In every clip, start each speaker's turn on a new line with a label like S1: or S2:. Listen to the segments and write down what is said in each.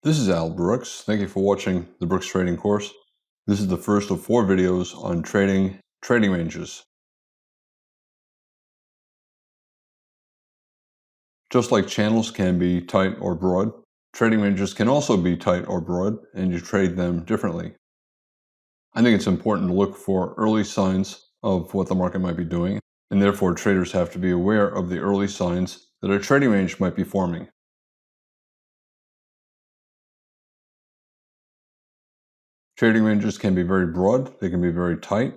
S1: This is Al Brooks. Thank you for watching the Brooks Trading course. This is the first of 4 videos on trading ranges. Just like channels can be tight or broad, trading ranges can also be tight or broad, and you trade them differently. I think it's important to look for early signs of what the market might be doing, and therefore traders have to be aware of the early signs that a trading range might be forming. Trading ranges can be very broad, they can be very tight,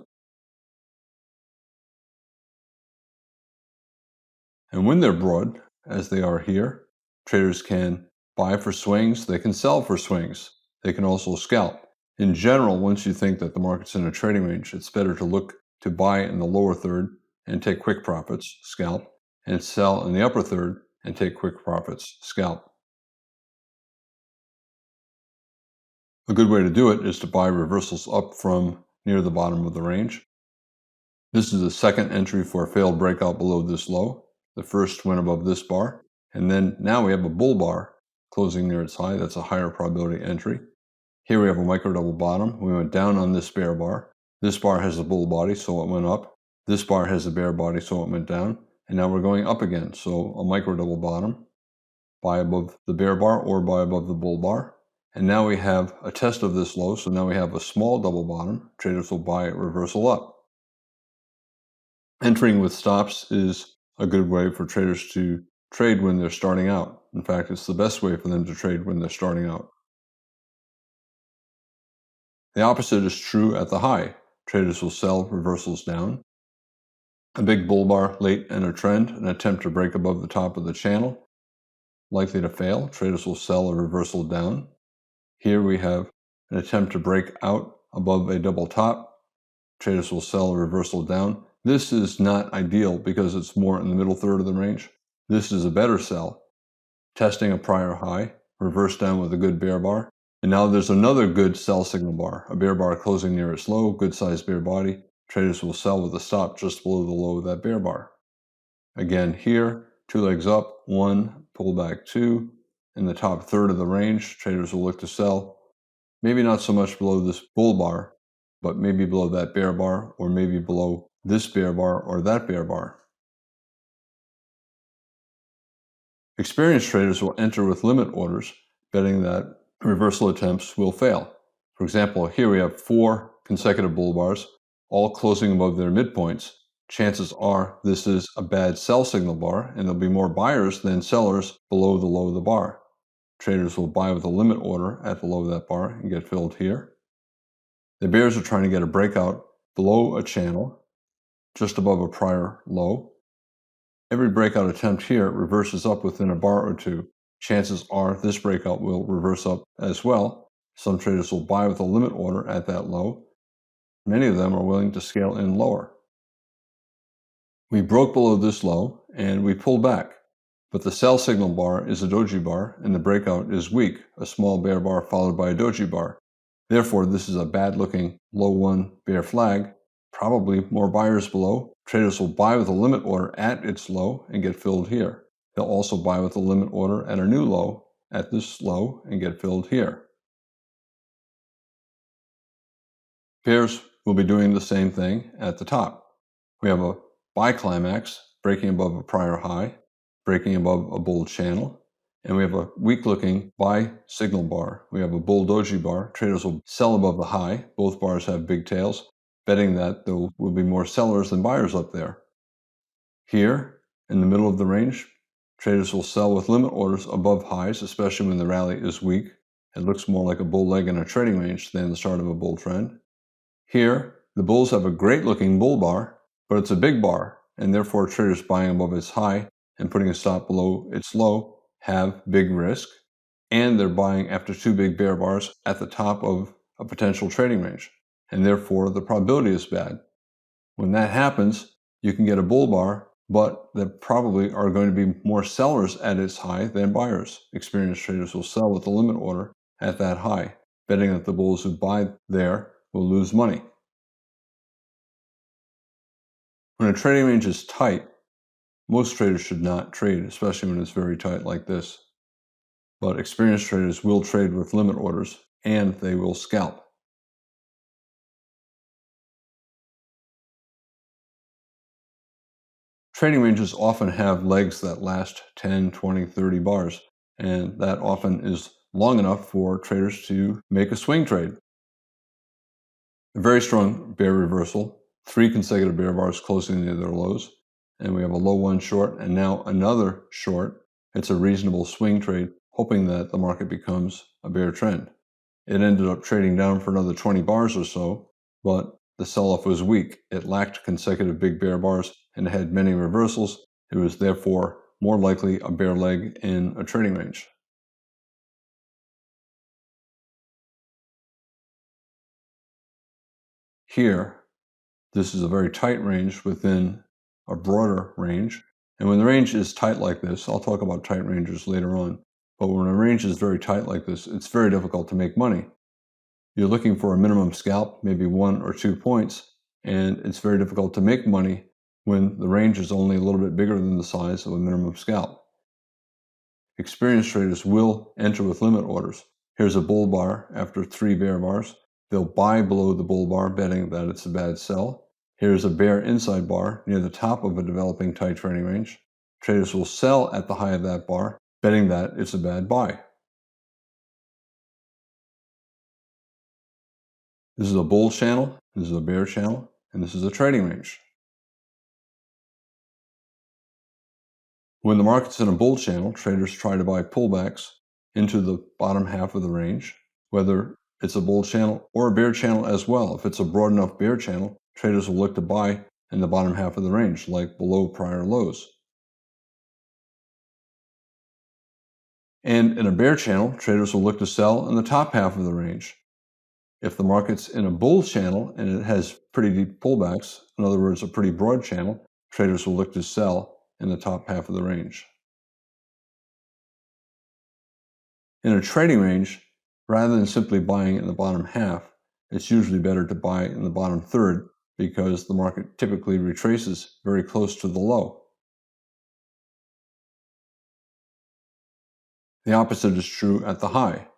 S1: and when they're broad, as they are here, traders can buy for swings, they can sell for swings. They can also scalp. In general, once you think that the market's in a trading range, it's better to look to buy in the lower third and take quick profits, scalp, and sell in the upper third and take quick profits, scalp. A good way to do it is to buy reversals up from near the bottom of the range. This is the second entry for a failed breakout below this low. The first went above this bar, and then now we have a bull bar closing near its high. That's a higher probability entry. Here we have a micro double bottom. We went down on this bear bar. This bar has a bull body, so it went up. This bar has a bear body, so it went down. And now we're going up again. So a micro double bottom, buy above the bear bar or buy above the bull bar. And now we have a test of this low. So now we have a small double bottom. Traders will buy it reversal up. Entering with stops is a good way for traders to trade when they're starting out. In fact, it's the best way for them to trade when they're starting out. The opposite is true at the high. Traders will sell reversals down. A big bull bar late in a trend, an attempt to break above the top of the channel, likely to fail. Traders will sell a reversal down. Here we have an attempt to break out above a double top. Traders will sell a reversal down. This is not ideal because it's more in the middle third of the range. This is a better sell. Testing a prior high, reverse down with a good bear bar. And now there's another good sell signal bar, a bear bar closing near its low, good sized bear body. Traders will sell with a stop just below the low of that bear bar. Again, here, 2 legs up, 1, pull back 2. In the top third of the range, traders will look to sell. Maybe not so much below this bull bar, but maybe below that bear bar, or maybe below this bear bar or that bear bar. Experienced traders will enter with limit orders, betting that reversal attempts will fail. For example, here we have 4 consecutive bull bars, all closing above their midpoints. Chances are this is a bad sell signal bar, and there'll be more buyers than sellers below the low of the bar. Traders will buy with a limit order at the low of that bar and get filled here. The bears are trying to get a breakout below a channel, just above a prior low. Every breakout attempt here reverses up within a bar or two. Chances are this breakout will reverse up as well. Some traders will buy with a limit order at that low. Many of them are willing to scale in lower. We broke below this low and we pulled back, but the sell signal bar is a doji bar and the breakout is weak, a small bear bar followed by a doji bar. Therefore, this is a bad looking low 1 bear flag, probably more buyers below. Traders will buy with a limit order at its low and get filled here. They'll also buy with a limit order at a new low at this low and get filled here. Bears will be doing the same thing at the top. We have a buy climax, breaking above a prior high, breaking above a bull channel, and we have a weak looking buy signal bar. We have a bull doji bar. Traders will sell above the high. Both bars have big tails, betting that there will be more sellers than buyers up there. Here, in the middle of the range, traders will sell with limit orders above highs, especially when the rally is weak. It looks more like a bull leg in a trading range than the start of a bull trend. Here, the bulls have a great looking bull bar, but it's a big bar, and therefore traders buying above its high and putting a stop below its low have big risk, and they're buying after 2 big bear bars at the top of a potential trading range, and therefore the probability is bad. When that happens, you can get a bull bar, but there probably are going to be more sellers at its high than buyers. Experienced traders will sell with a limit order at that high, betting that the bulls who buy there will lose money. When a trading range is tight, most traders should not trade, especially when it's very tight like this. but experienced traders will trade with limit orders and they will scalp. Trading ranges often have legs that last 10, 20, 30 bars, and that often is long enough for traders to make a swing trade. A very strong bear reversal, 3 consecutive bear bars closing near their lows, and we have a low one short and now another short. It's a reasonable swing trade, hoping that the market becomes a bear trend. It ended up trading down for another 20 bars or so, but the sell-off was weak. It lacked consecutive big bear bars and had many reversals. It was therefore more likely a bear leg in a trading range. Here, this is a very tight range within a broader range. And when the range is tight like this, I'll talk about tight ranges later on, but when a range is very tight like this, it's very difficult to make money. You're looking for a minimum scalp, maybe 1 or 2 points, and it's very difficult to make money when the range is only a little bit bigger than the size of a minimum scalp. Experienced traders will enter with limit orders. Here's a bull bar after 3 bear bars. They'll buy below the bull bar, betting that it's a bad sell. Here's a bear inside bar near the top of a developing tight trading range. Traders will sell at the high of that bar, betting that it's a bad buy. This is a bull channel, this is a bear channel, and this is a trading range. When the market's in a bull channel, traders try to buy pullbacks into the bottom half of the range, whether it's a bull channel or a bear channel as well. If it's a broad enough bear channel, traders will look to buy in the bottom half of the range, like below prior lows. And in a bear channel, traders will look to sell in the top half of the range. If the market's in a bull channel and it has pretty deep pullbacks, in other words, a pretty broad channel, traders will look to sell in the top half of the range. In a trading range, rather than simply buying in the bottom half, it's usually better to buy in the bottom third because the market typically retraces very close to the low. The opposite is true at the high.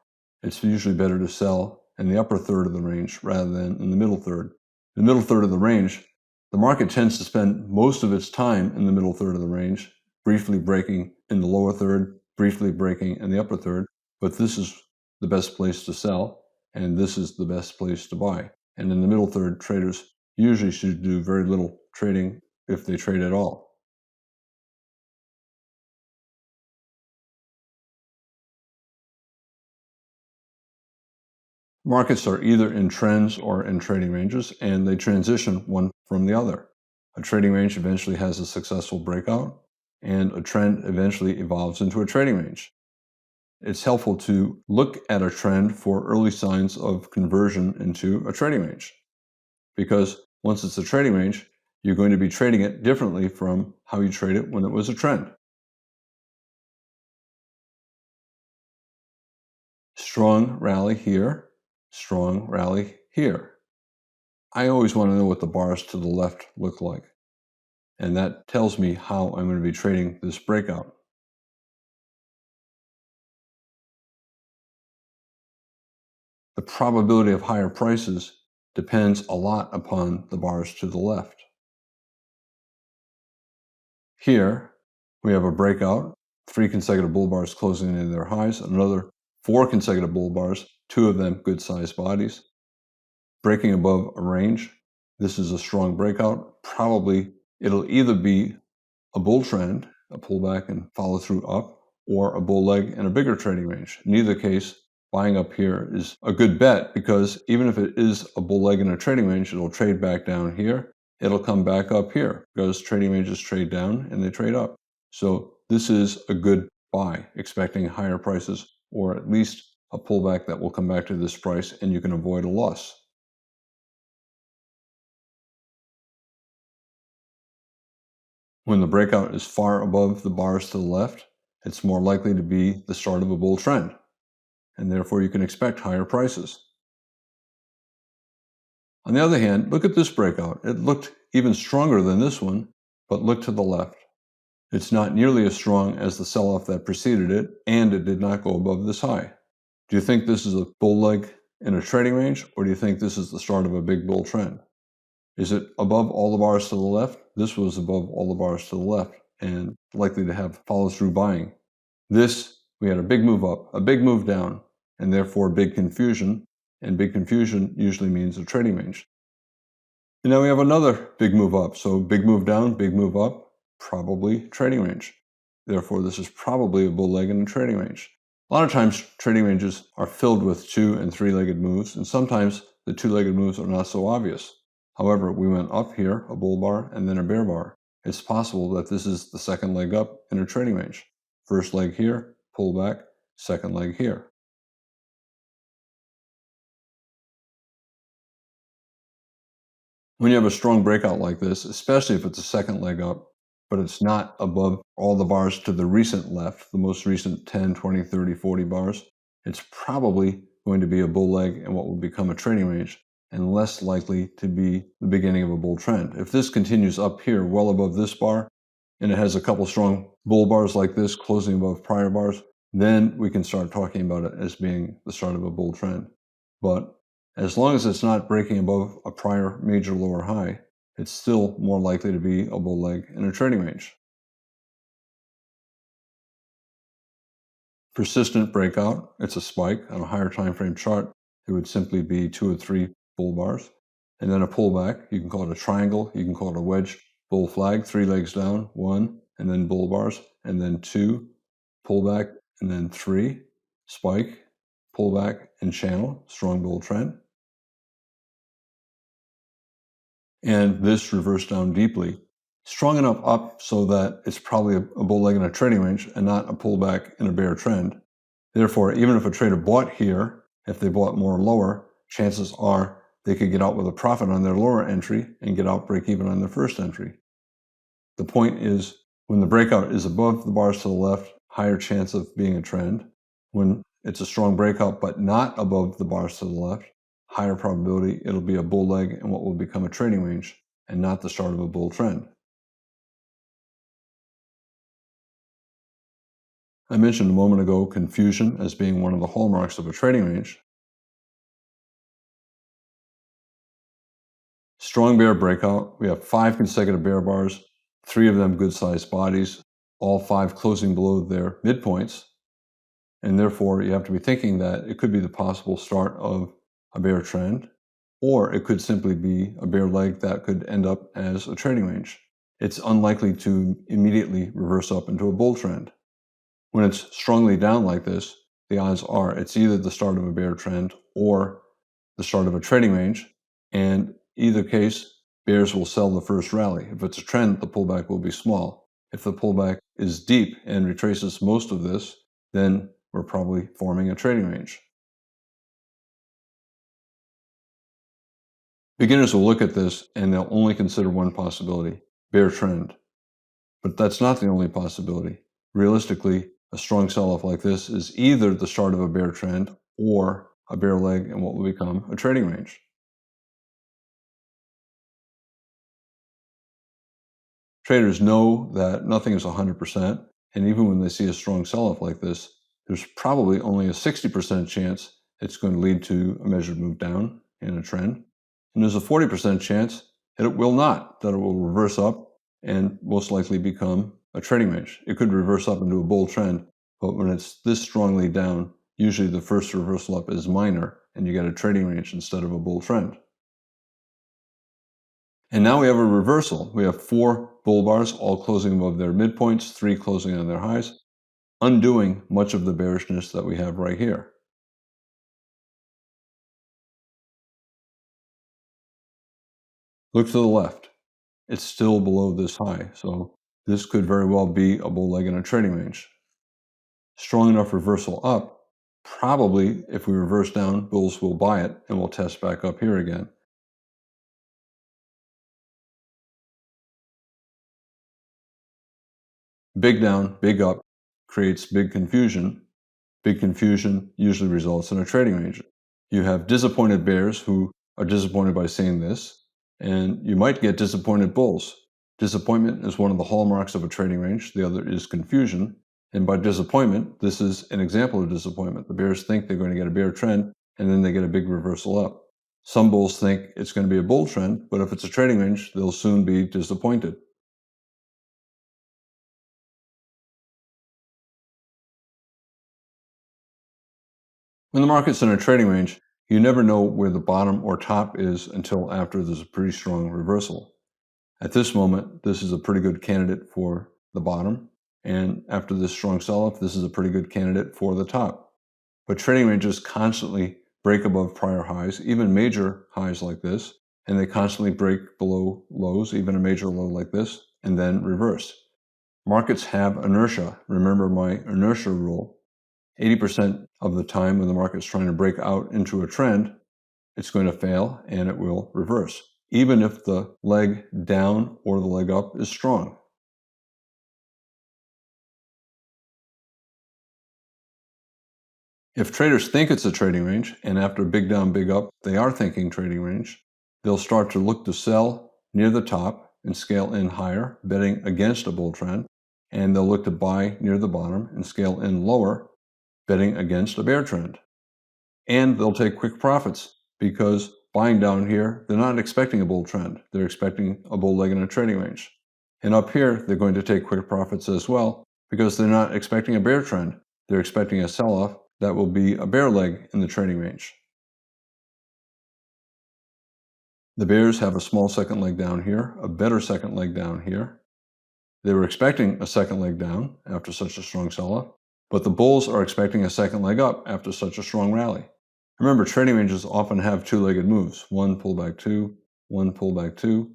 S1: It's usually better to sell in the upper third of the range rather than in the middle third. The middle third of the range, the market tends to spend most of its time in the middle third of the range, briefly breaking in the lower third, briefly breaking in the upper third, but this is the best place to sell, and this is the best place to buy. And in the middle third, traders usually should do very little trading if they trade at all. Markets are either in trends or in trading ranges, and they transition one from the other. A trading range eventually has a successful breakout, and a trend eventually evolves into a trading range. It's helpful to look at a trend for early signs of conversion into a trading range, because once it's a trading range, you're going to be trading it differently from how you trade it when it was a trend. Strong rally here, strong rally here. I always want to know what the bars to the left look like, and that tells me how I'm going to be trading this breakout. The probability of higher prices depends a lot upon the bars to the left. Here, we have a breakout, 3 consecutive bull bars closing in their highs, another 4 consecutive bull bars, 2 of them good-sized bodies, breaking above a range. This is a strong breakout. Probably it'll either be a bull trend, a pullback and follow through up, or a bull leg in a bigger trading range. In either case, buying up here is a good bet because even if it is a bull leg in a trading range, it'll trade back down here. It'll come back up here because trading ranges trade down and they trade up. So this is a good buy, expecting higher prices or at least a pullback that will come back to this price and you can avoid a loss. When the breakout is far above the bars to the left, it's more likely to be the start of a bull trend, and therefore you can expect higher prices. On the other hand, look at this breakout. It looked even stronger than this one, but look to the left. It's not nearly as strong as the sell-off that preceded it, and it did not go above this high. Do you think this is a bull leg in a trading range, or do you think this is the start of a big bull trend? Is it above all the bars to the left? This was above all the bars to the left and likely to have follow-through buying. This, we had a big move up, a big move down, and therefore big confusion, and big confusion usually means a trading range. And now we have another big move up, so big move down, big move up, probably trading range. Therefore, this is probably a bull leg in a trading range. A lot of times, trading ranges are filled with 2- and 3-legged moves, and sometimes the 2-legged moves are not so obvious. However, we went up here, a bull bar, and then a bear bar. It's possible that this is the second leg up in a trading range. First leg here, pull back, second leg here. When you have a strong breakout like this, especially if it's a second leg up, but it's not above all the bars to the recent left, the most recent 10, 20, 30, 40 bars, it's probably going to be a bull leg in what will become a trading range and less likely to be the beginning of a bull trend. If this continues up here well above this bar and it has a couple strong bull bars like this closing above prior bars, then we can start talking about it as being the start of a bull trend. But as long as it's not breaking above a prior major lower high, it's still more likely to be a bull leg in a trading range. Persistent breakout, it's a spike. On a higher time frame chart, it would simply be 2 or 3 bull bars. And then a pullback, you can call it a triangle, you can call it a wedge, bull flag, 3 legs down, 1, and then bull bars, and then 2, pullback, and then 3, spike, pullback, and channel, strong bull trend. And this reversed down deeply, strong enough up so that it's probably a bull leg in a trading range and not a pullback in a bear trend. Therefore, even if a trader bought here, if they bought more lower, chances are they could get out with a profit on their lower entry and get out break even on their first entry. The point is, when the breakout is above the bars to the left, higher chance of being a trend. When it's a strong breakout but not above the bars to the left, higher probability it'll be a bull leg in what will become a trading range and not the start of a bull trend. I mentioned a moment ago confusion as being one of the hallmarks of a trading range. Strong bear breakout. We have 5 consecutive bear bars, 3 of them good-sized bodies, all 5 closing below their midpoints. And therefore, you have to be thinking that it could be the possible start of a bear trend, or it could simply be a bear leg that could end up as a trading range. It's unlikely to immediately reverse up into a bull trend. When it's strongly down like this, the odds are it's either the start of a bear trend or the start of a trading range, and either case, bears will sell the first rally. If it's a trend, the pullback will be small. If the pullback is deep and retraces most of this, then we're probably forming a trading range. Beginners will look at this and they'll only consider one possibility, bear trend. But that's not the only possibility. Realistically, a strong sell-off like this is either the start of a bear trend or a bear leg in what will become a trading range. Traders know that nothing is 100%, and even when they see a strong sell-off like this, there's probably only a 60% chance it's going to lead to a measured move down in a trend. And there's a 40% chance that it will not, that it will reverse up and most likely become a trading range. It could reverse up into a bull trend, but when it's this strongly down, usually the first reversal up is minor and you get a trading range instead of a bull trend. And now we have a reversal. We have 4 bull bars, all closing above their midpoints, 3 closing on their highs, undoing much of the bearishness that we have right here. Look to the left. It's still below this high, so this could very well be a bull leg in a trading range. Strong enough reversal up, probably if we reverse down, bulls will buy it and we'll test back up here again. Big down, big up creates big confusion. Big confusion usually results in a trading range. You have disappointed bears who are disappointed by seeing this, and you might get disappointed bulls. Disappointment is one of the hallmarks of a trading range. The other is confusion. And by disappointment, this is an example of disappointment. The bears think they're going to get a bear trend, and then they get a big reversal up. Some bulls think it's going to be a bull trend, but if it's a trading range, they'll soon be disappointed. When the market's in a trading range, you never know where the bottom or top is until after there's a pretty strong reversal. At this moment, this is a pretty good candidate for the bottom. And after this strong sell-off, this is a pretty good candidate for the top. But trading ranges constantly break above prior highs, even major highs like this, and they constantly break below lows, even a major low like this, and then reverse. Markets have inertia. Remember my inertia rule. 80% of the time when the market's trying to break out into a trend, it's going to fail and it will reverse, even if the leg down or the leg up is strong. If traders think it's a trading range, and after big down, big up, they are thinking trading range, they'll start to look to sell near the top and scale in higher, betting against a bull trend, and they'll look to buy near the bottom and scale in lower, betting against a bear trend. And they'll take quick profits because buying down here, they're not expecting a bull trend. They're expecting a bull leg in a trading range. And up here, they're going to take quick profits as well because they're not expecting a bear trend. They're expecting a sell-off that will be a bear leg in the trading range. The bears have a small second leg down here, a better second leg down here. They were expecting a second leg down after such a strong sell-off, but the bulls are expecting a second leg up after such a strong rally. Remember, trading ranges often have two-legged moves, one pullback two, one pullback two,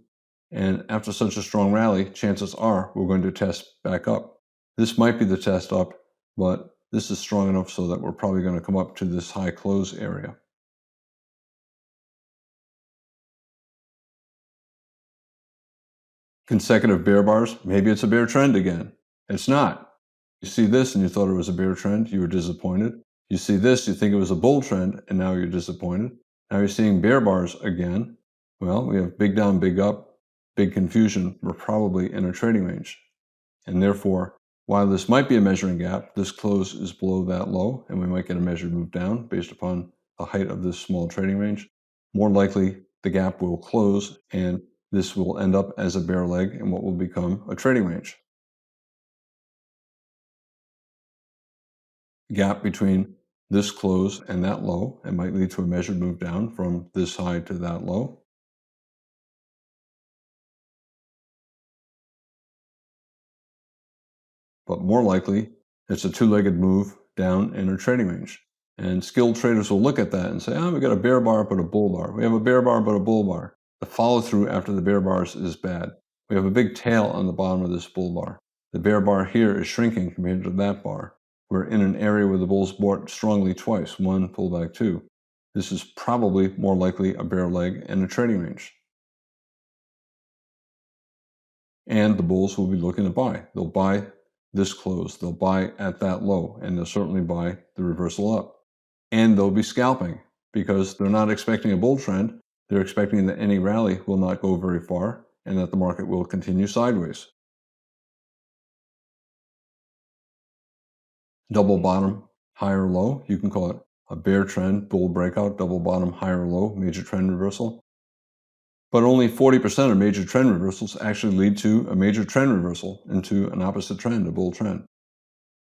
S1: and after such a strong rally, chances are we're going to test back up. This might be the test up, but this is strong enough so that we're probably going to come up to this high close area. Consecutive bear bars, maybe it's a bear trend again. It's not. You see this and you thought it was a bear trend, you were disappointed. You see this, you think it was a bull trend, and now you're disappointed. Now you're seeing bear bars again. Well, we have big down, big up, big confusion. We're probably in a trading range. And therefore, while this might be a measuring gap, this close is below that low, and we might get a measured move down based upon the height of this small trading range. More likely, the gap will close, and this will end up as a bear leg in what will become a trading range. Gap between this close and that low, it might lead to a measured move down from this high to that low. But more likely, it's a two-legged move down in a trading range. And skilled traders will look at that and say, oh, we got a bear bar, but a bull bar. We have a bear bar, but a bull bar. The follow through after the bear bars is bad. We have a big tail on the bottom of this bull bar. The bear bar here is shrinking compared to that bar. We're in an area where the bulls bought strongly twice, one pullback two. This is probably more likely a bear leg in a trading range. And the bulls will be looking to buy. They'll buy this close, they'll buy at that low, and they'll certainly buy the reversal up. And they'll be scalping because they're not expecting a bull trend. They're expecting that any rally will not go very far and that the market will continue sideways. Double bottom, higher low. You can call it a bear trend, bull breakout, double bottom, higher low, major trend reversal. But only 40% of major trend reversals actually lead to a major trend reversal into an opposite trend, a bull trend.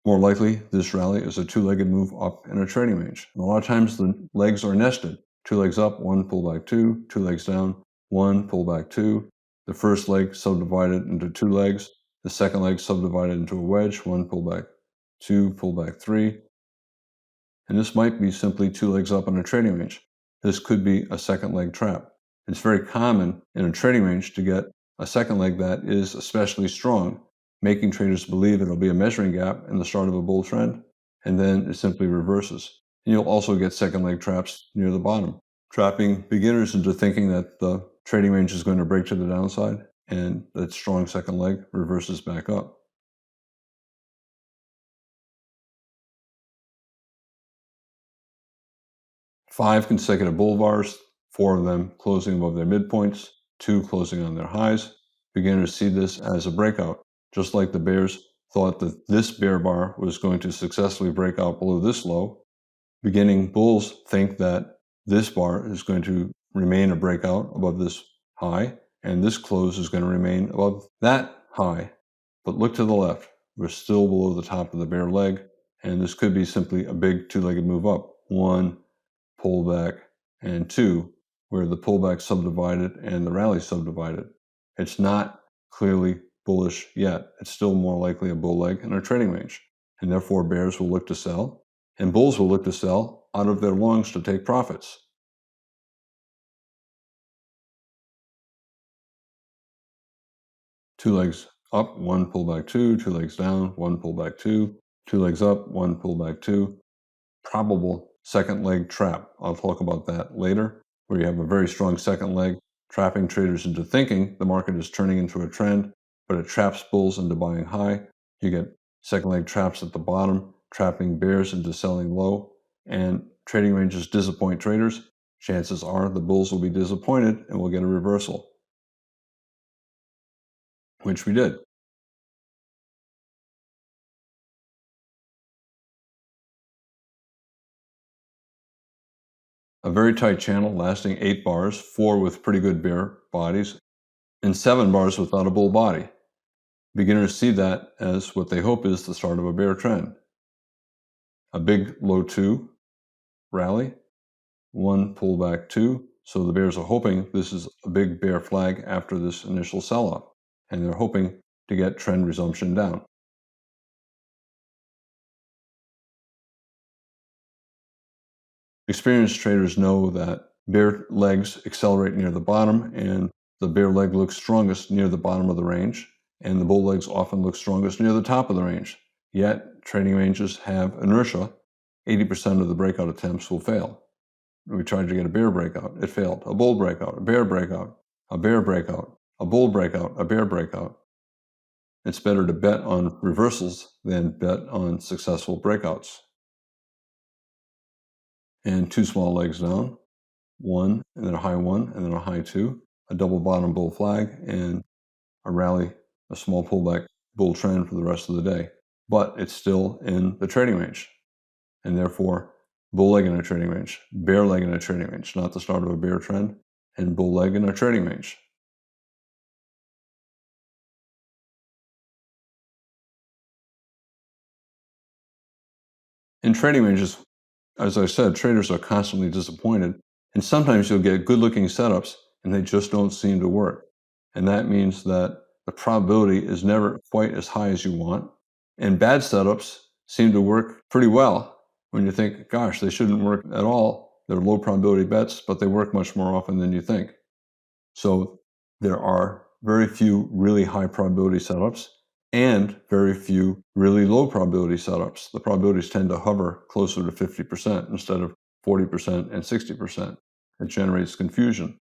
S1: More likely, this rally is a two-legged move up in a trading range. And a lot of times the legs are nested. Two legs up, one pullback two legs down, one pullback two. The first leg subdivided into two legs. The second leg subdivided into a wedge, one pullback two, pullback three. And this might be simply two legs up in a trading range. This could be a second leg trap. It's very common in a trading range to get a second leg that is especially strong, making traders believe it'll be a measuring gap in the start of a bull trend, and then it simply reverses. And you'll also get second leg traps near the bottom, trapping beginners into thinking that the trading range is going to break to the downside, and that strong second leg reverses back up. 5 consecutive bull bars, 4 of them closing above their midpoints, 2 closing on their highs. beginning to see this as a breakout, just like the bears thought that this bear bar was going to successfully break out below this low. Beginning bulls think that this bar is going to remain a breakout above this high, and this close is going to remain above that high. But look to the left. We're still below the top of the bear leg, and this could be simply a big two-legged move up. One, pullback, and two, where the pullback subdivided and the rally subdivided. It's not clearly bullish yet. It's still more likely a bull leg in a trading range, and therefore bears will look to sell, and bulls will look to sell out of their longs to take profits. Two legs up, one pullback two, two legs down, one pullback two legs up, one pullback two. Probable second leg trap. I'll talk about that later, where you have a very strong second leg, trapping traders into thinking the market is turning into a trend, but it traps bulls into buying high. You get second leg traps at the bottom, trapping bears into selling low, and trading ranges disappoint traders. Chances are the bulls will be disappointed and we'll get a reversal, which we did. A very tight channel lasting 8 bars, 4 with pretty good bear bodies, and 7 bars without a bull body. Beginners see that as what they hope is the start of a bear trend. A big low 2 rally, 1 pullback 2. So the bears are hoping this is a big bear flag after this initial sell-off, and they're hoping to get trend resumption down. Experienced traders know that bear legs accelerate near the bottom, and the bear leg looks strongest near the bottom of the range, and the bull legs often look strongest near the top of the range. Yet, trading ranges have inertia. 80% of the breakout attempts will fail. We tried to get a bear breakout. It failed. A bull breakout, a bear breakout, a bear breakout, a bull breakout, a bear breakout. It's better to bet on reversals than bet on successful breakouts. And 2 small legs down, 1, and then a high 1, and then a high 2, a double bottom bull flag, and a rally, a small pullback bull trend for the rest of the day. But it's still in the trading range, and therefore bull leg in a trading range, bear leg in a trading range, not the start of a bear trend, and bull leg in a trading range. In trading ranges, as I said, traders are constantly disappointed, and sometimes you'll get good-looking setups, and they just don't seem to work. And that means that the probability is never quite as high as you want, and bad setups seem to work pretty well when you think, gosh, they shouldn't work at all. They're low probability bets, but they work much more often than you think. So there are very few really high probability setups and very few really low probability setups. The probabilities tend to hover closer to 50% instead of 40% and 60%. It generates confusion.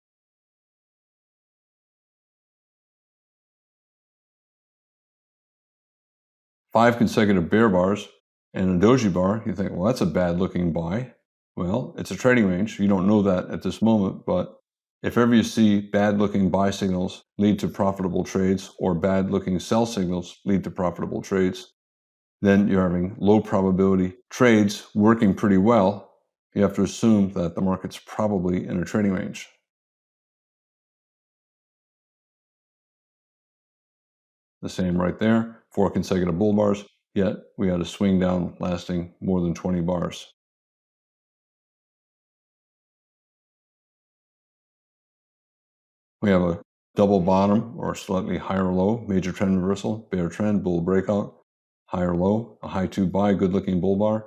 S1: 5 consecutive bear bars and a doji bar, you think, well, that's a bad looking buy. Well, it's a trading range. You don't know that at this moment, but if ever you see bad looking buy signals lead to profitable trades or bad looking sell signals lead to profitable trades, then you're having low probability trades working pretty well. You have to assume that the market's probably in a trading range. The same right there, 4 consecutive bull bars, yet we had a swing down lasting more than 20 bars. We have a double bottom or slightly higher low, major trend reversal, bear trend, bull breakout, higher low, a high 2 buy, good looking bull bar.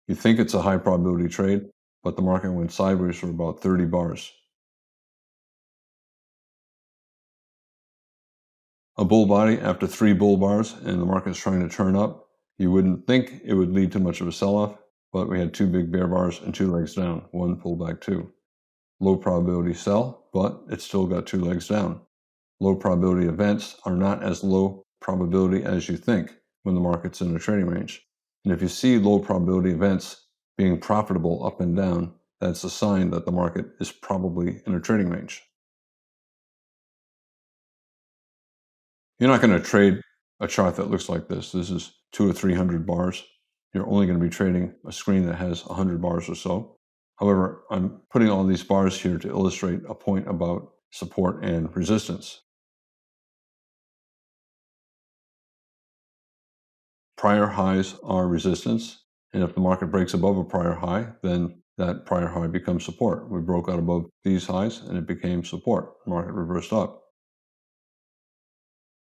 S1: You think it's a high probability trade, but the market went sideways for about 30 bars. A bull body after 3 bull bars and the market's trying to turn up, you wouldn't think it would lead to much of a sell-off, but we had 2 big bear bars and 2 legs down, 1 pullback 2. Low probability sell, but it's still got 2 legs down. Low probability events are not as low probability as you think when the market's in a trading range. And if you see low probability events being profitable up and down, that's a sign that the market is probably in a trading range. You're not going to trade a chart that looks like this. This is 200 or 300 bars. You're only going to be trading a screen that has 100 bars or so. However, I'm putting all these bars here to illustrate a point about support and resistance. Prior highs are resistance, and if the market breaks above a prior high, then that prior high becomes support. We broke out above these highs and it became support. The market reversed up.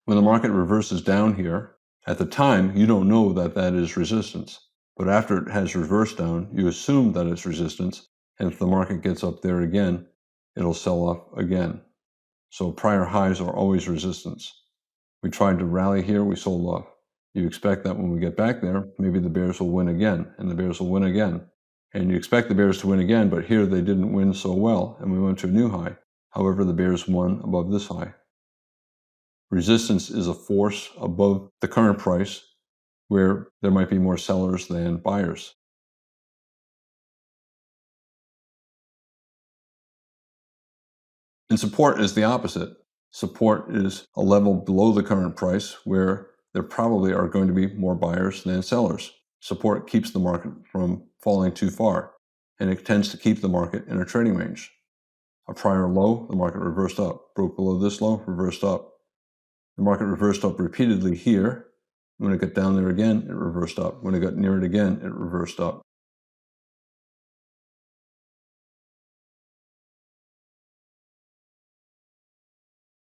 S1: When the market reverses down here, at the time, you don't know that that is resistance. But after it has reversed down, you assume that it's resistance. And if the market gets up there again, it'll sell off again. So prior highs are always resistance. We tried to rally here, we sold off. You expect that when we get back there, maybe the bears will win again, and the bears will win again. And you expect the bears to win again, but here they didn't win so well, and we went to a new high. However, the bears won above this high. Resistance is a force above the current price where there might be more sellers than buyers. And support is the opposite. Support is a level below the current price where there probably are going to be more buyers than sellers. Support keeps the market from falling too far, and it tends to keep the market in a trading range. A prior low, the market reversed up. Broke below this low, reversed up. The market reversed up repeatedly here. When it got down there again, it reversed up. When it got near it again, it reversed up.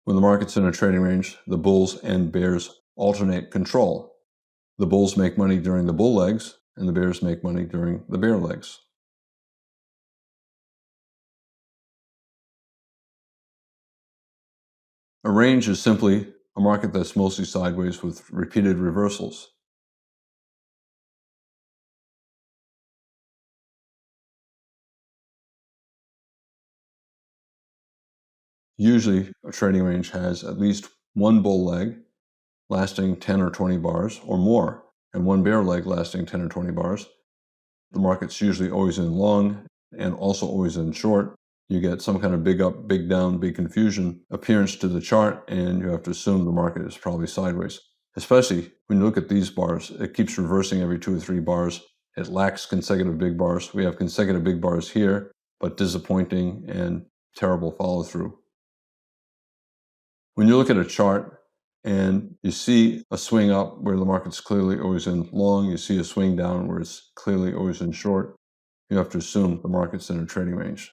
S1: When the market's in a trading range, the bulls and bears alternate control. The bulls make money during the bull legs, and the bears make money during the bear legs. A range is simply a market that's mostly sideways with repeated reversals. Usually, a trading range has at least one bull leg lasting 10 or 20 bars or more, and one bear leg lasting 10 or 20 bars. The market's usually always in long and also always in short. You get some kind of big up, big down, big confusion appearance to the chart, and you have to assume the market is probably sideways. Especially when you look at these bars, it keeps reversing every 2 or 3 bars. It lacks consecutive big bars. We have consecutive big bars here, but disappointing and terrible follow through. When you look at a chart and you see a swing up where the market's clearly always in long, you see a swing down where it's clearly always in short, you have to assume the market's in a trading range.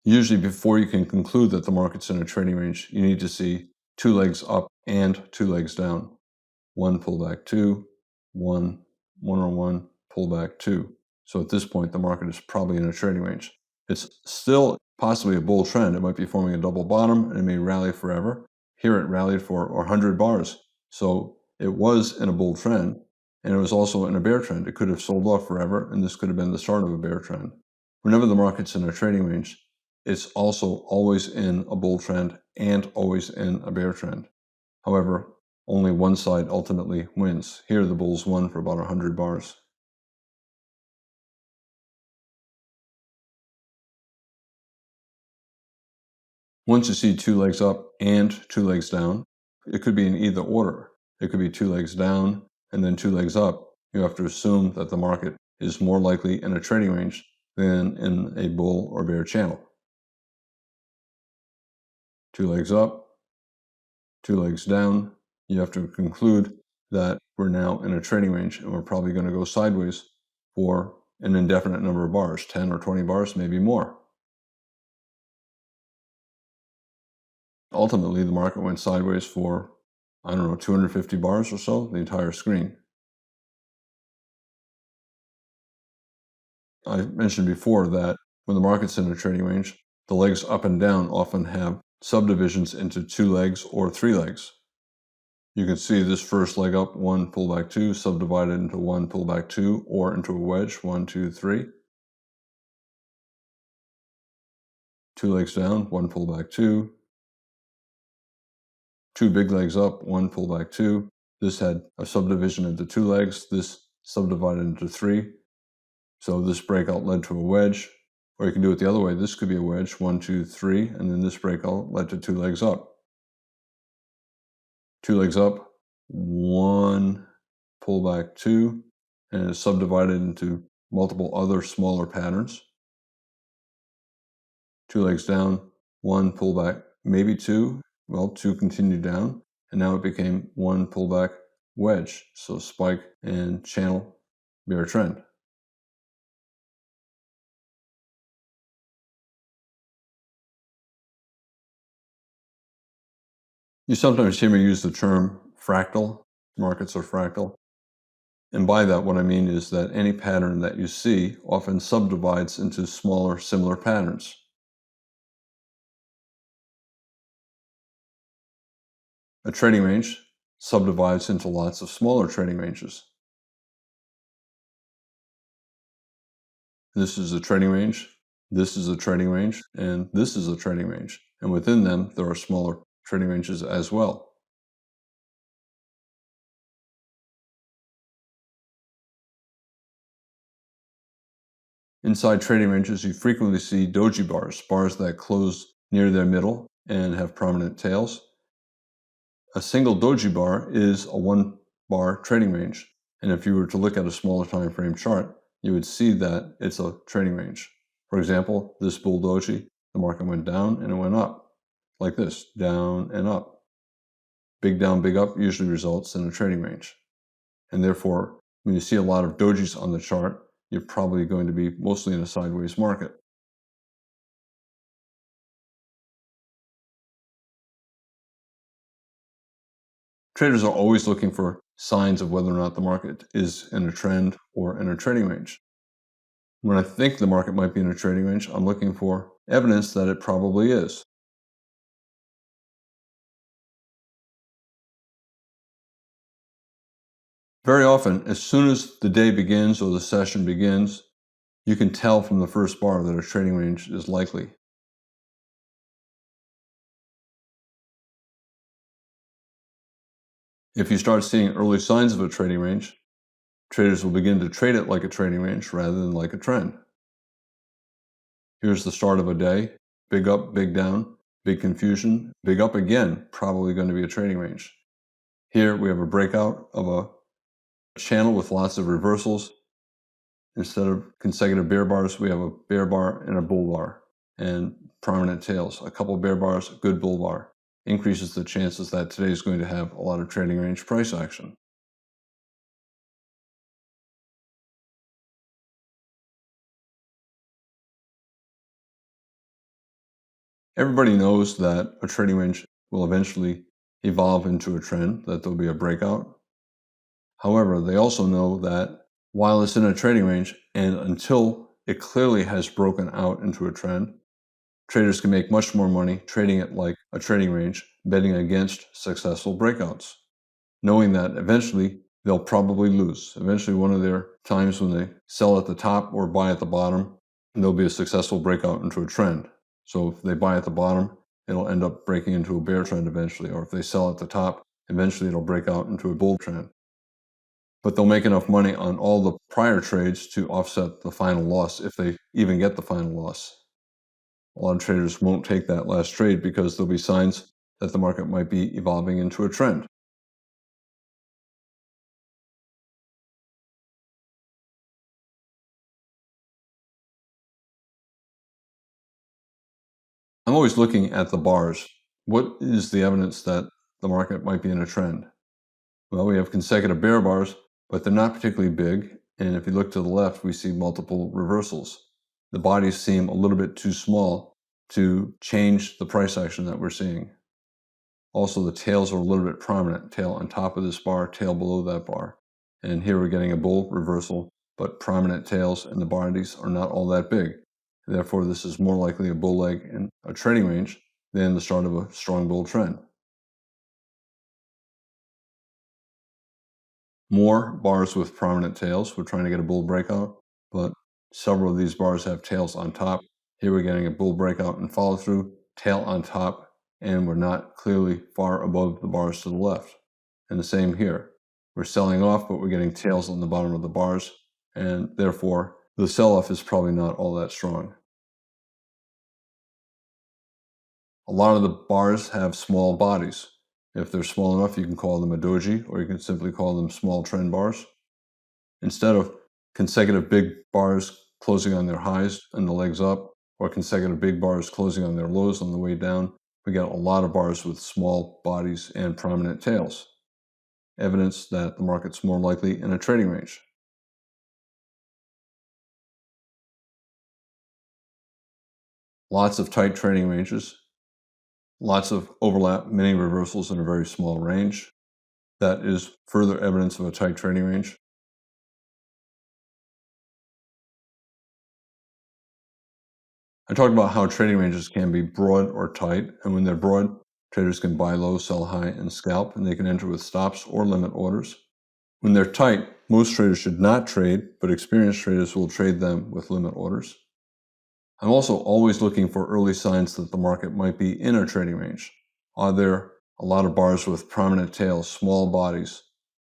S1: Usually before you can conclude that the market's in a trading range, you need to see 2 legs up and 2 legs down. 1 pullback 2, 1, 1 or 1, pullback 2. So at this point, the market is probably in a trading range. It's still possibly a bull trend. It might be forming a double bottom and it may rally forever. Here it rallied for 100 bars. So it was in a bull trend and it was also in a bear trend. It could have sold off forever and this could have been the start of a bear trend. Whenever the market's in a trading range, it's also always in a bull trend and always in a bear trend. However, only one side ultimately wins. Here the bulls won for about 100 bars. Once you see 2 legs up and 2 legs down, it could be in either order. It could be 2 legs down and then 2 legs up. You have to assume that the market is more likely in a trading range than in a bull or bear channel. 2 legs up, 2 legs down. You have to conclude that we're now in a trading range and we're probably going to go sideways for an indefinite number of bars, 10 or 20 bars, maybe more. Ultimately, the market went sideways for, I don't know, 250 bars or so, the entire screen. I mentioned before that when the market's in a trading range, the legs up and down often have subdivisions into 2 legs or 3 legs. You can see this first leg up, 1 pullback 2, subdivided into 1 pullback 2, or into a wedge, 1, 2, 3. 2 legs down, 1 pullback 2. 2 big legs up, 1 pullback 2. This had a subdivision into 2 legs, this subdivided into 3. So this breakout led to a wedge, or you can do it the other way. This could be a wedge, 1, 2, 3, and then this breakout led to 2 legs up. 2 legs up, 1 pullback, 2, and it's subdivided into multiple other smaller patterns. 2 legs down, 1 pullback, maybe 2. Well, 2 continued down, and now it became 1 pullback wedge. So spike and channel bear trend. You sometimes hear me use the term fractal. Markets are fractal. And by that, what I mean is that any pattern that you see often subdivides into smaller, similar patterns. A trading range subdivides into lots of smaller trading ranges. This is a trading range, this is a trading range, and this is a trading range. And within them, there are smaller trading ranges as well. Inside trading ranges, you frequently see doji bars, bars that close near their middle and have prominent tails. A single doji bar is a 1-bar trading range. And if you were to look at a smaller time frame chart, you would see that it's a trading range. For example, this bull doji, the market went down and it went up, like this, down and up. Big down, big up usually results in a trading range. And therefore, when you see a lot of dojis on the chart, you're probably going to be mostly in a sideways market. Traders are always looking for signs of whether or not the market is in a trend or in a trading range. When I think the market might be in a trading range, I'm looking for evidence that it probably is. Very often, as soon as the day begins or the session begins, you can tell from the first bar that a trading range is likely. If you start seeing early signs of a trading range, traders will begin to trade it like a trading range rather than like a trend. Here's the start of a day, big up, big down, big confusion, big up again, probably going to be a trading range. Here we have a breakout of a channel with lots of reversals. Instead of consecutive bear bars, we have a bear bar and a bull bar and prominent tails. A couple bear bars, a good bull bar. Increases the chances that today is going to have a lot of trading range price action. Everybody knows that a trading range will eventually evolve into a trend, that there'll be a breakout. However, they also know that while it's in a trading range and until it clearly has broken out into a trend, traders can make much more money trading it like a trading range, betting against successful breakouts, knowing that eventually they'll probably lose. Eventually, one of their times when they sell at the top or buy at the bottom, there'll be a successful breakout into a trend. So if they buy at the bottom, it'll end up breaking into a bear trend eventually. Or if they sell at the top, eventually it'll break out into a bull trend. But they'll make enough money on all the prior trades to offset the final loss if they even get the final loss. A lot of traders won't take that last trade because there'll be signs that the market might be evolving into a trend. I'm always looking at the bars. What is the evidence that the market might be in a trend? Well, we have consecutive bear bars, but they're not particularly big. And if you look to the left, we see multiple reversals. The bodies seem a little bit too small to change the price action that we're seeing. Also, the tails are a little bit prominent. Tail on top of this bar, tail below that bar. And here we're getting a bull reversal, but prominent tails and the bodies are not all that big. Therefore, this is more likely a bull leg in a trading range than the start of a strong bull trend. More bars with prominent tails. We're trying to get a bull breakout, but several of these bars have tails on top. Here we're getting a bull breakout and follow through, tail on top, and we're not clearly far above the bars to the left. And the same here. We're selling off, but we're getting tails on the bottom of the bars, and therefore the sell-off is probably not all that strong. A lot of the bars have small bodies. If they're small enough, you can call them a doji, or you can simply call them small trend bars. Instead of consecutive big bars closing on their highs and the legs up, or consecutive big bars closing on their lows on the way down, we get a lot of bars with small bodies and prominent tails. Evidence that the market's more likely in a trading range. Lots of tight trading ranges, lots of overlap, many reversals in a very small range. That is further evidence of a tight trading range. I talked about how trading ranges can be broad or tight, and when they're broad, traders can buy low, sell high, and scalp, and they can enter with stops or limit orders. When they're tight, most traders should not trade, but experienced traders will trade them with limit orders. I'm also always looking for early signs that the market might be in a trading range. Are there a lot of bars with prominent tails, small bodies?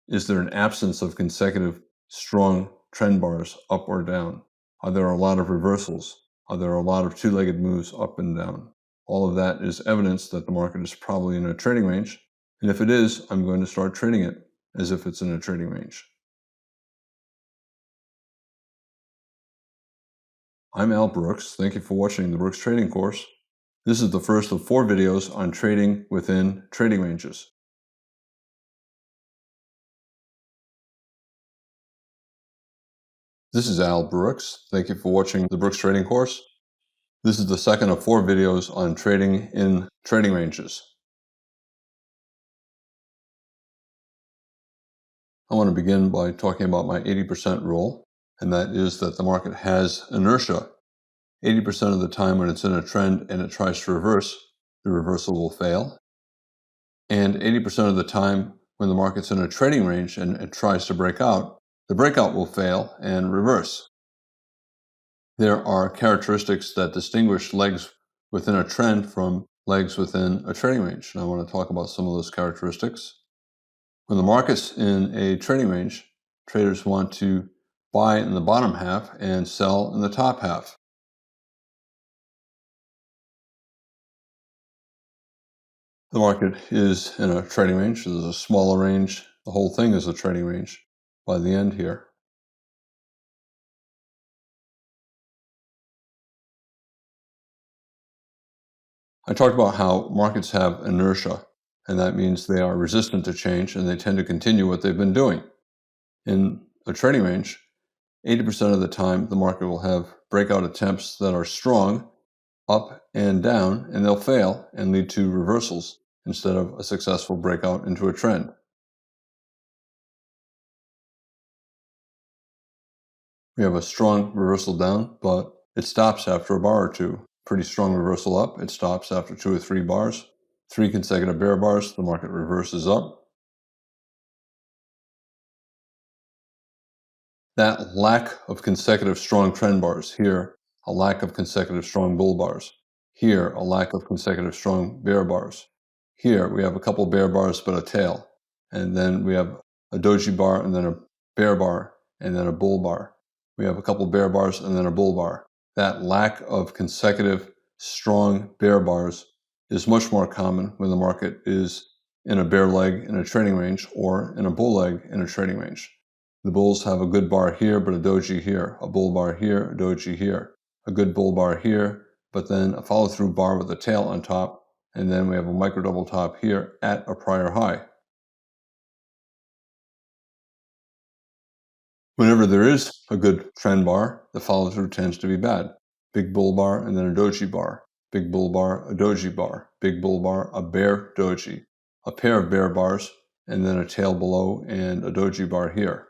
S1: Is there an absence of consecutive strong trend bars up or down? Are there a lot of reversals? Are there a lot of two-legged moves up and down? All of that is evidence that the market is probably in a trading range. And if it is, I'm going to start trading it as if it's in a trading range. I'm Al Brooks. Thank you for watching the Brooks Trading Course. This is the first of 4 videos on trading within trading ranges. This is Al Brooks. Thank you for watching the Brooks Trading Course. This is the second of 4 videos on trading in trading ranges. I want to begin by talking about my 80% rule, and that is that the market has inertia. 80% of the time when it's in a trend and it tries to reverse, the reversal will fail. And 80% of the time when the market's in a trading range and it tries to break out, the breakout will fail and reverse. There are characteristics that distinguish legs within a trend from legs within a trading range, and I want to talk about some of those characteristics. When the market's in a trading range, traders want to buy in the bottom half and sell in the top half. The market is in a trading range. There's a smaller range. The whole thing is a trading range by the end here. I talked about how markets have inertia, and that means they are resistant to change and they tend to continue what they've been doing. In a trading range, 80% of the time, the market will have breakout attempts that are strong, up and down, and they'll fail and lead to reversals instead of a successful breakout into a trend. We have a strong reversal down, but it stops after a bar or two. Pretty strong reversal up, it stops after 2 or 3 bars. 3 consecutive bear bars, the market reverses up. That lack of consecutive strong trend bars, here a lack of consecutive strong bull bars, here a lack of consecutive strong bear bars. Here we have a couple bear bars but a tail, and then we have a doji bar and then a bear bar and then a bull bar. We have a couple bear bars and then a bull bar. That lack of consecutive strong bear bars is much more common when the market is in a bear leg in a trading range or in a bull leg in a trading range. The bulls have a good bar here, but a doji here, a bull bar here, a doji here, a good bull bar here, but then a follow-through bar with a tail on top, and then we have a micro double top here at a prior high. Whenever there is a good trend bar, the follow-through tends to be bad. Big bull bar and then a doji bar, big bull bar, a doji bar, big bull bar, a bear doji, a pair of bear bars, and then a tail below and a doji bar here.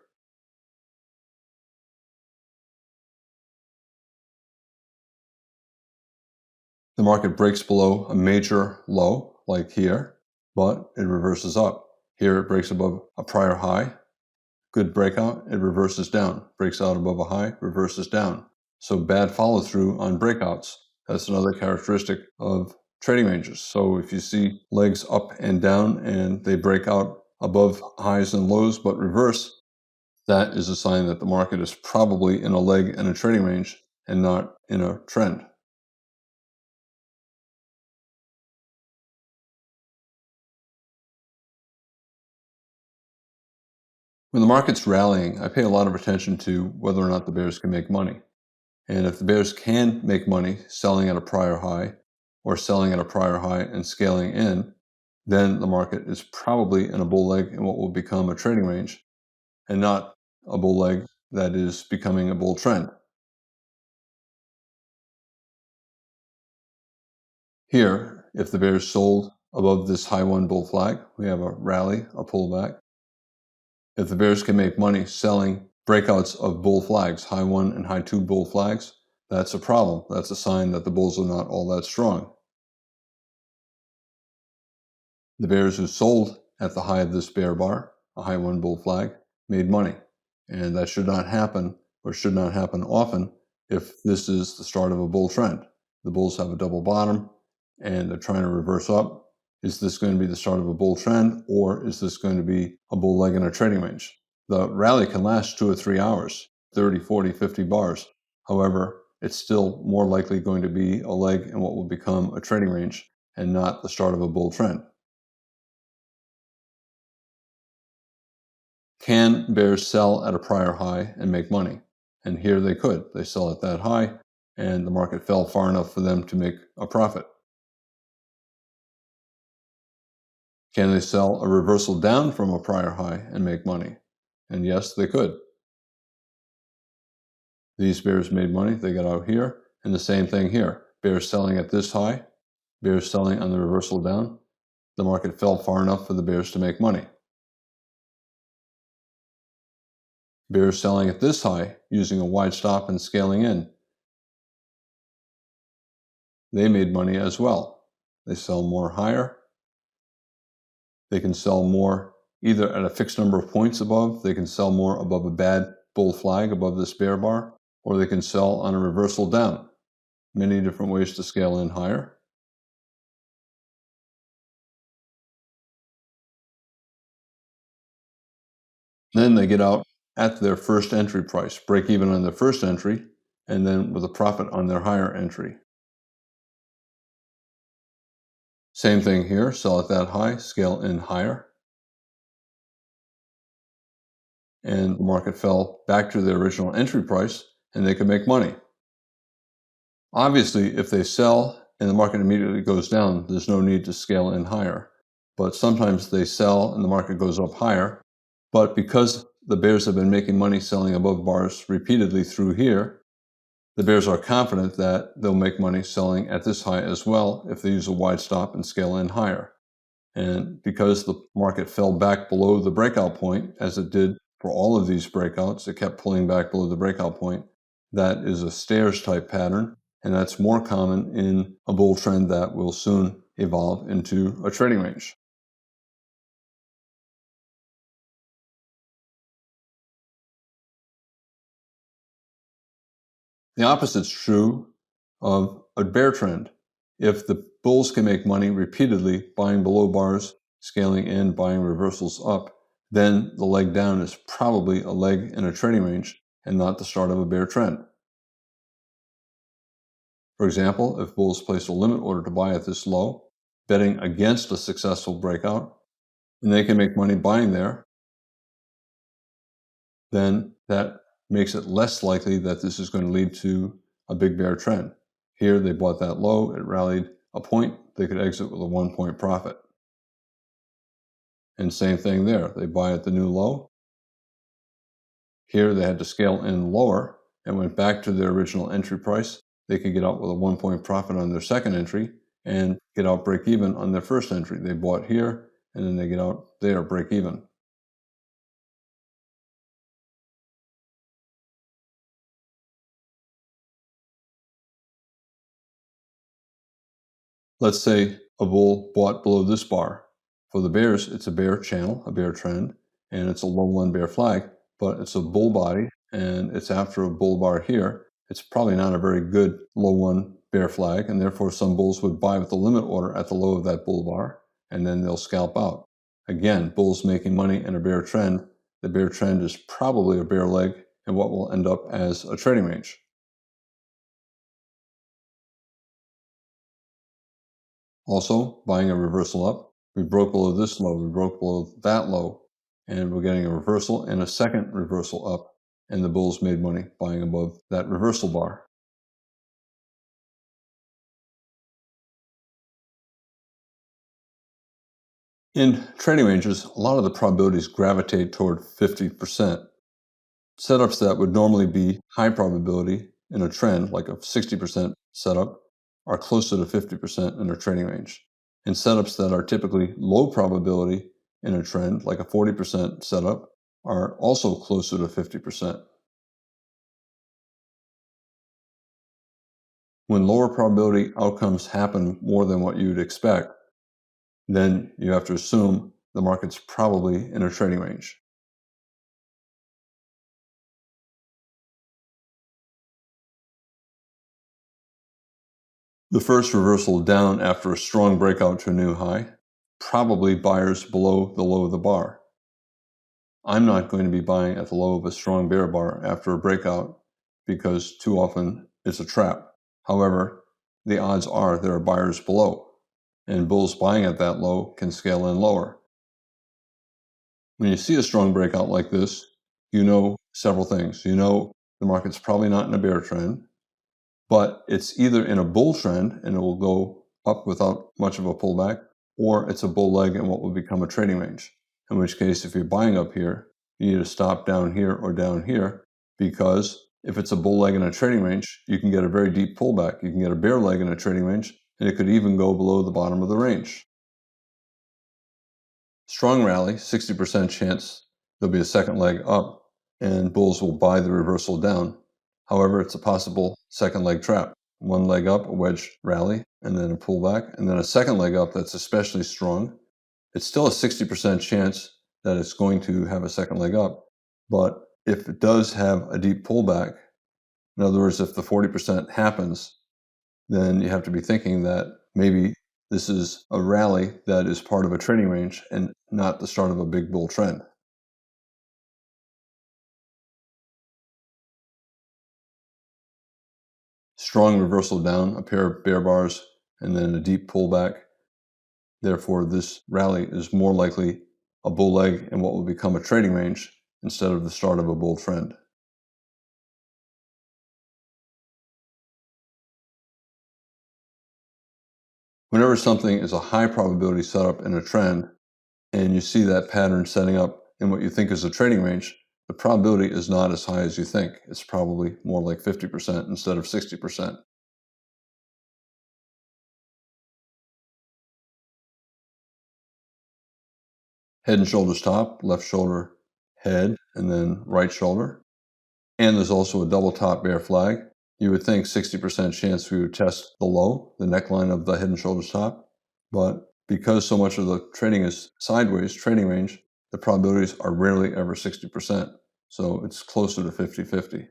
S1: The market breaks below a major low, like here, but it reverses up. Here it breaks above a prior high. Good breakout, it reverses down. Breaks out above a high, reverses down. So bad follow through on breakouts. That's another characteristic of trading ranges. So if you see legs up and down and they break out above highs and lows but reverse, that is a sign that the market is probably in a leg in a trading range and not in a trend. When the market's rallying, I pay a lot of attention to whether or not the bears can make money. And if the bears can make money selling at a prior high or selling at a prior high and scaling in, then the market is probably in a bull leg in what will become a trading range and not a bull leg that is becoming a bull trend. Here, if the bears sold above this high one bull flag, we have a rally, a pullback. If the bears can make money selling breakouts of bull flags, high one and high two bull flags, that's a problem. That's a sign that the bulls are not all that strong. The bears who sold at the high of this bear bar, a high one bull flag, made money. And that should not happen, or should not happen often, if this is the start of a bull trend. The bulls have a double bottom and they're trying to reverse up. Is this going to be the start of a bull trend, or is this going to be a bull leg in a trading range? The rally can last 2 or 3 hours, 30, 40, 50 bars. However, it's still more likely going to be a leg in what will become a trading range and not the start of a bull trend. Can bears sell at a prior high and make money? And here they could. They sell at that high, and the market fell far enough for them to make a profit. Can they sell a reversal down from a prior high and make money? And yes, they could. These bears made money. They got out here, and the same thing here. Bears selling at this high, bears selling on the reversal down. The market fell far enough for the bears to make money. Bears selling at this high, using a wide stop and scaling in. They made money as well. They sell more higher. They can sell more either at a fixed number of points above, they can sell more above a bad bull flag above this bear bar, or they can sell on a reversal down. Many different ways to scale in higher. Then they get out at their first entry price, break even on their first entry, and then with a profit on their higher entry. Same thing here, sell at that high, scale in higher. And the market fell back to their original entry price, and they could make money. Obviously, if they sell and the market immediately goes down, there's no need to scale in higher. But sometimes they sell and the market goes up higher. But because the bears have been making money selling above bars repeatedly through here, the bears are confident that they'll make money selling at this high as well if they use a wide stop and scale in higher. And because the market fell back below the breakout point, as it did for all of these breakouts, it kept pulling back below the breakout point. That is a stairs type pattern, and that's more common in a bull trend that will soon evolve into a trading range. The opposite's true of a bear trend. If the bulls can make money repeatedly buying below bars, scaling in, buying reversals up, then the leg down is probably a leg in a trading range and not the start of a bear trend. For example, if bulls place a limit order to buy at this low, betting against a successful breakout, and they can make money buying there, then that makes it less likely that this is going to lead to a big bear trend. Here, they bought that low, it rallied a point, they could exit with a 1 point profit. And same thing there, they buy at the new low. Here, they had to scale in lower and went back to their original entry price. They could get out with a 1 point profit on their second entry and get out break even on their first entry. They bought here and then they get out there, break even. Let's say a bull bought below this bar. For the bears, it's a bear channel, a bear trend, and it's a low one bear flag, but it's a bull body and it's after a bull bar here. It's probably not a very good low one bear flag, and therefore some bulls would buy with the limit order at the low of that bull bar, and then they'll scalp out. Again, bulls making money in a bear trend. The bear trend is probably a bear leg and what will end up as a trading range. Also, buying a reversal up, we broke below this low, we broke below that low, and we're getting a reversal and a second reversal up, and the bulls made money buying above that reversal bar. In trading ranges, a lot of the probabilities gravitate toward 50%. Setups that would normally be high probability in a trend, like a 60% setup, are closer to 50% in a trading range. And setups that are typically low probability in a trend, like a 40% setup, are also closer to 50%. When lower probability outcomes happen more than what you'd expect, then you have to assume the market's probably in a trading range. The first reversal down after a strong breakout to a new high, probably buyers below the low of the bar. I'm not going to be buying at the low of a strong bear bar after a breakout because too often it's a trap. However, the odds are there are buyers below, and bulls buying at that low can scale in lower. When you see a strong breakout like this, you know several things. You know the market's probably not in a bear trend, but it's either in a bull trend and it will go up without much of a pullback, or it's a bull leg in what will become a trading range. In which case, if you're buying up here, you need to stop down here or down here, because if it's a bull leg in a trading range, you can get a very deep pullback. You can get a bear leg in a trading range, and it could even go below the bottom of the range. Strong rally, 60% chance there'll be a second leg up, and bulls will buy the reversal down. However, it's a possible second leg trap. One leg up, a wedge rally, and then a pullback, and then a second leg up that's especially strong. It's still a 60% chance that it's going to have a second leg up, but if it does have a deep pullback, in other words, if the 40% happens, then you have to be thinking that maybe this is a rally that is part of a trading range and not the start of a big bull trend. Strong reversal down, a pair of bear bars, and then a deep pullback. Therefore, this rally is more likely a bull leg in what will become a trading range instead of the start of a bull trend. Whenever something is a high probability setup in a trend, and you see that pattern setting up in what you think is a trading range, the probability is not as high as you think. It's probably more like 50% instead of 60%. Head and shoulders top, left shoulder, head, and then right shoulder. And there's also a double top bear flag. You would think 60% chance we would test the low, the neckline of the head and shoulders top. But because so much of the trading is sideways, trading range, the probabilities are rarely ever 60%. So it's closer to 50-50.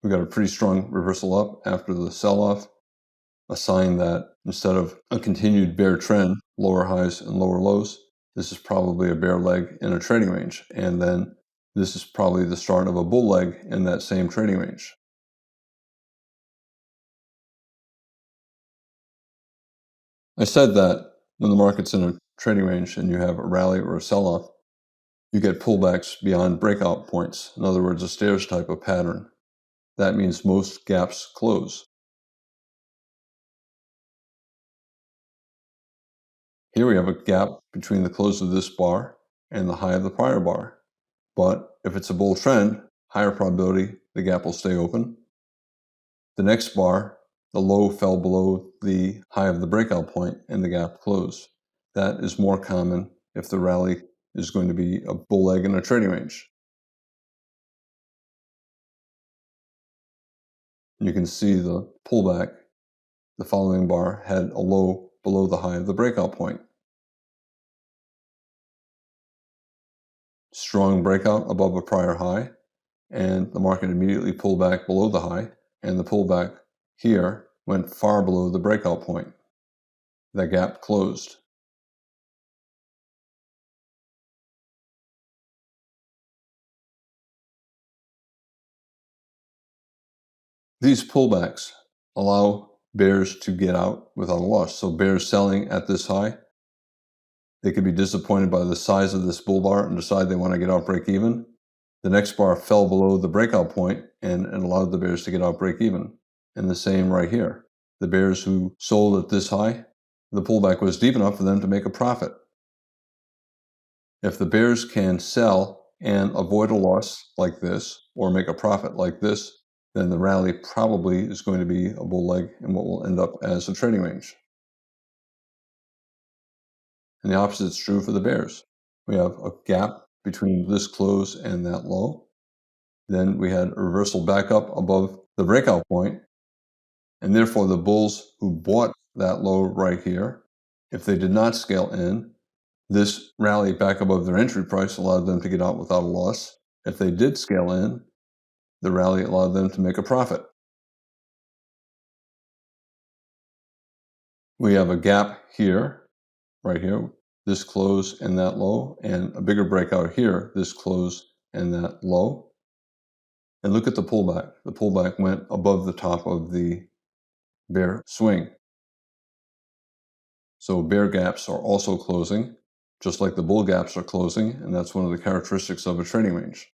S1: We got a pretty strong reversal up after the sell-off, a sign that instead of a continued bear trend, lower highs and lower lows, this is probably a bear leg in a trading range. And then this is probably the start of a bull leg in that same trading range. I said that when the market's in a trading range and you have a rally or a sell-off, you get pullbacks beyond breakout points. In other words, a stairs type of pattern. That means most gaps close. Here we have a gap between the close of this bar and the high of the prior bar. But if it's a bull trend, higher probability the gap will stay open. The next bar, the low fell below the high of the breakout point and the gap closed. That is more common if the rally is going to be a bull leg in a trading range. You can see the pullback. The following bar had a low below the high of the breakout point. Strong breakout above a prior high, and the market immediately pulled back below the high, and the pullback here went far below the breakout point. That gap closed. These pullbacks allow bears to get out without a loss. So bears selling at this high, they could be disappointed by the size of this bull bar and decide they want to get out break even. The next bar fell below the breakout point and it allowed the bears to get out break even. And the same right here. The bears who sold at this high, the pullback was deep enough for them to make a profit. If the bears can sell and avoid a loss like this or make a profit like this, then the rally probably is going to be a bull leg in what will end up as a trading range. And the opposite is true for the bears. We have a gap between this close and that low. Then we had a reversal back up above the breakout point, and therefore the bulls who bought that low right here, if they did not scale in, this rally back above their entry price allowed them to get out without a loss. If they did scale in, the rally allowed them to make a profit. We have a gap here, right here, this close and that low, and a bigger breakout here, this close and that low. And look at the pullback. The pullback went above the top of the bear swing. So bear gaps are also closing, just like the bull gaps are closing, and that's one of the characteristics of a trading range.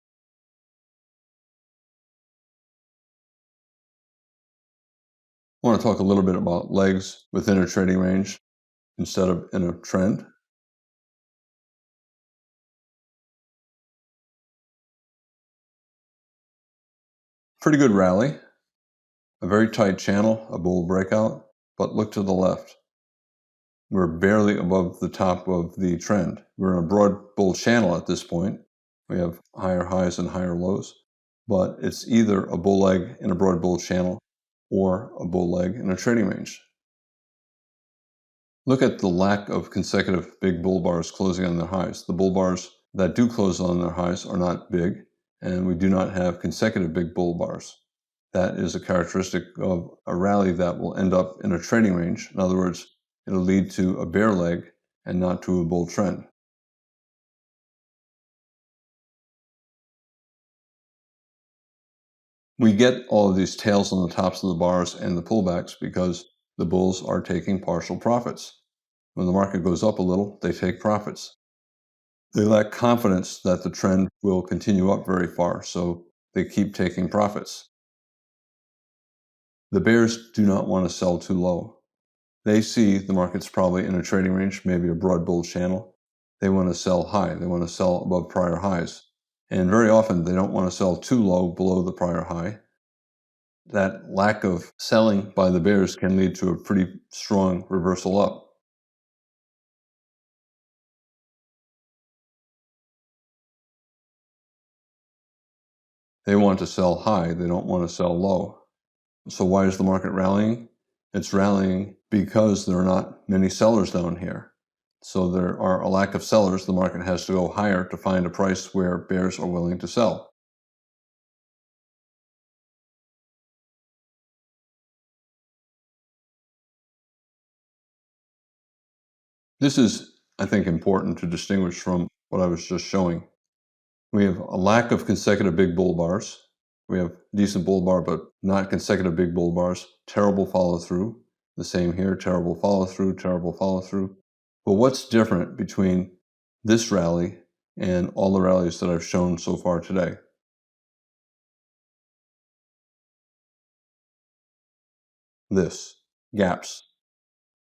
S1: I want to talk a little bit about legs within a trading range instead of in a trend. Pretty good rally, a very tight channel, a bull breakout, but look to the left. We're barely above the top of the trend. We're in a broad bull channel at this point. We have higher highs and higher lows, but it's either a bull leg in a broad bull channel or a bull leg in a trading range. Look at the lack of consecutive big bull bars closing on their highs. The bull bars that do close on their highs are not big, and we do not have consecutive big bull bars. That is a characteristic of a rally that will end up in a trading range. In other words, it'll lead to a bear leg and not to a bull trend. We get all of these tails on the tops of the bars and the pullbacks because the bulls are taking partial profits. When the market goes up a little, they take profits. They lack confidence that the trend will continue up very far, so they keep taking profits. The bears do not want to sell too low. They see the market's probably in a trading range, maybe a broad bull channel. They want to sell high. They want to sell above prior highs. And very often, they don't want to sell too low below the prior high. That lack of selling by the bears can lead to a pretty strong reversal up. They want to sell high. They don't want to sell low. So why is the market rallying? It's rallying because there are not many sellers down here. So there are a lack of sellers. The market has to go higher to find a price where bears are willing to sell. This is, I think, important to distinguish from what I was just showing. We have a lack of consecutive big bull bars. We have decent bull bar, but not consecutive big bull bars. Terrible follow through. The same here, terrible follow through, terrible follow through. But what's different between this rally and all the rallies that I've shown so far today? This, gaps.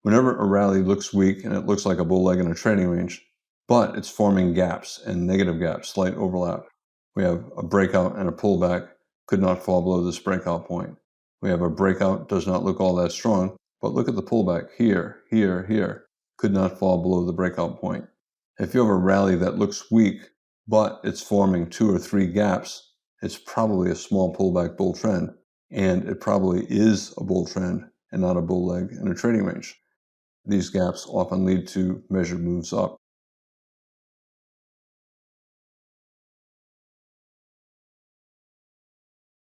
S1: Whenever a rally looks weak and it looks like a bull leg in a trading range, but it's forming gaps and negative gaps, slight overlap. We have a breakout and a pullback, could not fall below this breakout point. We have a breakout, does not look all that strong, but look at the pullback here, here, here, could not fall below the breakout point. If you have a rally that looks weak, but it's forming 2 or 3 gaps, it's probably a small pullback bull trend, and it probably is a bull trend and not a bull leg in a trading range. These gaps often lead to measured moves up.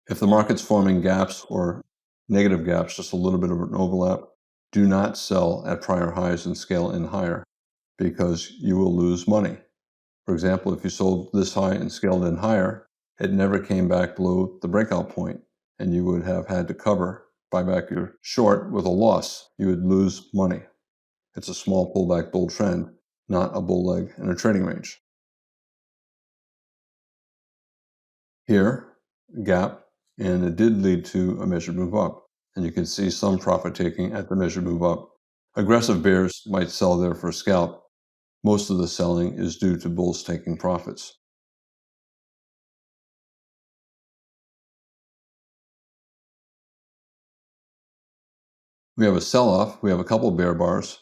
S1: If the market's forming gaps or negative gaps, just a little bit of an overlap, do not sell at prior highs and scale in higher because you will lose money. For example, if you sold this high and scaled in higher, it never came back below the breakout point and you would have had to cover buy back your short with a loss. You would lose money. It's a small pullback bull trend, not a bull leg in a trading range. Here, gap, and it did lead to a measured move up. And you can see some profit taking at the measured move up. Aggressive bears might sell there for a scalp. Most of the selling is due to bulls taking profits. We have a sell-off. We have a couple bear bars.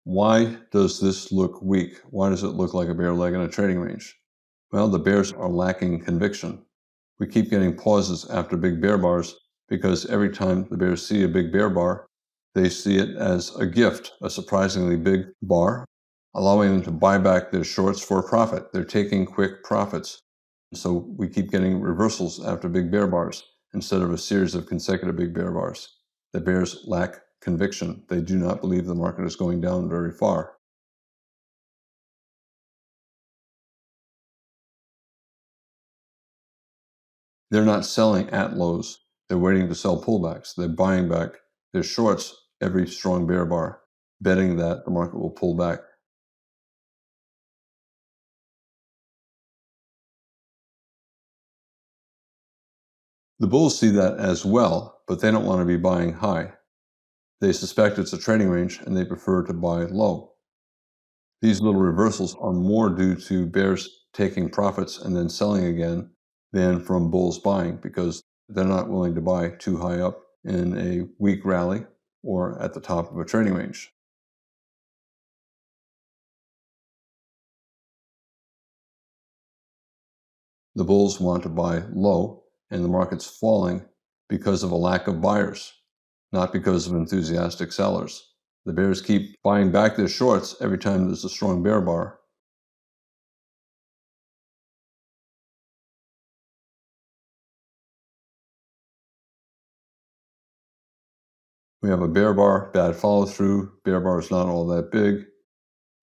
S1: Why does this look weak? Why does it look like a bear leg in a trading range? Well, the bears are lacking conviction. We keep getting pauses after big bear bars because every time the bears see a big bear bar, they see it as a gift, a surprisingly big bar, allowing them to buy back their shorts for a profit. They're taking quick profits. So we keep getting reversals after big bear bars instead of a series of consecutive big bear bars. The bears lack conviction. They do not believe the market is going down very far. They're not selling at lows. They're waiting to sell pullbacks. They're buying back their shorts every strong bear bar, betting that the market will pull back. The bulls see that as well, but they don't want to be buying high. They suspect it's a trading range and they prefer to buy low. These little reversals are more due to bears taking profits and then selling again than from bulls buying because they're not willing to buy too high up in a weak rally or at the top of a trading range. The bulls want to buy low and the market's falling because of a lack of buyers, not because of enthusiastic sellers. The bears keep buying back their shorts every time there's a strong bear bar. We have a bear bar, bad follow through. Bear bar is not all that big.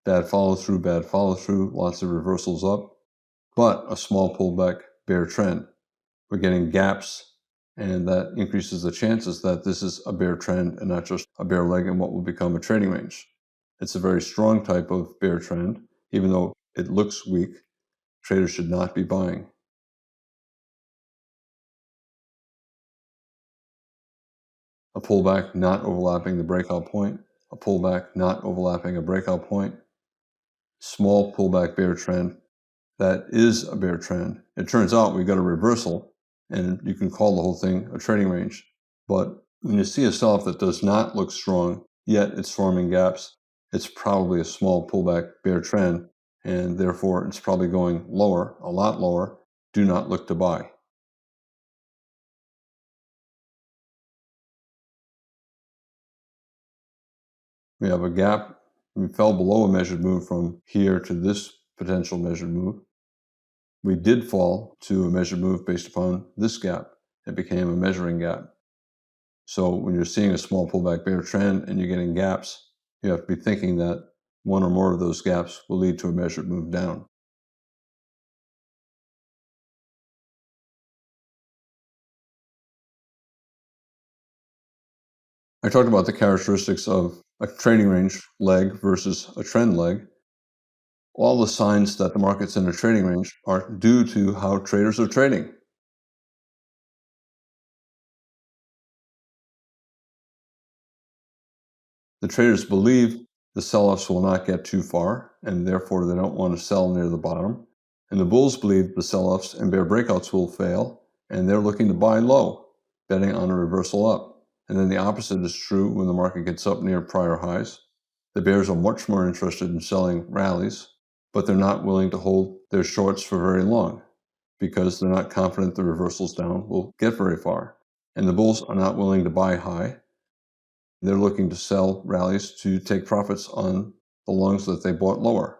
S1: Bad follow through, lots of reversals up, but a small pullback bear trend. We're getting gaps, and that increases the chances that this is a bear trend and not just a bear leg in what will become a trading range. It's a very strong type of bear trend. Even though it looks weak, traders should not be buying. A pullback not overlapping the breakout point, a pullback not overlapping a breakout point, small pullback bear trend. That is a bear trend. It turns out we got a reversal, and you can call the whole thing a trading range. But when you see a sell-off that does not look strong, yet it's forming gaps, it's probably a small pullback bear trend, and therefore it's probably going lower, a lot lower. Do not look to buy. We have a gap. We fell below a measured move from here to this potential measured move. We did fall to a measured move based upon this gap. It became a measuring gap. So when you're seeing a small pullback bear trend and you're getting gaps, you have to be thinking that one or more of those gaps will lead to a measured move down. I talked about the characteristics of a trading range leg versus a trend leg. All the signs that the market's in a trading range are due to how traders are trading. The traders believe the sell-offs will not get too far, and therefore they don't want to sell near the bottom. And the bulls believe the sell-offs and bear breakouts will fail, and they're looking to buy low, betting on a reversal up. And then the opposite is true when the market gets up near prior highs. The bears are much more interested in selling rallies, but they're not willing to hold their shorts for very long because they're not confident the reversals down will get very far. And the bulls are not willing to buy high. They're looking to sell rallies to take profits on the longs that they bought lower.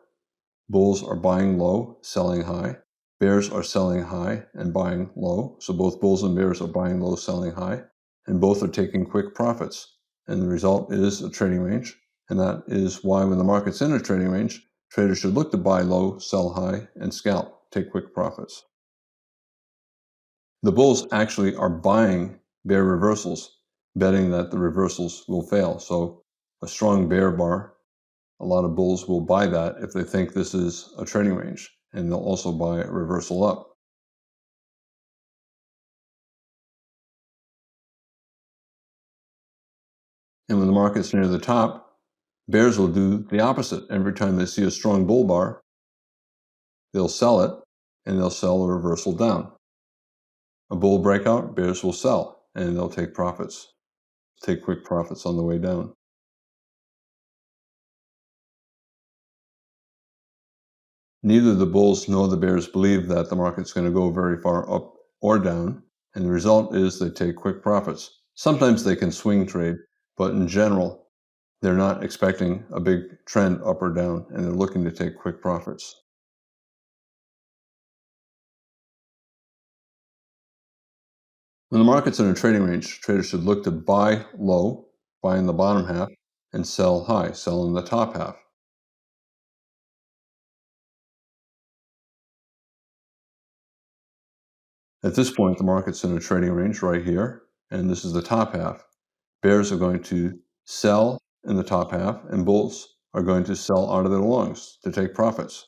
S1: Bulls are buying low, selling high. Bears are selling high and buying low. So both bulls and bears are buying low, selling high, and both are taking quick profits. And the result is a trading range. And that is why when the market's in a trading range, traders should look to buy low, sell high, and scalp, take quick profits. The bulls actually are buying bear reversals. betting that the reversals will fail. So a strong bear bar, a lot of bulls will buy that if they think this is a trading range, and they'll also buy a reversal up. And when the market's near the top, bears will do the opposite. Every time they see a strong bull bar, they'll sell it, and they'll sell a reversal down. A bull breakout, bears will sell, and they'll take profits, take quick profits on the way down. Neither the bulls nor the bears believe that the market's going to go very far up or down, and the result is they take quick profits. Sometimes they can swing trade, but in general, they're not expecting a big trend up or down, and they're looking to take quick profits. When the market's in a trading range, traders should look to buy low, buy in the bottom half, and sell high, sell in the top half. At this point, the market's in a trading range right here, and this is the top half. Bears are going to sell in the top half, and bulls are going to sell out of their longs to take profits.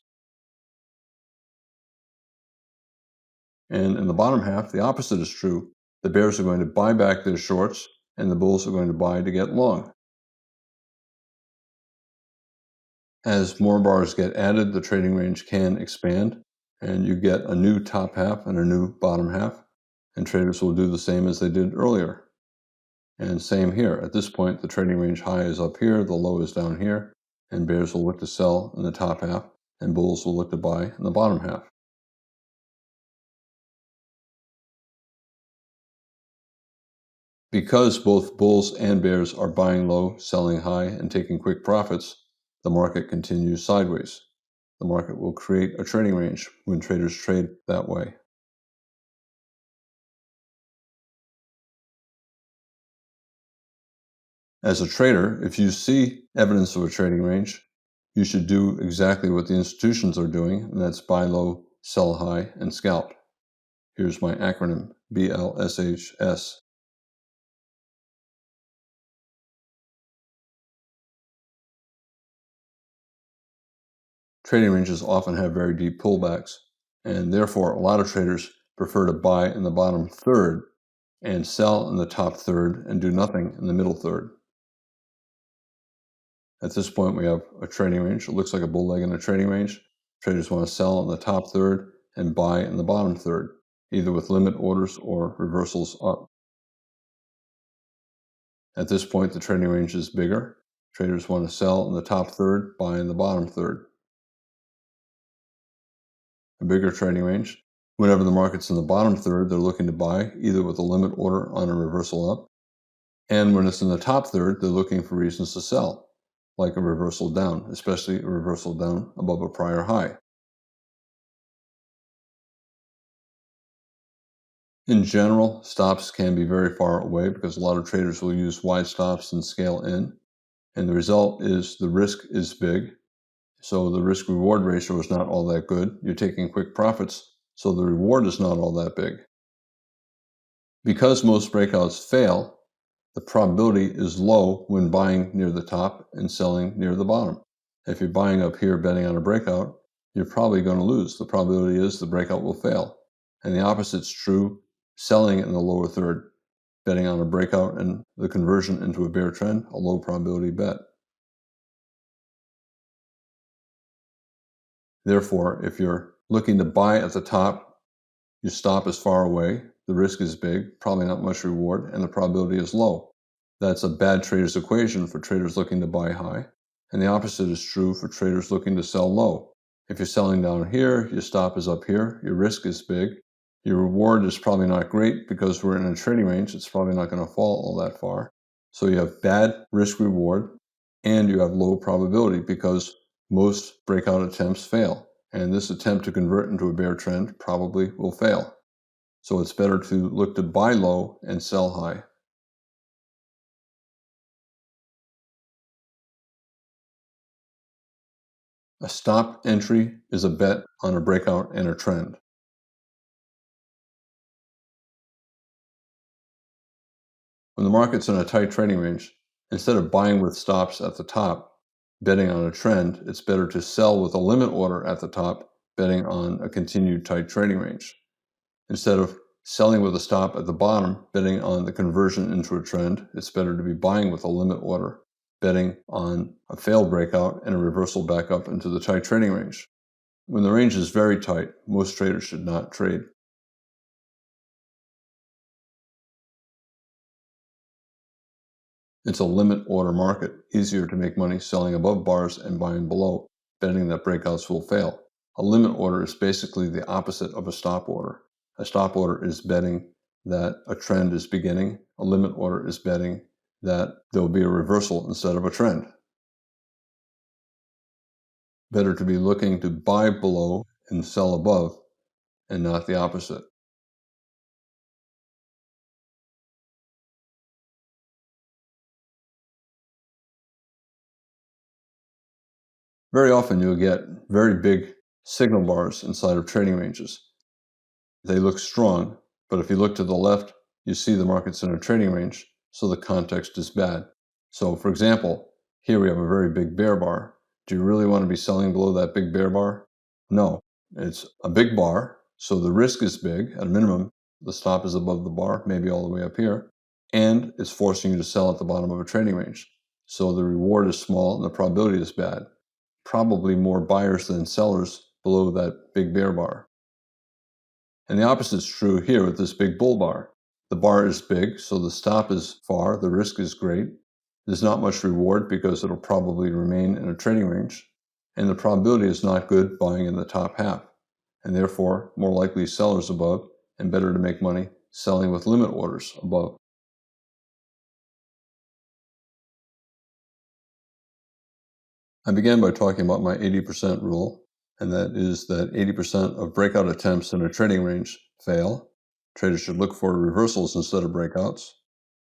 S1: And in the bottom half, the opposite is true. The bears are going to buy back their shorts, and the bulls are going to buy to get long. As more bars get added, the trading range can expand, and you get a new top half and a new bottom half, and traders will do the same as they did earlier. And same here. At this point, the trading range high is up here, the low is down here, and bears will look to sell in the top half, and bulls will look to buy in the bottom half. Because both bulls and bears are buying low, selling high, and taking quick profits, the market continues sideways. The market will create a trading range when traders trade that way. As a trader, if you see evidence of a trading range, you should do exactly what the institutions are doing, and that's buy low, sell high, and scalp. Here's my acronym, BLSHS. Trading ranges often have very deep pullbacks, and therefore a lot of traders prefer to buy in the bottom third and sell in the top third and do nothing in the middle third. At this point, we have a trading range. It looks like a bull leg in a trading range. Traders want to sell in the top third and buy in the bottom third, either with limit orders or reversals up. At this point, the trading range is bigger. Traders want to sell in the top third, buy in the bottom third. A bigger trading range. Whenever the market's in the bottom third, they're looking to buy, either with a limit order on a reversal up. And when it's in the top third, they're looking for reasons to sell, like a reversal down, especially a reversal down above a prior high. In general, stops can be very far away because a lot of traders will use wide stops and scale in. And the result is the risk is big. So the risk reward ratio is not all that good. You're taking quick profits, so the reward is not all that big. Because most breakouts fail, the probability is low when buying near the top and selling near the bottom. If you're buying up here betting on a breakout, you're probably going to lose. The probability is the breakout will fail. And the opposite's true, selling in the lower third, betting on a breakout and the conversion into a bear trend, a low probability bet. Therefore, if you're looking to buy at the top, your stop is far away, the risk is big, probably not much reward, and the probability is low. That's a bad trader's equation for traders looking to buy high. And the opposite is true for traders looking to sell low. If you're selling down here, your stop is up here, your risk is big, your reward is probably not great because we're in a trading range, it's probably not going to fall all that far. So you have bad risk reward and you have low probability because most breakout attempts fail. And this attempt to convert into a bear trend probably will fail. So it's better to look to buy low and sell high. A stop entry is a bet on a breakout and a trend. When the market's in a tight trading range, instead of buying with stops at the top, betting on a trend, it's better to sell with a limit order at the top, betting on a continued tight trading range. Instead of selling with a stop at the bottom, betting on the conversion into a trend, it's better to be buying with a limit order, betting on a failed breakout and a reversal back up into the tight trading range. When the range is very tight, most traders should not trade. It's a limit order market, easier to make money selling above bars and buying below, betting that breakouts will fail. A limit order is basically the opposite of a stop order. A stop order is betting that a trend is beginning. A limit order is betting that there will be a reversal instead of a trend. Better to be looking to buy below and sell above, and not the opposite. Very often you'll get very big signal bars inside of trading ranges. They look strong, but if you look to the left, you see the market's in a trading range, so the context is bad. So for example, here we have a very big bear bar. Do you really want to be selling below that big bear bar? No, it's a big bar, so the risk is big. At a minimum, the stop is above the bar, maybe all the way up here, and it's forcing you to sell at the bottom of a trading range. So the reward is small and the probability is bad. Probably more buyers than sellers below that big bear bar. And the opposite is true here with this big bull bar. The bar is big, so the stop is far, the risk is great. There's not much reward because it'll probably remain in a trading range. And the probability is not good buying in the top half, and therefore more likely sellers above, and better to make money selling with limit orders above. I began by talking about my 80% rule, and that is that 80% of breakout attempts in a trading range fail. Traders should look for reversals instead of breakouts.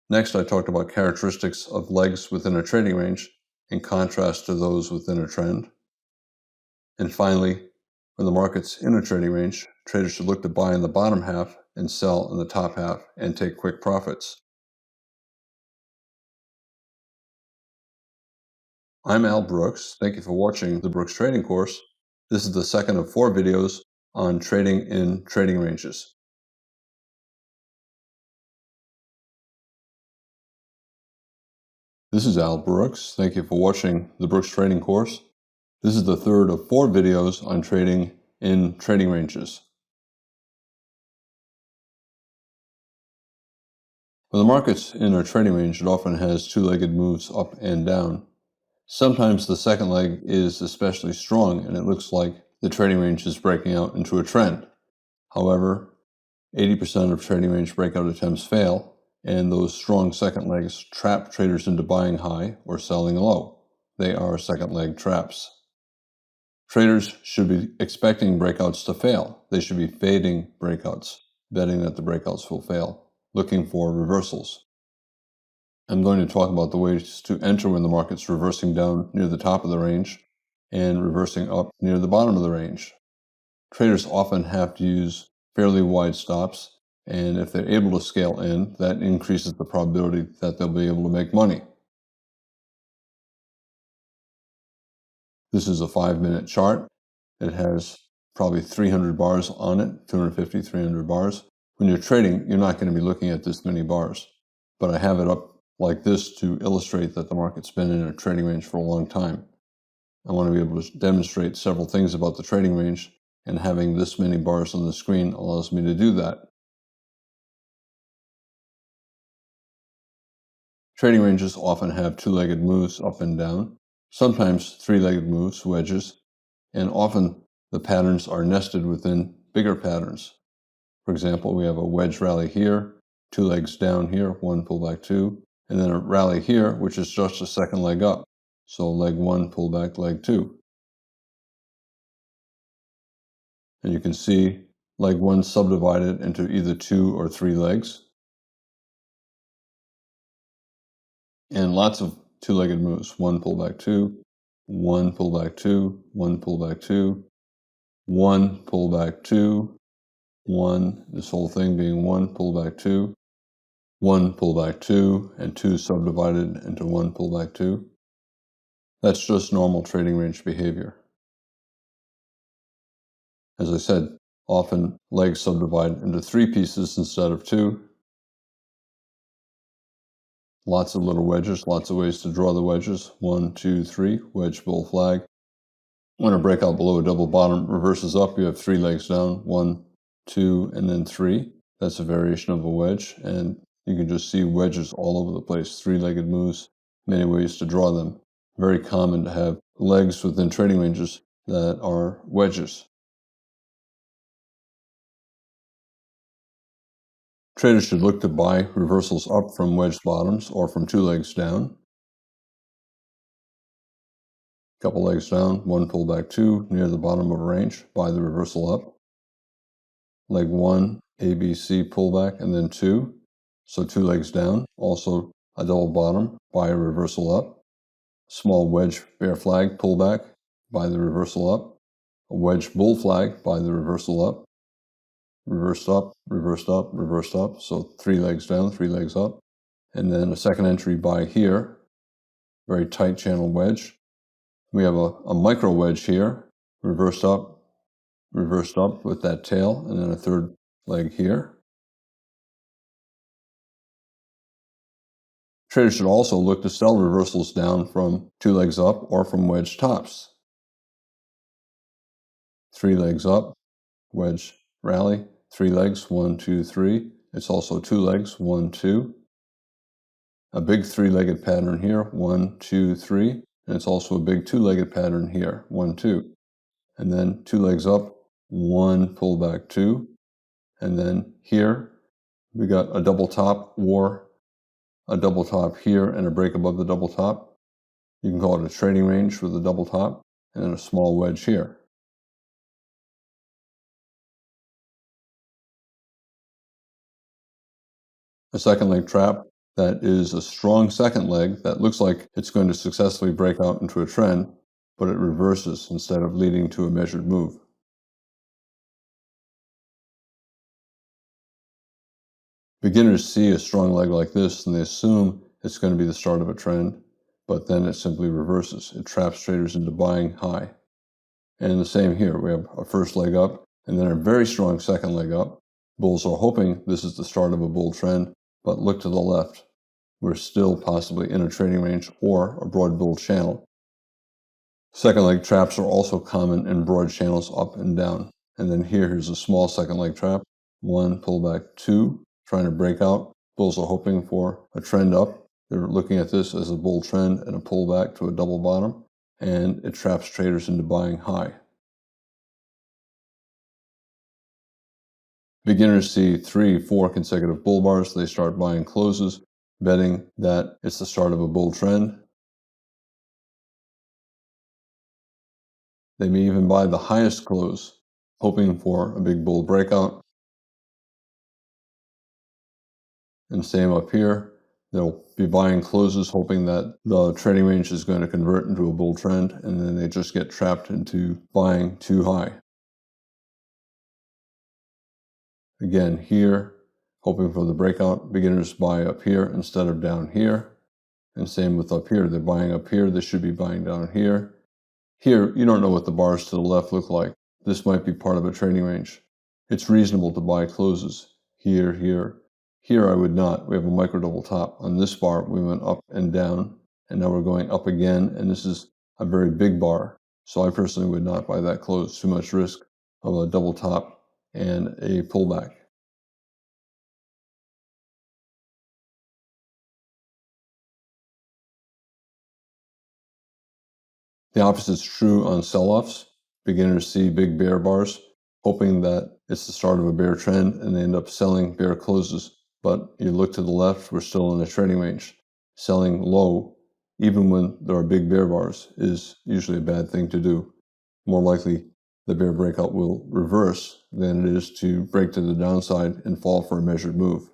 S1: Next, I talked about characteristics of legs within a trading range in contrast to those within a trend. And finally, when the market's in a trading range, traders should look to buy in the bottom half and sell in the top half and take quick profits. I'm Al Brooks. Thank you for watching the Brooks Trading Course. This is the second of 4 videos on trading in trading ranges. This is Al Brooks. Thank you for watching the Brooks Trading Course. This is the third of 4 videos on trading in trading ranges. When the market's in a trading range, it often has two-legged moves up and down. Sometimes the second leg is especially strong and it looks like the trading range is breaking out into a trend. However, 80% of trading range breakout attempts fail, and those strong second legs trap traders into buying high or selling low. They are second leg traps. Traders should be expecting breakouts to fail. They should be fading breakouts, betting that the breakouts will fail, looking for reversals. I'm going to talk about the ways to enter when the market's reversing down near the top of the range and reversing up near the bottom of the range. Traders often have to use fairly wide stops, and if they're able to scale in, that increases the probability that they'll be able to make money. This is a 5-minute chart. It has probably 300 bars on it, 250, 300 bars. When you're trading, you're not going to be looking at this many bars, but I have it up like this to illustrate that the market's been in a trading range for a long time. I want to be able to demonstrate several things about the trading range, and having this many bars on the screen allows me to do that. Trading ranges often have two-legged moves up and down, sometimes three-legged moves, wedges, and often the patterns are nested within bigger patterns. For example, we have a wedge rally here, 2 legs down here, 1 pullback 2, and then a rally here, which is just a second leg up. So leg 1, pullback, leg 2. And you can see leg 1 subdivided into either 2 or 3 legs. And lots of two-legged moves. 1 pullback 2, 1 pullback 2, 1 pullback 2, 1 pullback 2, 1, this whole thing being 1 pullback 2. 1 pullback 2, and 2 subdivided into 1 pullback 2. That's just normal trading range behavior. As I said, often legs subdivide into 3 pieces instead of 2. Lots of little wedges, lots of ways to draw the wedges. 1, 2, 3, wedge, bull, flag. When a breakout below a double bottom reverses up, you have 3 legs down, 1, 2, and then 3. That's a variation of a wedge, and you can just see wedges all over the place. 3-legged moves, many ways to draw them. Very common to have legs within trading ranges that are wedges. Traders should look to buy reversals up from wedge bottoms or from 2 legs down. Couple legs down, 1 pullback 2 near the bottom of a range, buy the reversal up. Leg 1, ABC pullback, and then 2. So 2 legs down, also a double bottom, buy a reversal up. Small wedge bear flag pullback, buy the reversal up. A wedge bull flag, buy the reversal up. Reversed up, reversed up, reversed up. So 3 legs down, 3 legs up. And then a second entry buy here, very tight channel wedge. We have a micro wedge here, reversed up with that tail, and then a third leg here. Traders should also look to sell reversals down from 2 legs up or from wedge tops. 3 legs up, wedge rally, 3 legs, 1, 2, 3. It's also 2 legs, 1, 2. A big 3-legged pattern here, 1, 2, 3. And it's also a big 2-legged pattern here, 1, 2. And then 2 legs up, 1 pullback 2. And then here we got a double top or a double top here and a break above the double top. You can call it a trading range with a double top and then a small wedge here. A second leg trap that is a strong second leg that looks like it's going to successfully break out into a trend, but it reverses instead of leading to a measured move. Beginners see a strong leg like this and they assume it's going to be the start of a trend, but then it simply reverses. It traps traders into buying high. And the same here, we have a first leg up and then a very strong second leg up. Bulls are hoping this is the start of a bull trend, but look to the left. We're still possibly in a trading range or a broad bull channel. Second leg traps are also common in broad channels up and down. And then here's a small second leg trap, 1 pullback 2, trying to break out. Bulls are hoping for a trend up. They're looking at this as a bull trend and a pullback to a double bottom, and it traps traders into buying high. Beginners see 3, 4 consecutive bull bars. They start buying closes, betting that it's the start of a bull trend. They may even buy the highest close, hoping for a big bull breakout. And same up here. They'll be buying closes, hoping that the trading range is going to convert into a bull trend, and then they just get trapped into buying too high. Again, here, hoping for the breakout. Beginners buy up here instead of down here. And same with up here. They're buying up here. They should be buying down here. Here, you don't know what the bars to the left look like. This might be part of a trading range. It's reasonable to buy closes here, here. Here I would not. We have a micro double top. On this bar, we went up and down, and now we're going up again, and this is a very big bar. So I personally would not buy that close. Too much risk of a double top and a pullback. The opposite is true on sell-offs. Beginners see big bear bars, hoping that it's the start of a bear trend, and they end up selling bear closes. But you look to the left, we're still in a trading range. Selling low, even when there are big bear bars, is usually a bad thing to do. More likely, the bear breakout will reverse than it is to break to the downside and fall for a measured move.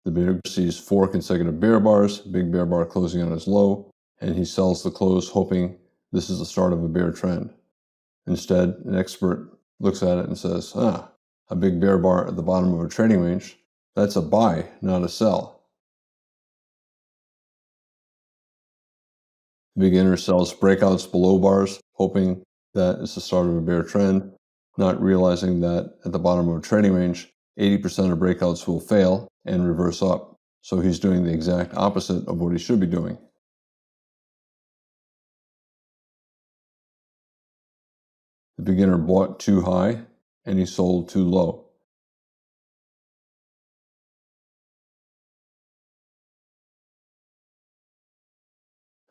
S1: The bear sees 4 consecutive bear bars, big bear bar closing on his low, and he sells the close hoping this is the start of a bear trend. Instead, an expert looks at it and says, a big bear bar at the bottom of a trading range, that's a buy, not a sell. The beginner sells breakouts below bars, hoping that it's the start of a bear trend, not realizing that at the bottom of a trading range, 80% of breakouts will fail and reverse up. So he's doing the exact opposite of what he should be doing. The beginner bought too high and he sold too low.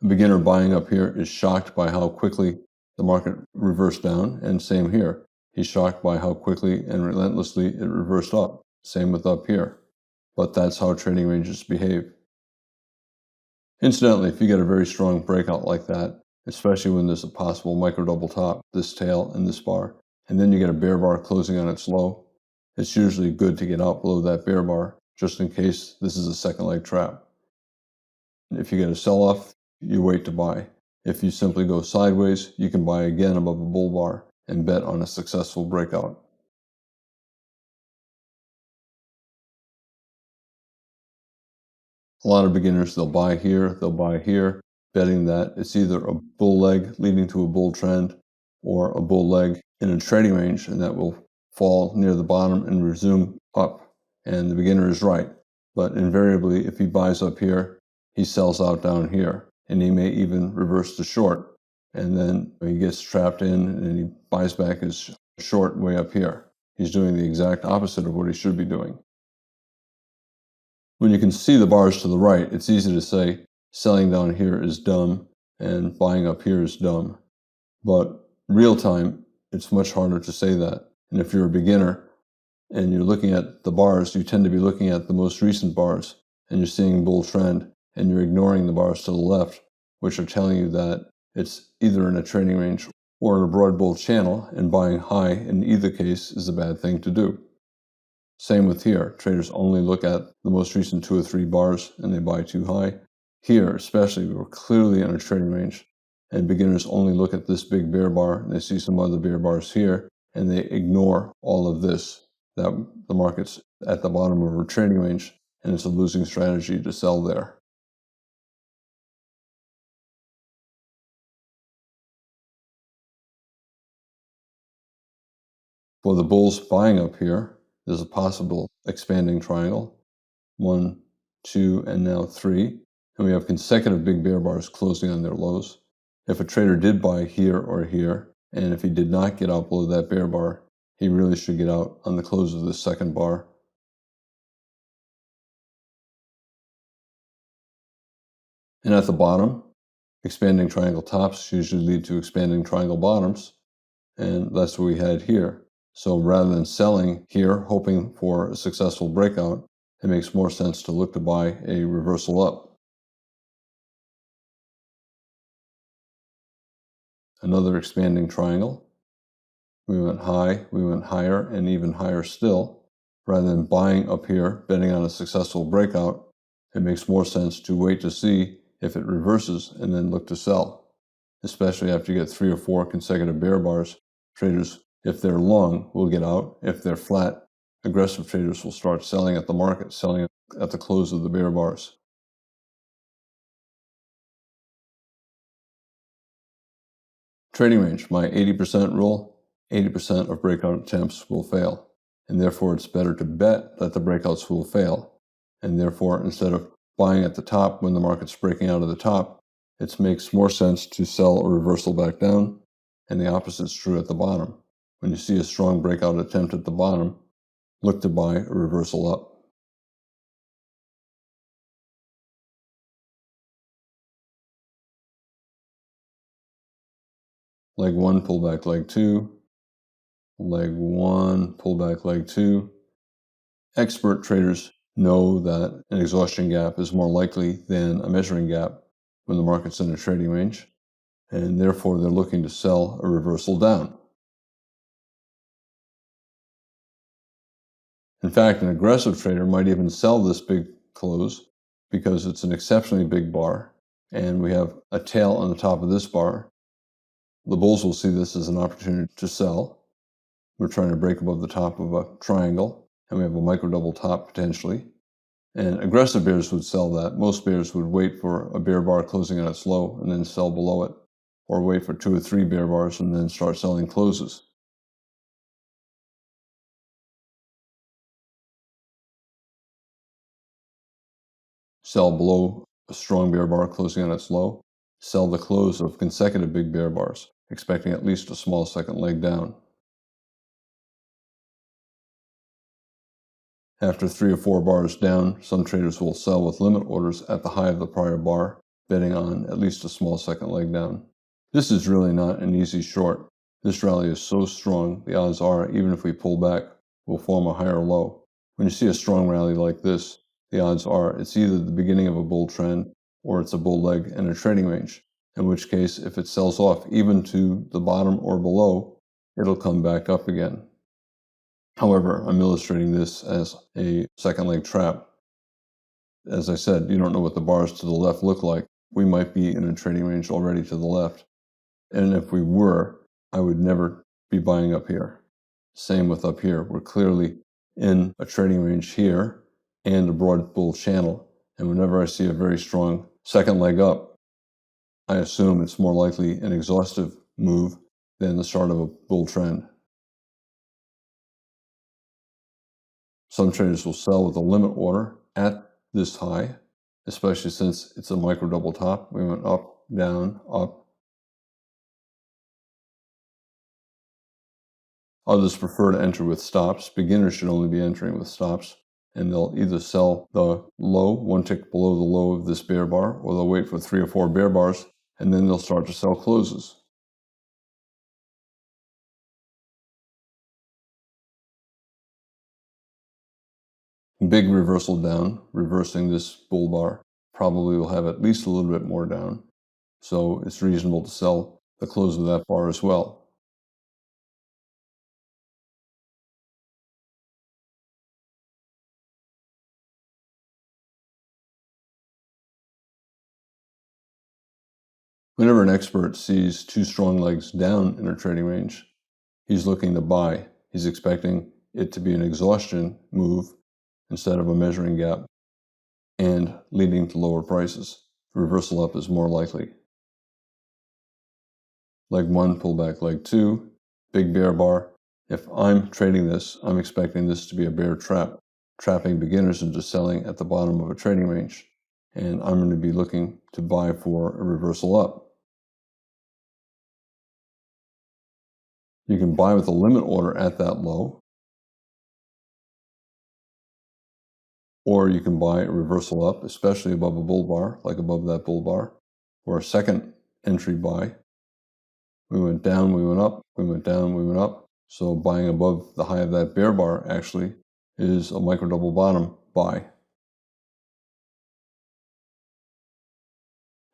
S1: The beginner buying up here is shocked by how quickly the market reversed down, and same here. He's shocked by how quickly and relentlessly it reversed up. Same with up here. But that's how trading ranges behave. Incidentally, if you get a very strong breakout like that, especially when there's a possible micro double top, this tail and this bar, and then you get a bear bar closing on its low, it's usually good to get out below that bear bar, just in case this is a second leg trap. If you get a sell-off, you wait to buy. If you simply go sideways, you can buy again above a bull bar and bet on a successful breakout. A lot of beginners, they'll buy here, betting that it's either a bull leg leading to a bull trend or a bull leg in a trading range, and that will fall near the bottom and resume up. And the beginner is right. But invariably, if he buys up here, he sells out down here, and he may even reverse to short. And then he gets trapped in and he buys back his short way up here. He's doing the exact opposite of what he should be doing. When you can see the bars to the right, it's easy to say selling down here is dumb and buying up here is dumb. But real time, it's much harder to say that. And if you're a beginner and you're looking at the bars, you tend to be looking at the most recent bars and you're seeing bull trend and you're ignoring the bars to the left, which are telling you that it's either in a trading range or in a broad bull channel, and buying high in either case is a bad thing to do. Same with here. Traders only look at the most recent 2 or 3 bars and they buy too high. Here, especially, we're clearly in a trading range, and beginners only look at this big bear bar and they see some other bear bars here and they ignore all of this, that the market's at the bottom of a trading range and it's a losing strategy to sell there. For the bulls buying up here, there's a possible expanding triangle. 1, 2, and now 3. And we have consecutive big bear bars closing on their lows. If a trader did buy here or here, and if he did not get out below that bear bar, he really should get out on the close of the second bar. And at the bottom, expanding triangle tops usually lead to expanding triangle bottoms, and that's what we had here. So rather than selling here, hoping for a successful breakout, it makes more sense to look to buy a reversal up. Another expanding triangle. We went high, we went higher, and even higher still. Rather than buying up here, betting on a successful breakout, it makes more sense to wait to see if it reverses and then look to sell. Especially after you get 3 or 4 consecutive bear bars, traders, if they're long, will get out. If they're flat, aggressive traders will start selling at the market, selling at the close of the bear bars. Trading range, my 80% rule, 80% of breakout attempts will fail. And therefore, it's better to bet that the breakouts will fail. And therefore, instead of buying at the top when the market's breaking out of the top, it makes more sense to sell a reversal back down. And the opposite is true at the bottom. When you see a strong breakout attempt at the bottom, look to buy a reversal up. Leg 1, pullback leg 2. Leg 1, pullback leg 2. Expert traders know that an exhaustion gap is more likely than a measuring gap when the market's in a trading range, and therefore they're looking to sell a reversal down. In fact, an aggressive trader might even sell this big close because it's an exceptionally big bar, and we have a tail on the top of this bar. The bulls will see this as an opportunity to sell. We're trying to break above the top of a triangle, and we have a micro double top potentially. And aggressive bears would sell that. Most bears would wait for a bear bar closing at its low and then sell below it, or wait for 2 or 3 bear bars and then start selling closes. Sell below a strong bear bar closing at its low. Sell the close of consecutive big bear bars, expecting at least a small second leg down. After 3 or 4 bars down, some traders will sell with limit orders at the high of the prior bar, betting on at least a small second leg down. This is really not an easy short. This rally is so strong, the odds are, even if we pull back, we'll form a higher low. When you see a strong rally like this, the odds are it's either the beginning of a bull trend or it's a bull leg in a trading range, in which case, if it sells off even to the bottom or below, it'll come back up again. However, I'm illustrating this as a second leg trap. As I said, you don't know what the bars to the left look like. We might be in a trading range already to the left. And if we were, I would never be buying up here. Same with up here. We're clearly in a trading range here and a broad bull channel. And whenever I see a very strong second leg up, I assume it's more likely an exhaustive move than the start of a bull trend. Some traders will sell with a limit order at this high, especially since it's a micro double top. We went up, down, up. Others prefer to enter with stops. Beginners should only be entering with stops, and they'll either sell the low, one tick below the low of this bear bar, or they'll wait for 3 or 4 bear bars, and then they'll start to sell closes. Big reversal down, reversing this bull bar, probably will have at least a little bit more down, so it's reasonable to sell the close of that bar as well. Whenever an expert sees 2 strong legs down in a trading range, he's looking to buy. He's expecting it to be an exhaustion move instead of a measuring gap and leading to lower prices. Reversal up is more likely. Leg 1, pullback leg 2, big bear bar. If I'm trading this, I'm expecting this to be a bear trap, trapping beginners into selling at the bottom of a trading range. And I'm going to be looking to buy for a reversal up. You can buy with a limit order at that low, or you can buy a reversal up, especially above a bull bar, like above that bull bar, or a second entry buy. We went down, we went up, we went down, we went up. So buying above the high of that bear bar actually is a micro double bottom buy.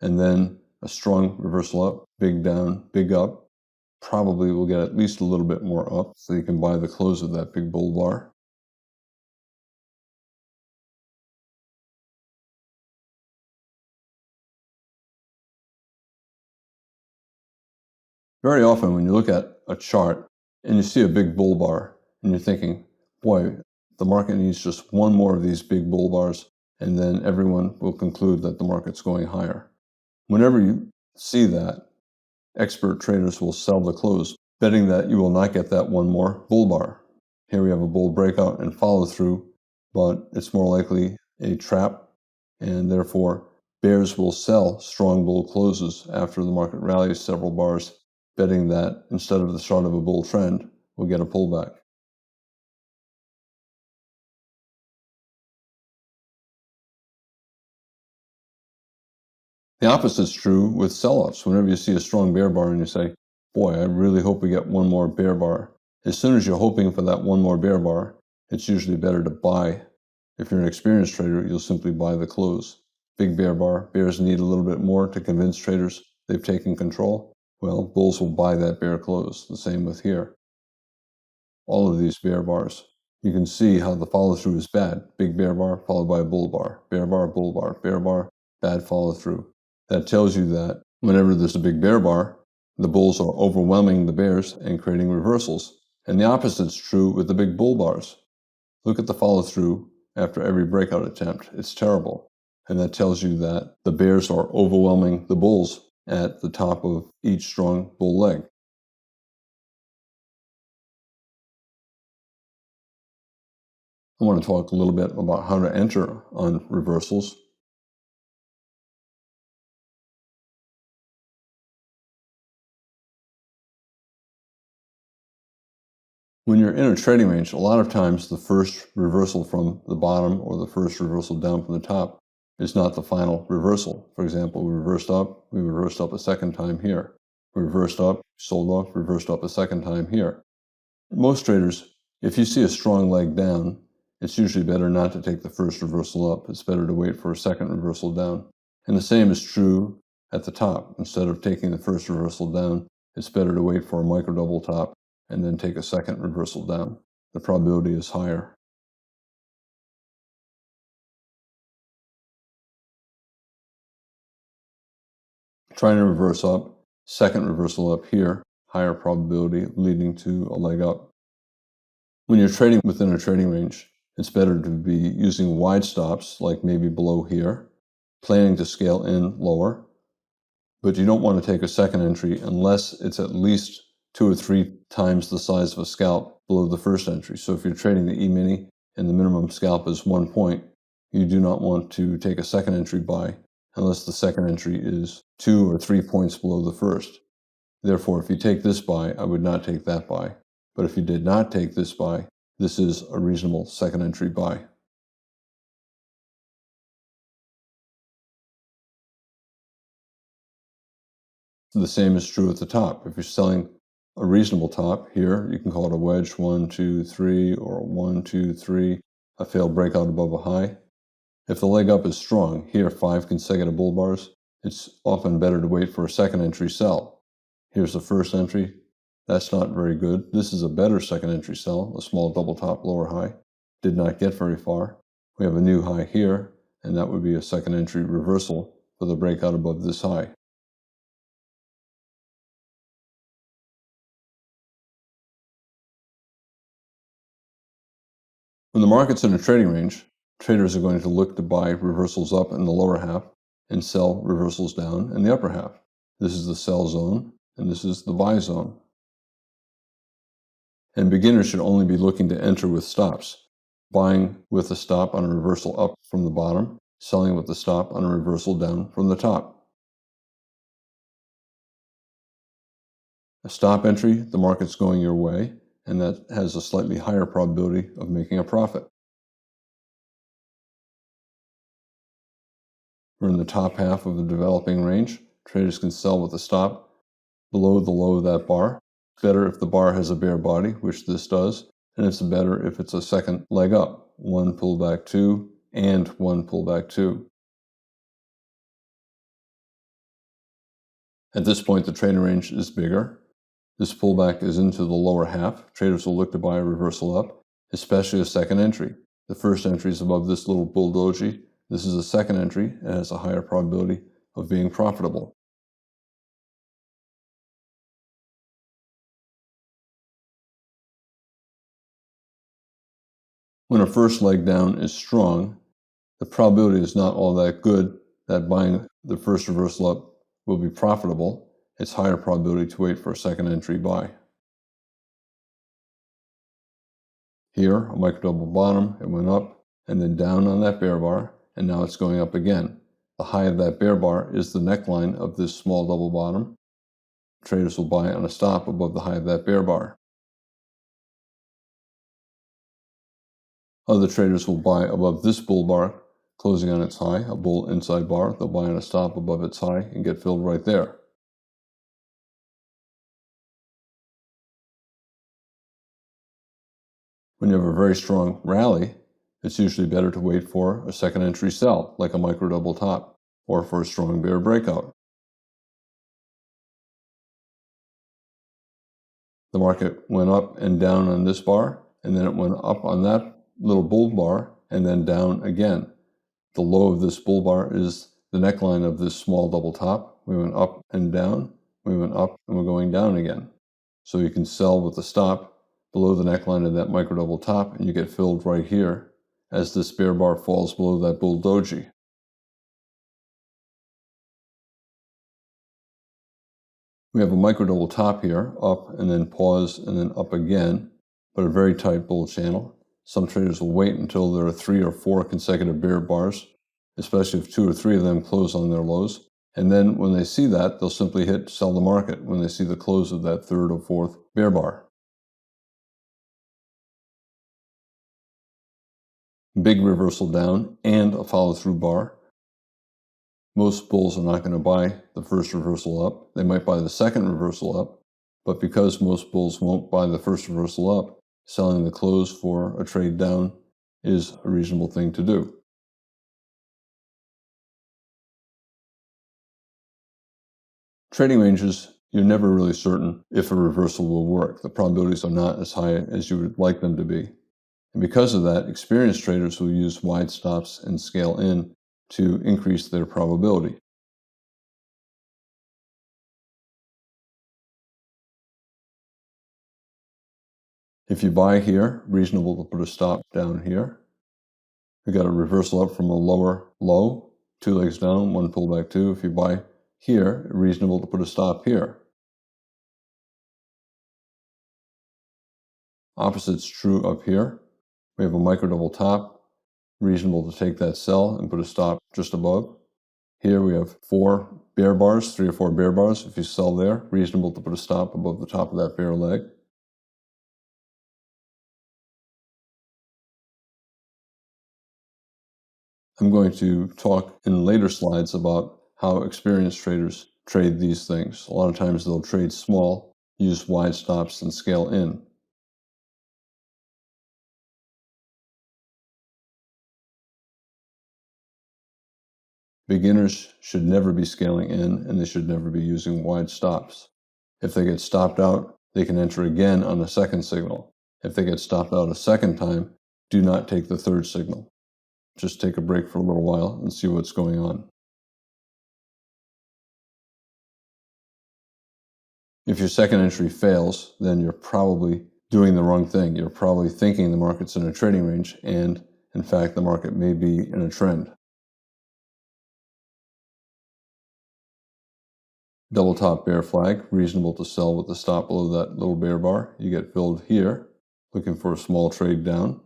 S1: And then a strong reversal up, big down, big up. Probably will get at least a little bit more up, so you can buy the close of that big bull bar. Very often when you look at a chart and you see a big bull bar and you're thinking, boy, the market needs just one more of these big bull bars and then everyone will conclude that the market's going higher. Whenever you see that, expert traders will sell the close, betting that you will not get that one more bull bar. Here we have a bull breakout and follow through, but it's more likely a trap, and therefore bears will sell strong bull closes after the market rallies several bars, betting that instead of the start of a bull trend, we'll get a pullback. The opposite is true with sell-offs. Whenever you see a strong bear bar and you say, boy, I really hope we get one more bear bar. As soon as you're hoping for that one more bear bar, it's usually better to buy. If you're an experienced trader, you'll simply buy the close. Big bear bar, bears need a little bit more to convince traders they've taken control. Well, bulls will buy that bear close. The same with here. All of these bear bars. You can see how the follow through is bad. Big bear bar followed by a bull bar. Bear bar, bull bar, bear bar, bad follow through. That tells you that whenever there's a big bear bar, the bulls are overwhelming the bears and creating reversals. And the opposite is true with the big bull bars. Look at the follow-through after every breakout attempt. It's terrible. And that tells you that the bears are overwhelming the bulls at the top of each strong bull leg. I want to talk a little bit about how to enter on reversals. When you're in a trading range, a lot of times the first reversal from the bottom or the first reversal down from the top is not the final reversal. For example, we reversed up a second time here. We reversed up, sold off, reversed up a second time here. Most traders, if you see a strong leg down, it's usually better not to take the first reversal up. It's better to wait for a second reversal down. And the same is true at the top. Instead of taking the first reversal down, it's better to wait for a micro double top and then take a second reversal down. The probability is higher. Trying to reverse up, second reversal up here, higher probability leading to a leg up. When you're trading within a trading range, it's better to be using wide stops, like maybe below here, planning to scale in lower, but you don't want to take a second entry unless it's at least 2 or 3 times the size of a scalp below the first entry. So if you're trading the E-mini and the minimum scalp is 1 point, you do not want to take a second entry buy unless the second entry is 2 or 3 points below the first. Therefore, if you take this buy, I would not take that buy. But if you did not take this buy, this is a reasonable second entry buy. The same is true at the top. If you're selling a reasonable top here, you can call it a wedge 1, 2, 3, or 1, 2, 3, a failed breakout above a high. If the leg up is strong, here 5 consecutive bull bars, it's often better to wait for a second entry sell. Here's the first entry. That's not very good. This is a better second entry sell, a small double top lower high. Did not get very far. We have a new high here, and that would be a second entry reversal for the breakout above this high. When the market's in a trading range, traders are going to look to buy reversals up in the lower half and sell reversals down in the upper half. This is the sell zone, and this is the buy zone. And beginners should only be looking to enter with stops, buying with a stop on a reversal up from the bottom, selling with a stop on a reversal down from the top. A stop entry, the market's going your way, and that has a slightly higher probability of making a profit. We're in the top half of the developing range. Traders can sell with a stop below the low of that bar. It's better if the bar has a bear body, which this does, and it's better if it's a second leg up, 1 pullback 2 and 1 pullback 2. At this point, the trading range is bigger. This pullback is into the lower half. Traders will look to buy a reversal up, especially a second entry. The first entry is above this little bull doji. This is a second entry and has a higher probability of being profitable. When a first leg down is strong, the probability is not all that good that buying the first reversal up will be profitable. It's higher probability to wait for a second entry buy. Here, a micro double bottom, it went up and then down on that bear bar, and now it's going up again. The high of that bear bar is the neckline of this small double bottom. Traders will buy on a stop above the high of that bear bar. Other traders will buy above this bull bar, closing on its high, a bull inside bar. They'll buy on a stop above its high and get filled right there. When you have a very strong rally, it's usually better to wait for a second entry sell, like a micro double top, or for a strong bear breakout. The market went up and down on this bar, and then it went up on that little bull bar, and then down again. The low of this bull bar is the neckline of this small double top. We went up and down, we went up, and we're going down again. So you can sell with a stop below the neckline of that micro double top, and you get filled right here as this bear bar falls below that bull doji. We have a micro double top here, up and then pause and then up again, but a very tight bull channel. Some traders will wait until there are 3 or 4 consecutive bear bars, especially if 2 or 3 of them close on their lows. And then when they see that, they'll simply hit sell the market when they see the close of that 3rd or 4th bear bar. Big reversal down and a follow-through bar. Most bulls are not going to buy the first reversal up. They might buy the second reversal up, but because most bulls won't buy the first reversal up, selling the close for a trade down is a reasonable thing to do. Trading ranges, you're never really certain if a reversal will work. The probabilities are not as high as you would like them to be. And because of that, experienced traders will use wide stops and scale in to increase their probability. If you buy here, reasonable to put a stop down here. We got a reversal up from a lower low, 2 legs down, 1 pullback 2. If you buy here, reasonable to put a stop here. Opposite's true up here. We have a micro double top, reasonable to take that sell and put a stop just above. Here we have 4 bear bars, 3 or 4 bear bars. If you sell there, reasonable to put a stop above the top of that bear leg. I'm going to talk in later slides about how experienced traders trade these things. A lot of times they'll trade small, use wide stops, and scale in. Beginners should never be scaling in, and they should never be using wide stops. If they get stopped out, they can enter again on a second signal. If they get stopped out a second time, do not take the third signal. Just take a break for a little while and see what's going on. If your second entry fails, then you're probably doing the wrong thing. You're probably thinking the market's in a trading range, and in fact, the market may be in a trend. Double top bear flag, reasonable to sell with the stop below that little bear bar. You get filled here, looking for a small trade down.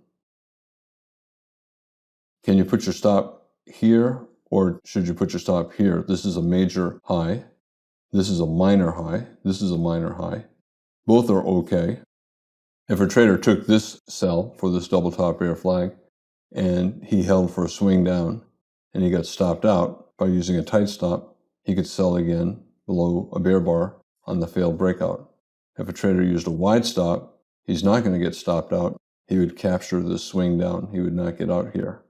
S1: Can you put your stop here, or should you put your stop here? This is a major high. This is a minor high. This is a minor high. Both are okay. If a trader took this sell for this double top bear flag and he held for a swing down and he got stopped out by using a tight stop, he could sell again below a bear bar on the failed breakout. If a trader used a wide stop, he's not going to get stopped out. He would capture this swing down. He would not get out here.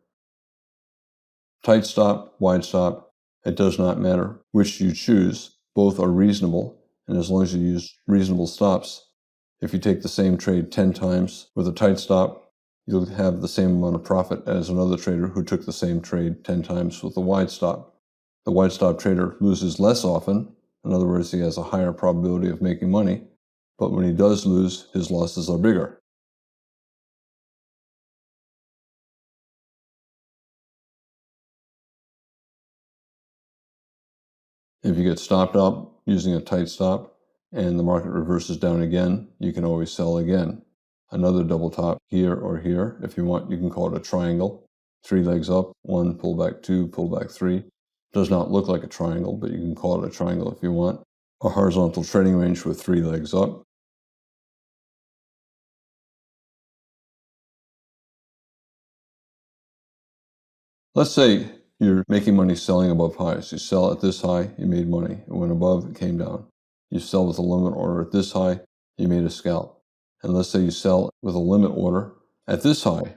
S1: Tight stop, wide stop, it does not matter which you choose. Both are reasonable, and as long as you use reasonable stops, if you take the same trade 10 times with a tight stop, you'll have the same amount of profit as another trader who took the same trade 10 times with a wide stop. The wide stop trader loses less often. In other words, he has a higher probability of making money, but when he does lose, his losses are bigger. If you get stopped up using a tight stop and the market reverses down again, you can always sell again. Another double top here or here. If you want, you can call it a triangle. 3 legs up, 1, pullback 2, pullback 3. Does not look like a triangle, but you can call it a triangle if you want. A horizontal trading range with 3 legs up. Let's say you're making money selling above highs. You sell at this high, you made money. It went above, it came down. You sell with a limit order at this high, you made a scalp. And let's say you sell with a limit order at this high.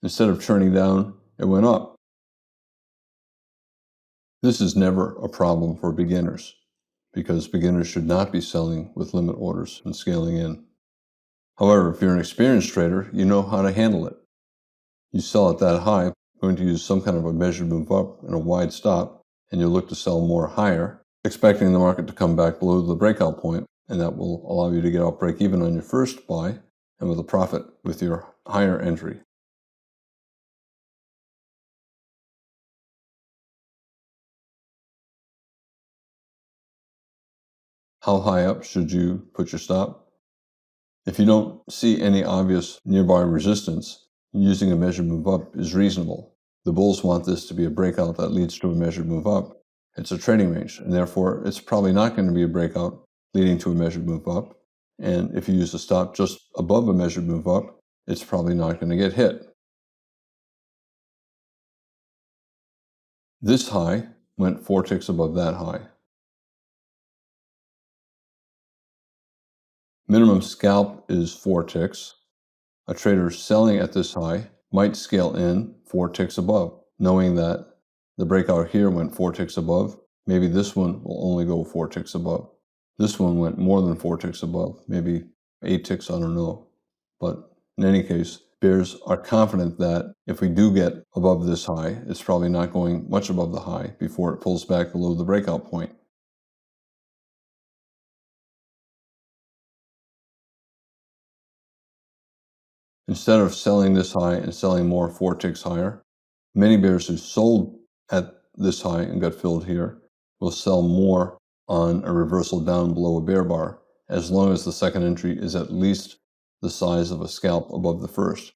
S1: Instead of turning down, it went up. This is never a problem for beginners because beginners should not be selling with limit orders and scaling in. However, if you're an experienced trader, you know how to handle it. You sell at that high, going to use some kind of a measured move up and a wide stop, and you'll look to sell more higher, expecting the market to come back below the breakout point, and that will allow you to get out break even on your first buy. and with a profit with your higher entry. How high up should you put your stop? If you don't see any obvious nearby resistance, using a measured move up is reasonable. The bulls want this to be a breakout that leads to a measured move up. It's a trading range, and therefore it's probably not going to be a breakout leading to a measured move up. And if you use a stop just above a measured move up, it's probably not going to get hit. This high went 4 ticks above that high. Minimum scalp is 4 ticks. A trader selling at this high might scale in 4 ticks above, knowing that the breakout here went 4 ticks above. Maybe this one will only go 4 ticks above. This one went more than 4 ticks above, maybe 8 ticks, I don't know. But in any case, bears are confident that if we do get above this high, it's probably not going much above the high before it pulls back below the breakout point. Instead of selling this high and selling more 4 ticks higher, many bears who sold at this high and got filled here will sell more on a reversal down below a bear bar, as long as the second entry is at least the size of a scalp above the first.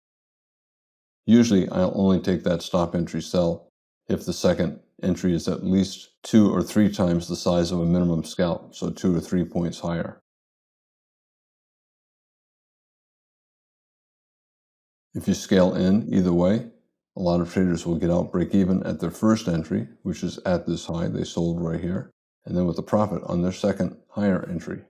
S1: Usually, I'll only take that stop entry sell if the second entry is at least 2 or 3 times the size of a minimum scalp, so 2 or 3 points higher. If you scale in either way, a lot of traders will get out break even at their first entry, which is at this high they sold right here, and then with a profit on their second higher entry.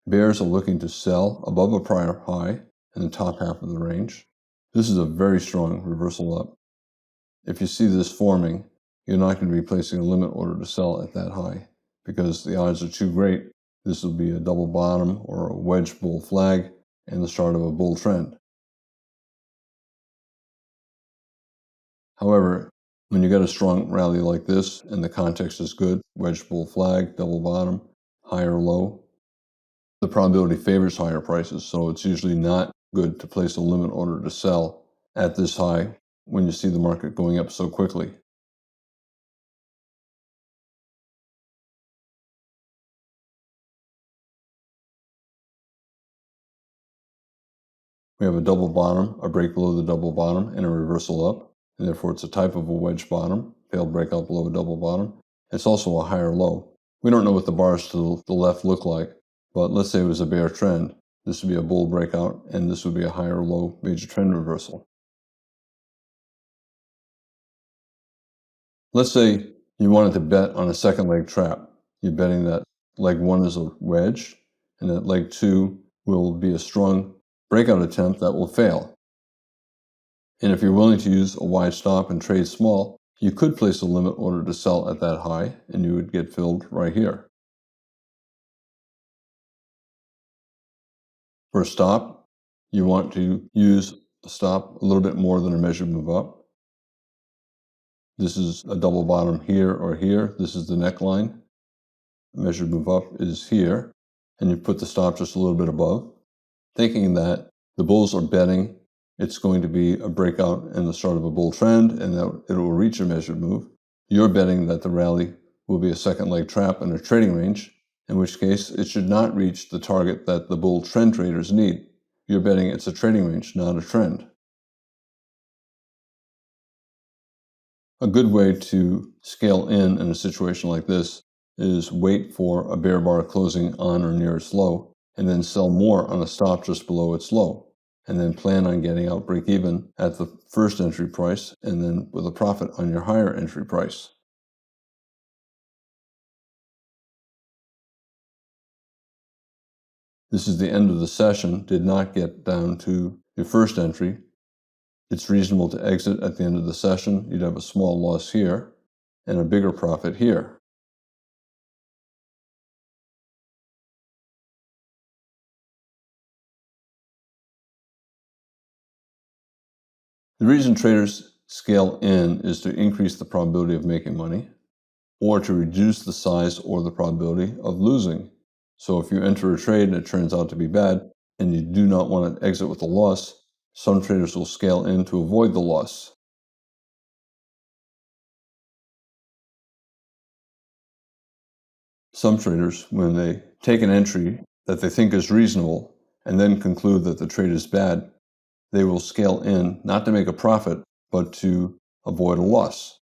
S1: Bears are looking to sell above a prior high in the top half of the range. This is a very strong reversal up. If you see this forming, you're not going to be placing a limit order to sell at that high because the odds are too great. This will be a double bottom or a wedge bull flag and the start of a bull trend. However, when you get a strong rally like this and the context is good, wedge bull flag, double bottom, higher low, the probability favors higher prices, so it's usually not good to place a limit order to sell at this high when you see the market going up so quickly. We have a double bottom, a break below the double bottom, and a reversal up, and therefore it's a type of a wedge bottom, failed breakout below a double bottom. It's also a higher low. We don't know what the bars to the left look like, but let's say it was a bear trend. This would be a bull breakout, and this would be a higher low major trend reversal. Let's say you wanted to bet on a second leg trap. You're betting that leg 1 is a wedge, and that leg 2 will be a strong breakout attempt that will fail. And if you're willing to use a wide stop and trade small, you could place a limit order to sell at that high, and you would get filled right here. For a stop, you want to use a stop a little bit more than a measured move up. This is a double bottom here or here. This is the neckline. Measured move up is here, and you put the stop just a little bit above, thinking that the bulls are betting it's going to be a breakout and the start of a bull trend and that it will reach a measured move. You're betting that the rally will be a second leg trap in a trading range, in which case it should not reach the target that the bull trend traders need. You're betting it's a trading range, not a trend. A good way to scale in a situation like this is wait for a bear bar closing on or near its low, and then sell more on a stop just below its low, and then plan on getting out break even at the first entry price, and then with a profit on your higher entry price. This is the end of the session, did not get down to your first entry. It's reasonable to exit at the end of the session. You'd have a small loss here and a bigger profit here. The reason traders scale in is to increase the probability of making money. or to reduce the size or the probability of losing. So if you enter a trade and it turns out to be bad and you do not want to exit with a loss, some traders will scale in to avoid the loss. Some traders, when they take an entry that they think is reasonable and then conclude that the trade is bad, they will scale in not to make a profit, but to avoid a loss.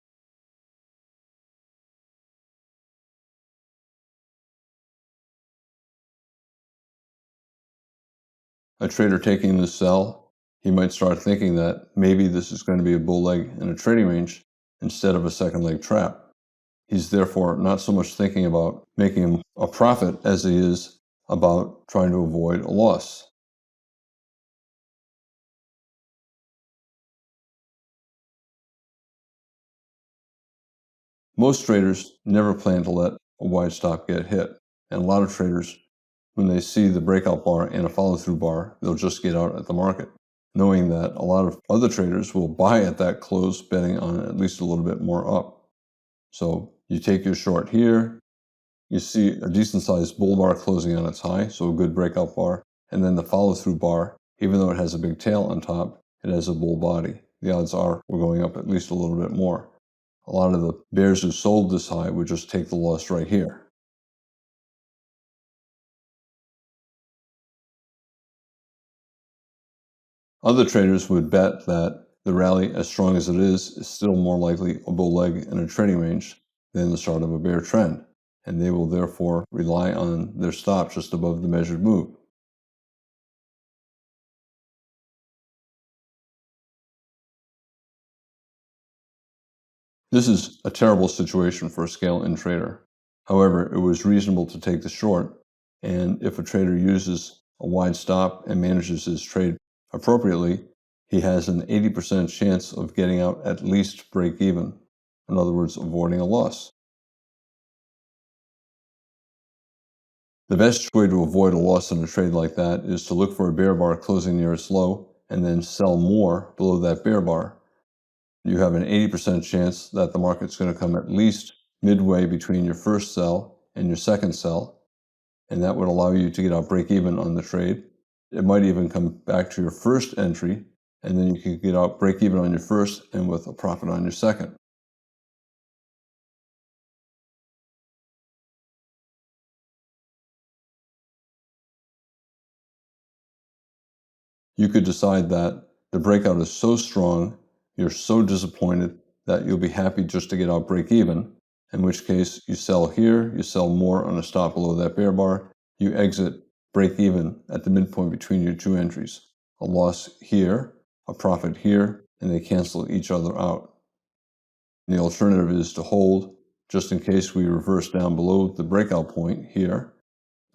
S1: A trader taking the sell, he might start thinking that maybe this is going to be a bull leg in a trading range instead of a second leg trap. He's therefore not so much thinking about making a profit as he is about trying to avoid a loss. Most traders never plan to let a wide stop get hit. And a lot of traders, when they see the breakout bar and a follow through bar, they'll just get out at the market, knowing that a lot of other traders will buy at that close, betting on at least a little bit more up. So you take your short here, you see a decent sized bull bar closing on its high, so a good breakout bar, and then the follow through bar, even though it has a big tail on top, it has a bull body. The odds are we're going up at least a little bit more. A lot of the bears who sold this high would just take the loss right here. Other traders would bet that the rally, as strong as it is still more likely a bull leg in a trading range than the start of a bear trend, and they will therefore rely on their stop just above the measured move. This is a terrible situation for a scale-in trader. However, it was reasonable to take the short, and if a trader uses a wide stop and manages his trade appropriately, he has an 80% chance of getting out at least break even. In other words, avoiding a loss. The best way to avoid a loss in a trade like that is to look for a bear bar closing near its low and then sell more below that bear bar. You have an 80% chance that the market's going to come at least midway between your first sell and your second sell, and that would allow you to get out break even on the trade. It might even come back to your first entry, and then you can get out break even on your first and with a profit on your second. You could decide that the breakout is so strong, you're so disappointed that you'll be happy just to get out break even, in which case you sell here, you sell more on a stop below that bear bar, you exit break even at the midpoint between your two entries. A loss here, a profit here, and they cancel each other out. The alternative is to hold just in case we reverse down below the breakout point here,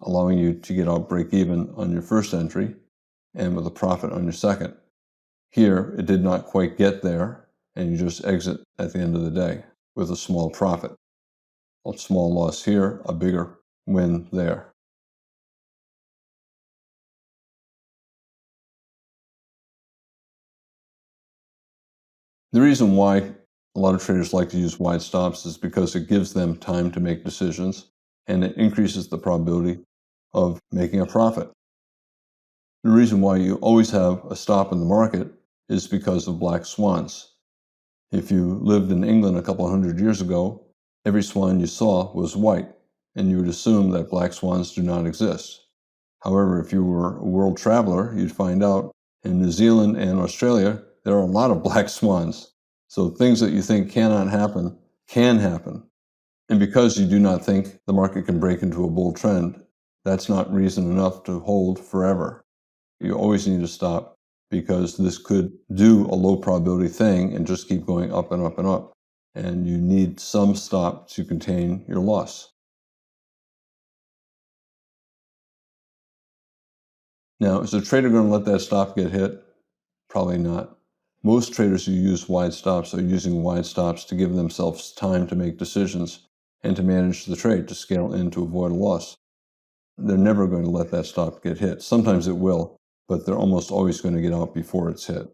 S1: allowing you to get out break even on your first entry and with a profit on your second. Here, it did not quite get there, and you just exit at the end of the day with a small profit. A small loss here, a bigger win there. The reason why a lot of traders like to use wide stops is because it gives them time to make decisions and it increases the probability of making a profit. The reason why you always have a stop in the market is because of black swans. If you lived in England a couple hundred years ago, every swan you saw was white, and you would assume that black swans do not exist. However, if you were a world traveler, you'd find out in New Zealand and Australia, there are a lot of black swans. So things that you think cannot happen can happen. And because you do not think the market can break into a bull trend, that's not reason enough to hold forever. You always need to stop because this could do a low probability thing and just keep going up and up and up. And you need some stop to contain your loss. Now, is a trader going to let that stop get hit? Probably not. Most traders who use wide stops are using wide stops to give themselves time to make decisions and to manage the trade, to scale in to avoid a loss. They're never going to let that stop get hit. Sometimes it will, but they're almost always going to get out before it's hit.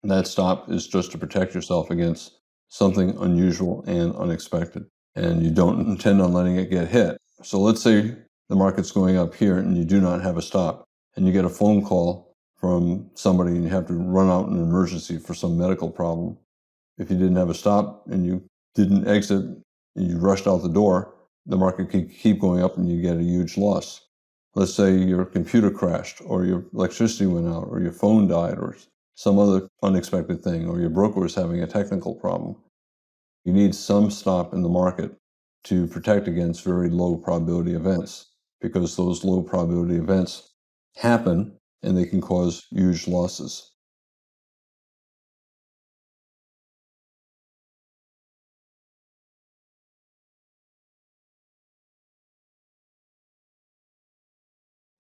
S1: And that stop is just to protect yourself against something unusual and unexpected. And you don't intend on letting it get hit. So let's say the market's going up here and you do not have a stop, and you get a phone call from somebody and you have to run out in an emergency for some medical problem. If you didn't have a stop and you didn't exit and you rushed out the door, the market could keep going up and you get a huge loss. Let's say your computer crashed, or your electricity went out, or your phone died, or some other unexpected thing, or your broker was having a technical problem. You need some stop in the market to protect against very low probability events, because those low probability events happen and they can cause huge losses.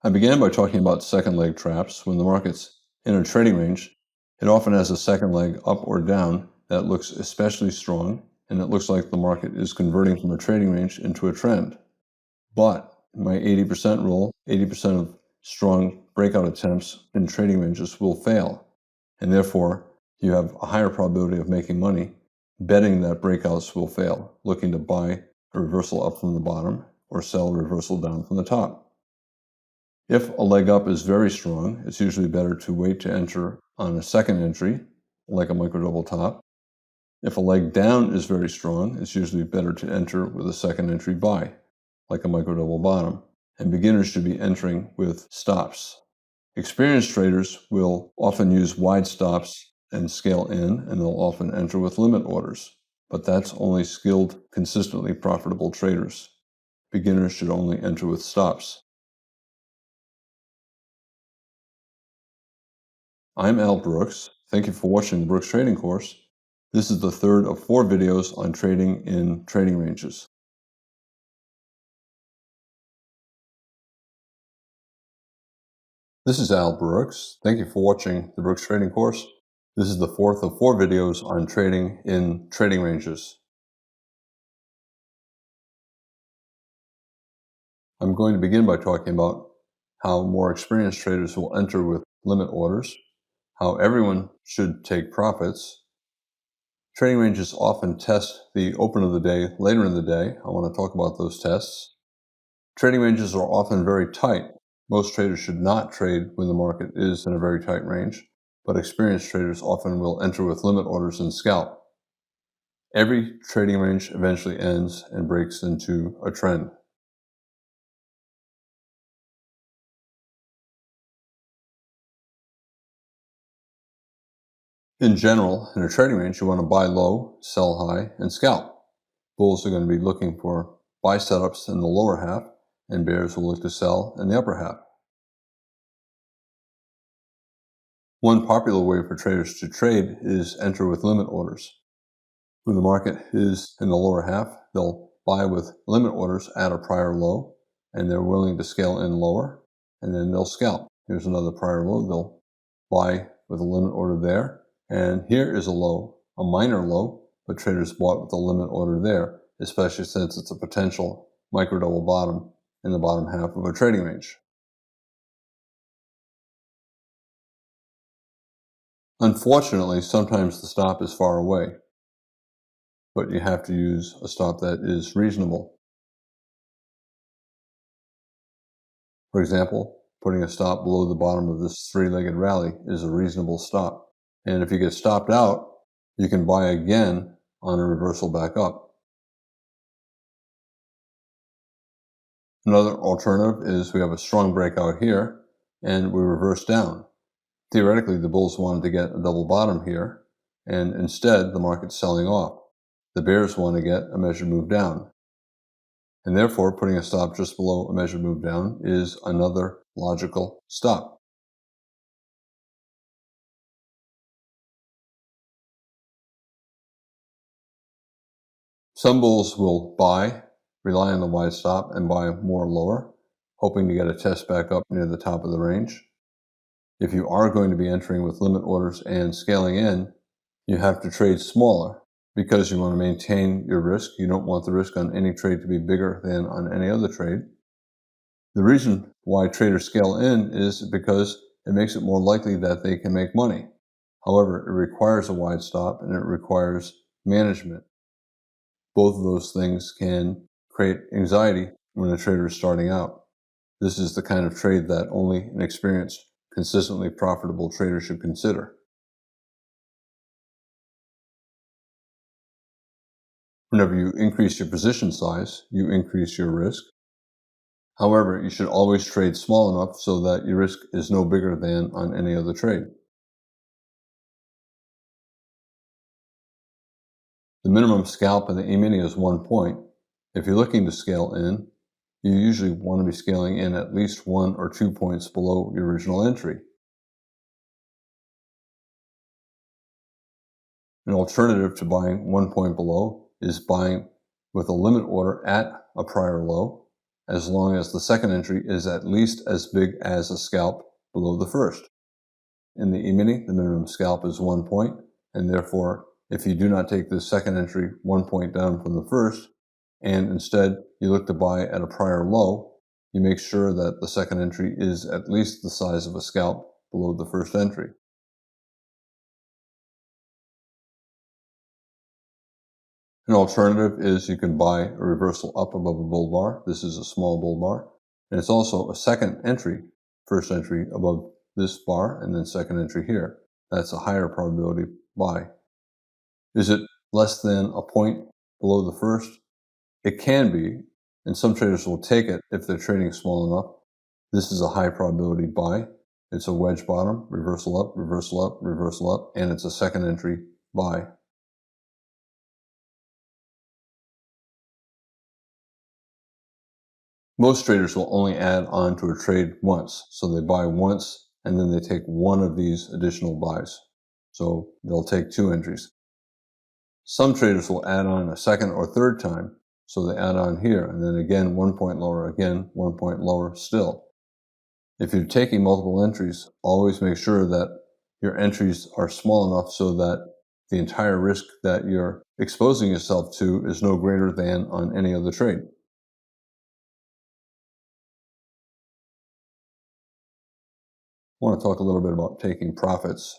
S1: I began by talking about second leg traps. When the market's in a trading range, it often has a second leg up or down that looks especially strong, and it looks like the market is converting from a trading range into a trend. But my 80% rule, 80% of strong breakout attempts in trading ranges will fail. And therefore, you have a higher probability of making money betting that breakouts will fail, looking to buy a reversal up from the bottom or sell a reversal down from the top. If a leg up is very strong, it's usually better to wait to enter on a second entry, like a micro double top. If a leg down is very strong, it's usually better to enter with a second entry buy, like a micro double bottom. And beginners should be entering with stops. Experienced traders will often use wide stops and scale in, and they'll often enter with limit orders. But that's only skilled, consistently profitable traders. Beginners should only enter with stops. I'm Al Brooks. Thank you for watching the Brooks Trading Course. This is the third of 4 videos on trading in trading ranges. This is Al Brooks. Thank you for watching the Brooks Trading Course. This is the fourth of 4 videos on trading in trading ranges. I'm going to begin by talking about how more experienced traders will enter with limit orders, how everyone should take profits. Trading ranges often test the open of the day later in the day. I want to talk about those tests. Trading ranges are often very tight. Most traders should not trade when the market is in a very tight range, but experienced traders often will enter with limit orders and scalp. Every trading range eventually ends and breaks into a trend. In general, in a trading range, you want to buy low, sell high, and scalp. Bulls are going to be looking for buy setups in the lower half, and bears will look to sell in the upper half. One popular way for traders to trade is enter with limit orders. When the market is in the lower half, they'll buy with limit orders at a prior low, and they're willing to scale in lower, and then they'll scalp. Here's another prior low. They'll buy with a limit order there, and here is a low, a minor low, but traders bought with a limit order there, especially since it's a potential micro double bottom in the bottom half of a trading range. Unfortunately, sometimes the stop is far away, but you have to use a stop that is reasonable. For example, putting a stop below the bottom of this 3-legged rally is a reasonable stop. And if you get stopped out, you can buy again on a reversal back up. Another alternative is we have a strong breakout here and we reverse down. Theoretically, the bulls wanted to get a double bottom here, and instead the market's selling off. The bears want to get a measured move down. And therefore, putting a stop just below a measured move down is another logical stop. Some bulls will buy, rely on the wide stop, and buy more lower, hoping to get a test back up near the top of the range. If you are going to be entering with limit orders and scaling in, you have to trade smaller because you want to maintain your risk. You don't want the risk on any trade to be bigger than on any other trade. The reason why traders scale in is because it makes it more likely that they can make money. However, it requires a wide stop and it requires management. Both of those things can create anxiety when a trader is starting out. This is the kind of trade that only an experienced, consistently profitable trader should consider. Whenever you increase your position size, you increase your risk. However, you should always trade small enough so that your risk is no bigger than on any other trade. The minimum scalp in the E-mini is 1 point. If you're looking to scale in, you usually want to be scaling in at least 1 or 2 points below your original entry. An alternative to buying 1 point below is buying with a limit order at a prior low, as long as the second entry is at least as big as a scalp below the first. In the E-mini, the minimum scalp is 1 point, and therefore, if you do not take the second entry 1 point down from the first, and instead you look to buy at a prior low, you make sure that the second entry is at least the size of a scalp below the first entry. An alternative is you can buy a reversal up above a bull bar. This is a small bull bar, and it's also a second entry, first entry above this bar, and then second entry here. That's a higher probability buy. Is it less than a point below the first? It can be, and some traders will take it if they're trading small enough. This is a high probability buy. It's a wedge bottom, reversal up, reversal up, reversal up, and it's a second entry buy. Most traders will only add on to a trade once. So they buy once and then they take one of these additional buys. So they'll take 2 entries. Some traders will add on a second or third time. So they add on here and then again 1 point lower, again 1 point lower still. If you're taking multiple entries, always make sure that your entries are small enough so that the entire risk that you're exposing yourself to is no greater than on any other trade. I want to talk a little bit about taking profits.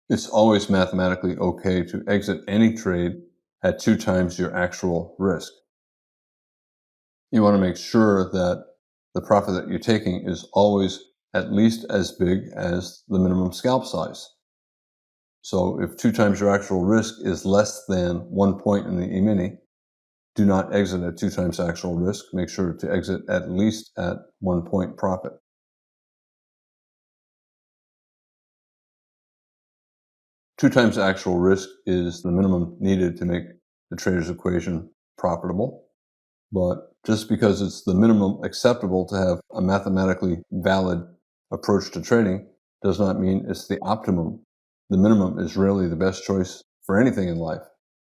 S1: It's always mathematically okay to exit any trade at 2 times your actual risk. You want to make sure that the profit that you're taking is always at least as big as the minimum scalp size. So if 2 times your actual risk is less than 1 point in the E-mini, do not exit at 2 times actual risk. Make sure to exit at least at 1 point profit. Two times actual risk is the minimum needed to make the trader's equation profitable. But just because it's the minimum acceptable to have a mathematically valid approach to trading does not mean it's the optimum. The minimum is rarely the best choice for anything in life.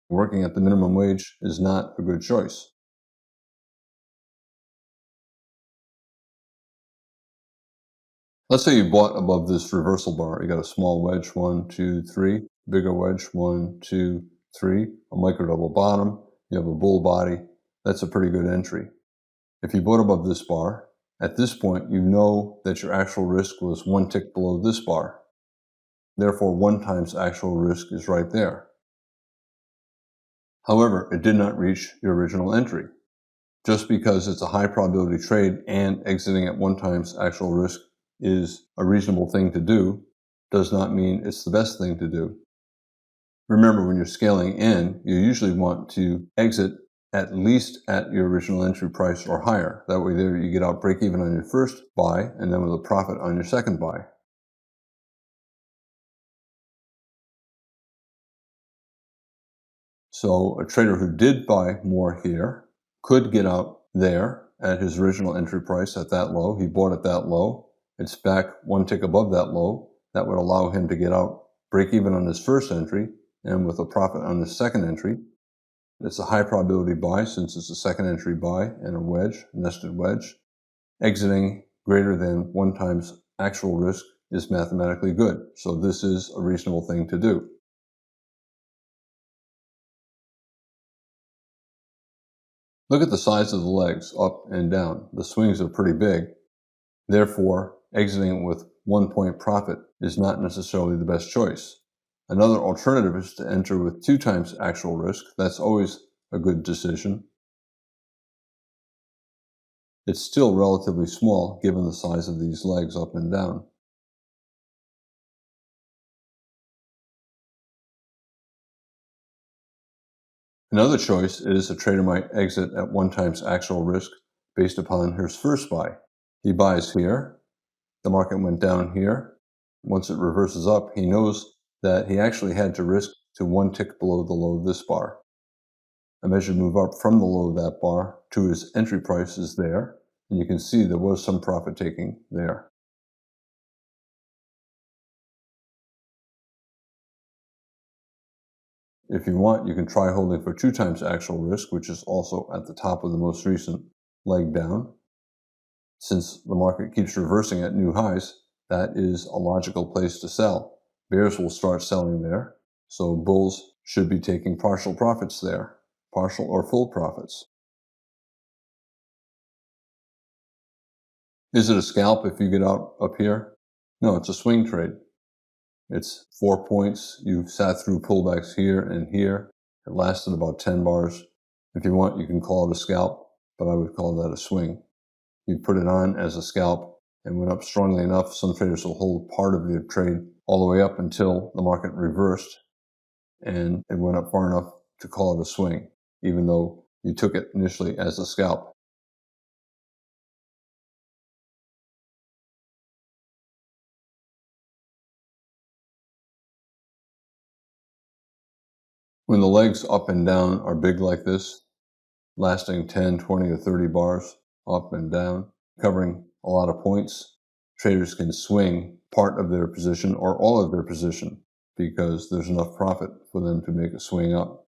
S1: Working at the minimum wage is not a good choice. Let's say you bought above this reversal bar. You got a small wedge, 1, 2, 3, bigger wedge, 1, 2, 3, a micro double bottom, you have a bull body. That's a pretty good entry. If you bought above this bar, at this point you know that your actual risk was 1 tick below this bar. Therefore, 1 times actual risk is right there. However, it did not reach your original entry. Just because it's a high probability trade and exiting at 1 times actual risk is a reasonable thing to do does not mean it's the best thing to do. Remember, when you're scaling in, you usually want to exit at least at your original entry price or higher. That way there you get out break even on your first buy and then with a profit on your second buy. So a trader who did buy more here could get out there at his original entry price at that low. He bought at that low. It's back 1 tick above that low. That would allow him to get out, break even on his first entry, and with a profit on his second entry. It's a high probability buy since it's a second entry buy and a wedge, nested wedge. Exiting greater than 1 times actual risk is mathematically good. So this is a reasonable thing to do. Look at the size of the legs up and down. The swings are pretty big. Therefore, exiting with 1 point profit is not necessarily the best choice. Another alternative is to enter with 2 times actual risk. That's always a good decision. It's still relatively small given the size of these legs up and down. Another choice is a trader might exit at 1 times actual risk based upon his first buy. He buys here, the market went down here. Once it reverses up, he knows that he actually had to risk to 1 tick below the low of this bar. A measured move up from the low of that bar to his entry price is there, and you can see there was some profit taking there. If you want, you can try holding for 2 times actual risk, which is also at the top of the most recent leg down. Since the market keeps reversing at new highs, that is a logical place to sell. Bears will start selling there, so bulls should be taking partial profits there, partial or full profits. Is it a scalp if you get out up here? No, it's a swing trade. It's 4 points. You've sat through pullbacks here and here. It lasted about 10 bars. If you want, you can call it a scalp, but I would call that a swing. You put it on as a scalp and went up strongly enough, some traders will hold part of the trade all the way up until the market reversed and it went up far enough to call it a swing, even though you took it initially as a scalp. When the legs up and down are big like this, lasting 10, 20, or 30 bars up and down, covering a lot of points, traders can swing part of their position or all of their position because there's enough profit for them to make a swing up.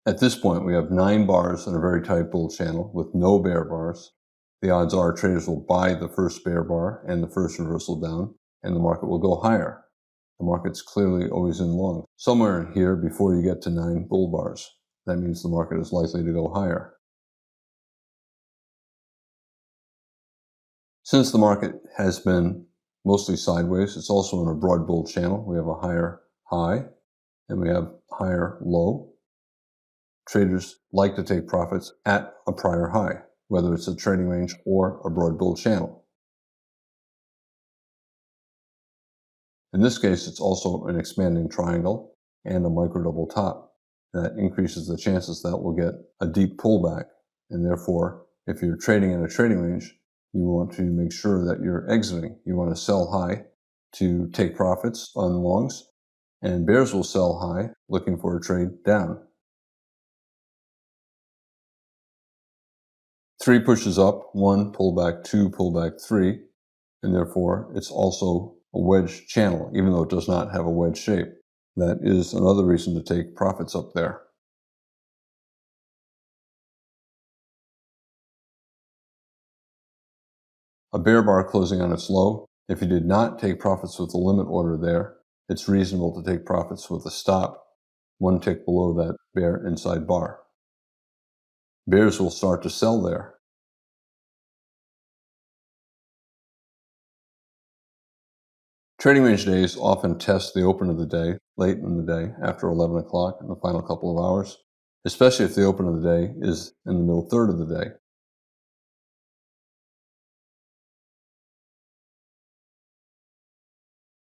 S1: At this point, we have 9 bars in a very tight bull channel with no bear bars. The odds are traders will buy the first bear bar and the first reversal down, and the market will go higher. The market's clearly always in long. Somewhere in here before you get to 9 bull bars. That means the market is likely to go higher. Since the market has been mostly sideways, it's also in a broad bull channel. We have a higher high and we have higher low. Traders like to take profits at a prior high, whether it's a trading range or a broad bull channel. In this case, it's also an expanding triangle and a micro double top. That increases the chances that we'll get a deep pullback. And therefore, if you're trading in a trading range, you want to make sure that you're exiting. You want to sell high to take profits on longs, and bears will sell high looking for a trade down. 3 pushes up, 1 pullback, 2 pullback, 3, and therefore it's also a wedge channel, even though it does not have a wedge shape. That is another reason to take profits up there. A bear bar closing on its low. If you did not take profits with the limit order there, it's reasonable to take profits with a stop 1 tick below that bear inside bar. Bears will start to sell there. Trading range days often test the open of the day, late in the day, after 11 o'clock in the final couple of hours, especially if the open of the day is in the middle third of the day.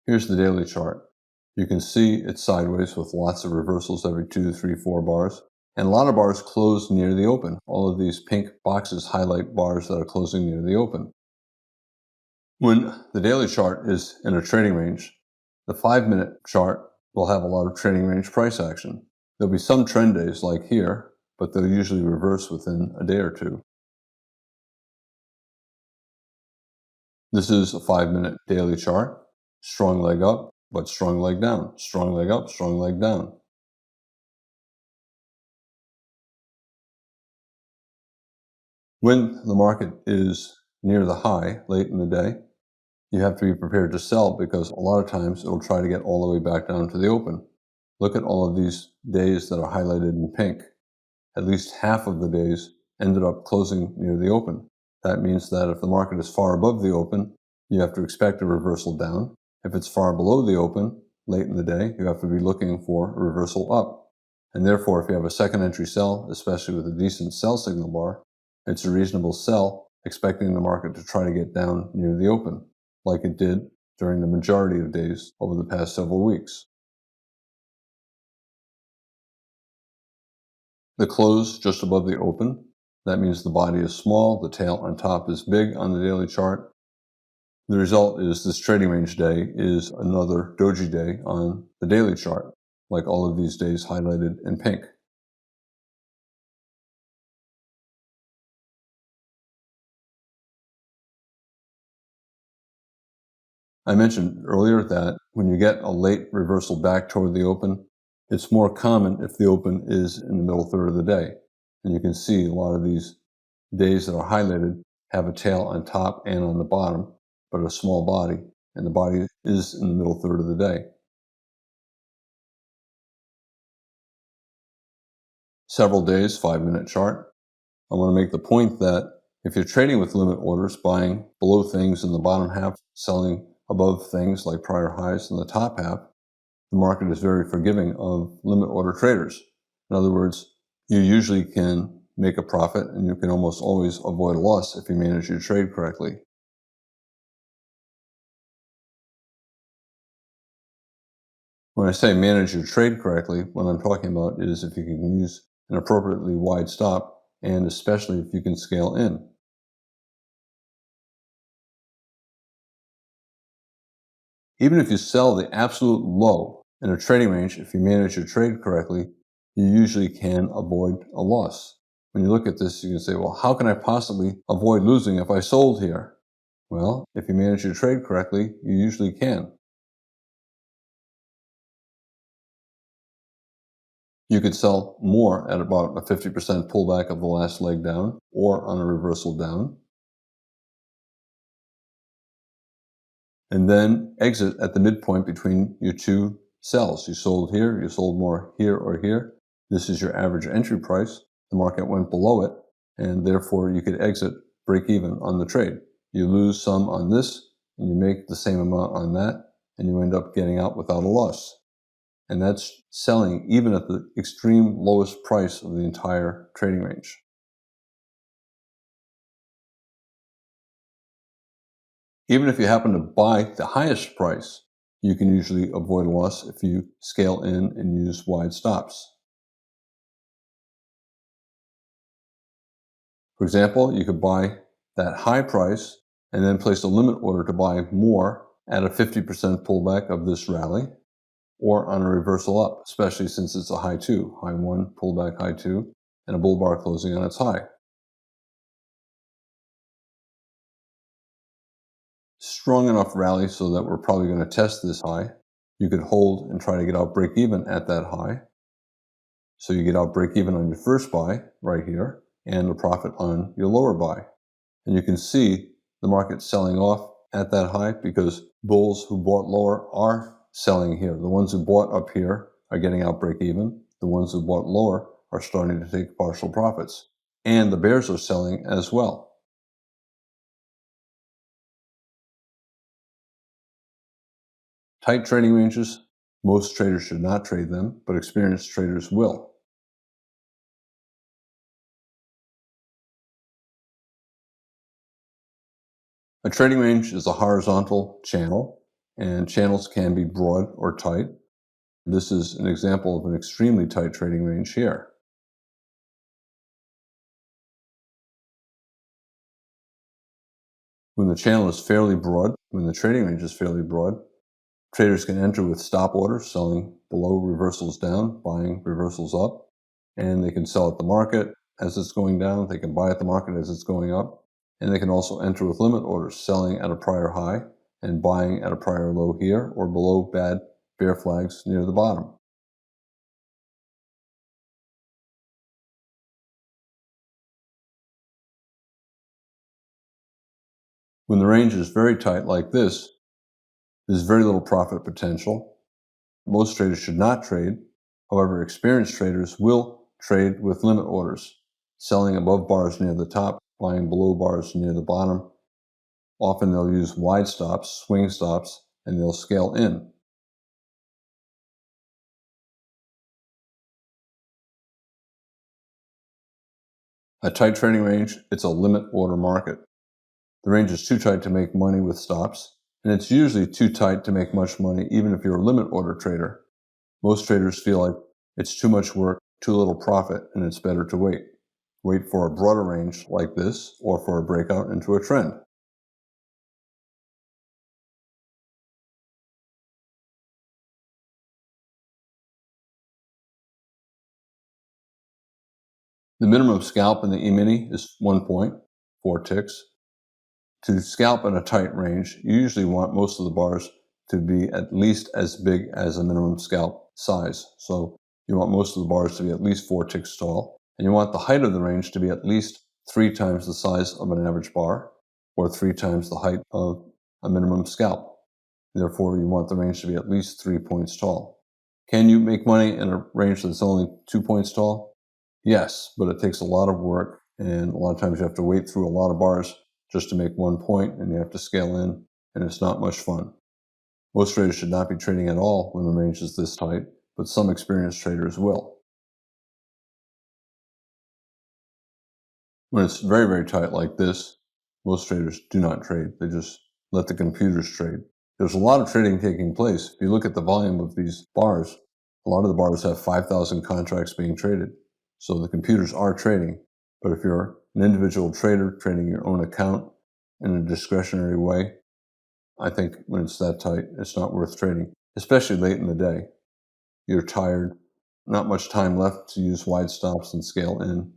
S1: Here's the daily chart. You can see it's sideways with lots of reversals every 2, 3, 4 bars. And a lot of bars close near the open. All of these pink boxes highlight bars that are closing near the open. When the daily chart is in a trading range, the 5-minute chart will have a lot of trading range price action. There'll be some trend days like here, but they'll usually reverse within a day or two. This is a 5-minute daily chart. Strong leg up, but strong leg down. Strong leg up, strong leg down. When the market is near the high late in the day, you have to be prepared to sell because a lot of times it'll try to get all the way back down to the open. Look at all of these days that are highlighted in pink. At least half of the days ended up closing near the open. That means that if the market is far above the open, you have to expect a reversal down. If it's far below the open, late in the day, you have to be looking for a reversal up. And therefore, if you have a second entry sell, especially with a decent sell signal bar, it's a reasonable sell, expecting the market to try to get down near the open, like it did during the majority of days over the past several weeks. The close just above the open, that means the body is small, the tail on top is big on the daily chart. The result is this trading range day is another doji day on the daily chart, like all of these days highlighted in pink. I mentioned earlier that when you get a late reversal back toward the open, it's more common if the open is in the middle third of the day. And you can see a lot of these days that are highlighted have a tail on top and on the bottom, but a small body, and the body is in the middle third of the day. Several days, 5-minute chart. I want to make the point that if you're trading with limit orders, buying below things in the bottom half, selling above things like prior highs in the top half, the market is very forgiving of limit order traders. In other words, you usually can make a profit and you can almost always avoid a loss if you manage your trade correctly. When I say manage your trade correctly, what I'm talking about is if you can use an appropriately wide stop, and especially if you can scale in. Even if you sell the absolute low in a trading range, if you manage your trade correctly, you usually can avoid a loss. When you look at this, you can say, well, how can I possibly avoid losing if I sold here? Well, if you manage your trade correctly, you usually can. You could sell more at about a 50% pullback of the last leg down or on a reversal down, and then exit at the midpoint between your two sells. You sold here, you sold more here or here. This is your average entry price. The market went below it, and therefore you could exit break even on the trade. You lose some on this, and you make the same amount on that, and you end up getting out without a loss. And that's selling even at the extreme lowest price of the entire trading range. Even if you happen to buy the highest price, you can usually avoid a loss if you scale in and use wide stops. For example, you could buy that high price and then place a limit order to buy more at a 50% pullback of this rally or on a reversal up, especially since it's a high two, high one, pullback high two, and a bull bar closing on its high. Strong enough rally so that we're probably going to test this high. You could hold and try to get out break even at that high. So you get out break even on your first buy right here and a profit on your lower buy. And you can see the market selling off at that high because bulls who bought lower are selling here. The ones who bought up here are getting out break even. The ones who bought lower are starting to take partial profits. And the bears are selling as well. Tight trading ranges, most traders should not trade them, but experienced traders will. A trading range is a horizontal channel, and channels can be broad or tight. This is an example of an extremely tight trading range here. When the channel is fairly broad, when the trading range is fairly broad, traders can enter with stop orders, selling below reversals down, buying reversals up, and they can sell at the market as it's going down. They can buy at the market as it's going up, and they can also enter with limit orders, selling at a prior high and buying at a prior low here or below bad bear flags near the bottom. When the range is very tight like this, there's very little profit potential. Most traders should not trade. However, experienced traders will trade with limit orders, selling above bars near the top, buying below bars near the bottom. Often they'll use wide stops, swing stops, and they'll scale in. A tight trading range, it's a limit order market. The range is too tight to make money with stops, and it's usually too tight to make much money even if you're a limit order trader. Most traders feel like it's too much work, too little profit, and it's better to wait. Wait for a broader range like this or for a breakout into a trend. The minimum scalp in the E-mini is 1 point, 4 ticks. To scalp in a tight range, you usually want most of the bars to be at least as big as a minimum scalp size. So you want most of the bars to be at least 4 ticks tall, and you want the height of the range to be at least 3 times the size of an average bar, or 3 times the height of a minimum scalp. Therefore, you want the range to be at least 3 points tall. Can you make money in a range that's only 2 points tall? Yes, but it takes a lot of work, and a lot of times you have to wait through a lot of bars just to make 1 point, and you have to scale in, and it's not much fun. Most traders should not be trading at all when the range is this tight, but some experienced traders will. When it's very, very tight like this, most traders do not trade. They just let the computers trade. There's a lot of trading taking place. If you look at the volume of these bars, a lot of the bars have 5,000 contracts being traded. So the computers are trading. But if you're an individual trader trading your own account in a discretionary way, I think when it's that tight, it's not worth trading, especially late in the day. You're tired, not much time left to use wide stops and scale in.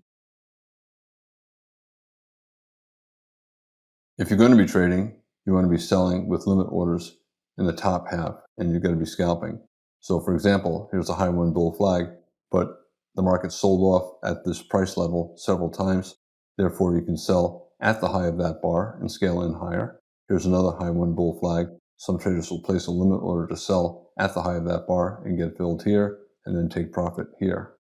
S1: If you're going to be trading, you want to be selling with limit orders in the top half, and you're going to be scalping. So for example, here's a high one bull flag, but the market sold off at this price level several times. Therefore, you can sell at the high of that bar and scale in higher. Here's another high one bull flag. Some traders will place a limit order to sell at the high of that bar and get filled here, and then take profit here.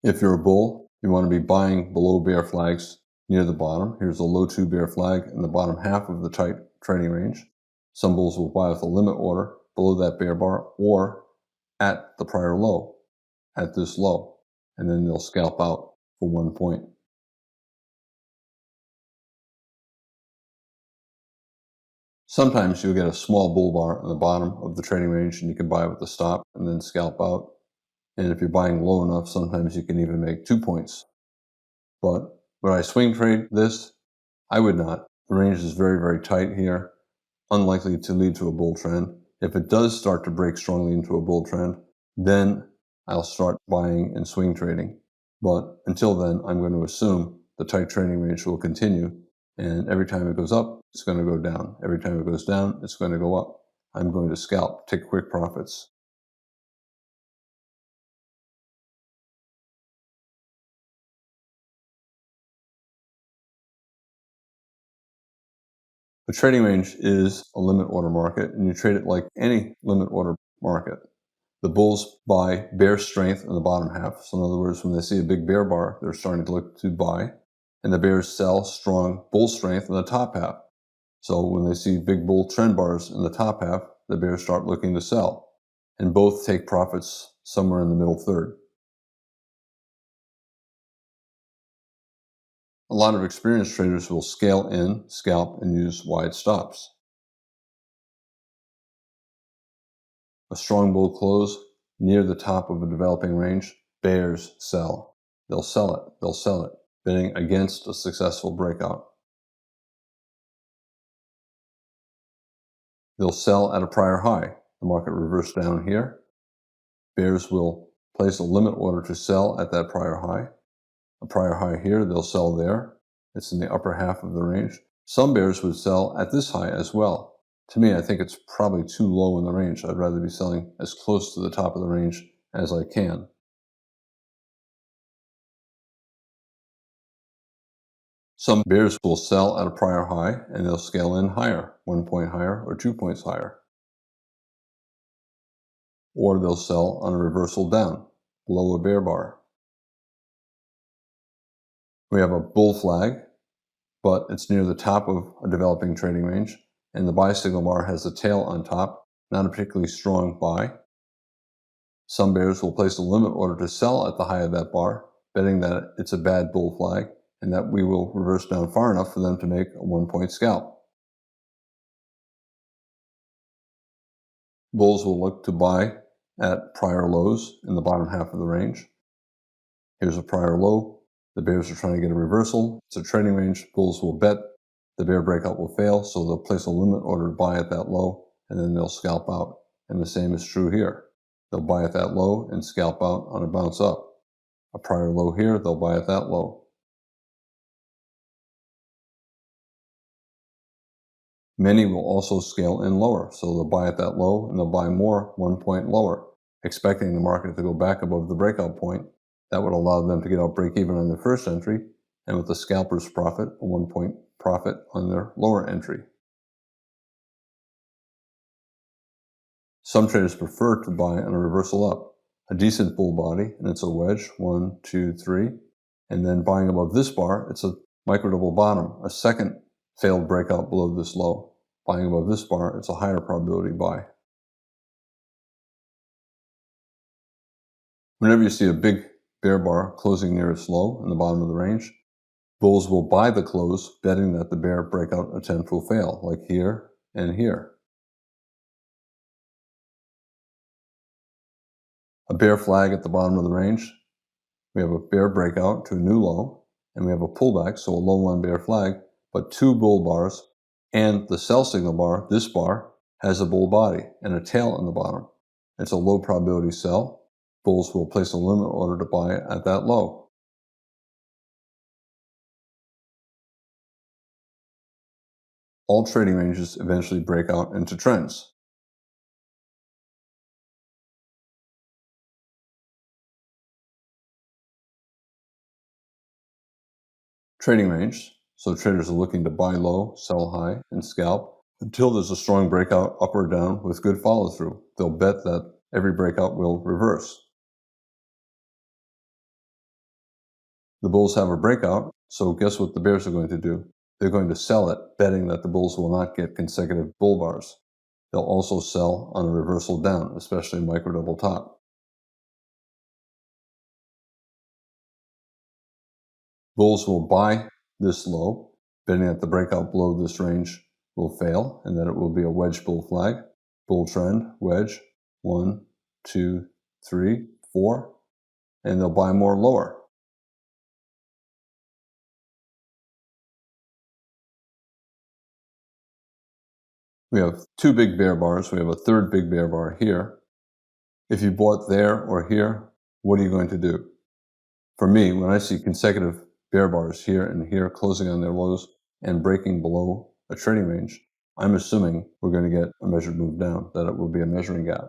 S1: If you're a bull, you want to be buying below bear flags near the bottom. Here's a low 2 bear flag in the bottom half of the tight trading range. Some bulls will buy with a limit order below that bear bar or at the prior low, at this low, and then they'll scalp out for 1 point. Sometimes you'll get a small bull bar on the bottom of the trading range and you can buy with the stop and then scalp out. And if you're buying low enough, sometimes you can even make 2 points. But would I swing trade this? I would not. The range is very, very tight here, unlikely to lead to a bull trend. If it does start to break strongly into a bull trend, then I'll start buying and swing trading. But until then, I'm going to assume the tight trading range will continue. And every time it goes up, it's going to go down. Every time it goes down, it's going to go up. I'm going to scalp, take quick profits. The trading range is a limit order market, and you trade it like any limit order market. The bulls buy bear strength in the bottom half. So in other words, when they see a big bear bar, they're starting to look to buy. And the bears sell strong bull strength in the top half. So when they see big bull trend bars in the top half, the bears start looking to sell. And both take profits somewhere in the middle third. A lot of experienced traders will scale in, scalp, and use wide stops. A strong bull close near the top of a developing range, bears sell. They'll sell it. They'll sell it, bidding against a successful breakout. They'll sell at a prior high. The market reversed down here. Bears will place a limit order to sell at that prior high. A prior high here, they'll sell there. It's in the upper half of the range. Some bears would sell at this high as well. To me, I think it's probably too low in the range. I'd rather be selling as close to the top of the range as I can. Some bears will sell at a prior high and they'll scale in higher, 1 point higher or 2 points higher. Or they'll sell on a reversal down, below a bear bar. We have a bull flag, but it's near the top of a developing trading range, and the buy signal bar has a tail on top, not a particularly strong buy. Some bears will place a limit order to sell at the high of that bar, betting that it's a bad bull flag and that we will reverse down far enough for them to make a 1 point scalp. Bulls will look to buy at prior lows in the bottom half of the range. Here's a prior low. The bears are trying to get a reversal. It's a trading range. Bulls will bet. The bear breakout will fail, so they'll place a limit order to buy at that low, and then they'll scalp out. And the same is true here. They'll buy at that low and scalp out on a bounce up. A prior low here, they'll buy at that low. Many will also scale in lower, so they'll buy at that low and they'll buy more 1 point lower, expecting the market to go back above the breakout point. That would allow them to get out break even on their first entry, and with the scalper's profit, a 1 point profit on their lower entry. Some traders prefer to buy on a reversal up, a decent bull body, and it's a wedge, 1, 2, 3, and then buying above this bar, it's a micro double bottom, a second failed breakout below this low. Buying above this bar, it's a higher probability buy. Whenever you see a big bear bar closing near its low in the bottom of the range, bulls will buy the close, betting that the bear breakout attempt will fail, like here and here. A bear flag at the bottom of the range. We have a bear breakout to a new low, and we have a pullback, so a low one bear flag, but two bull bars, and the sell signal bar, this bar, has a bull body and a tail on the bottom. It's a low probability sell. Bulls will place a limit order to buy at that low. All trading ranges eventually break out into trends. Trading range, so traders are looking to buy low, sell high, and scalp until there's a strong breakout up or down with good follow through. They'll bet that every breakout will reverse. The bulls have a breakout, so guess what the bears are going to do? They're going to sell it, betting that the bulls will not get consecutive bull bars. They'll also sell on a reversal down, especially micro double top. Bulls will buy this low, betting that the breakout below this range will fail and that it will be a wedge bull flag. Bull trend, wedge, 1, 2, 3, 4, and they'll buy more lower. We have two big bear bars. We have a third big bear bar here. If you bought there or here, what are you going to do? For me, when I see consecutive bear bars here and here closing on their lows and breaking below a trading range, I'm assuming we're going to get a measured move down, that it will be a measuring gap.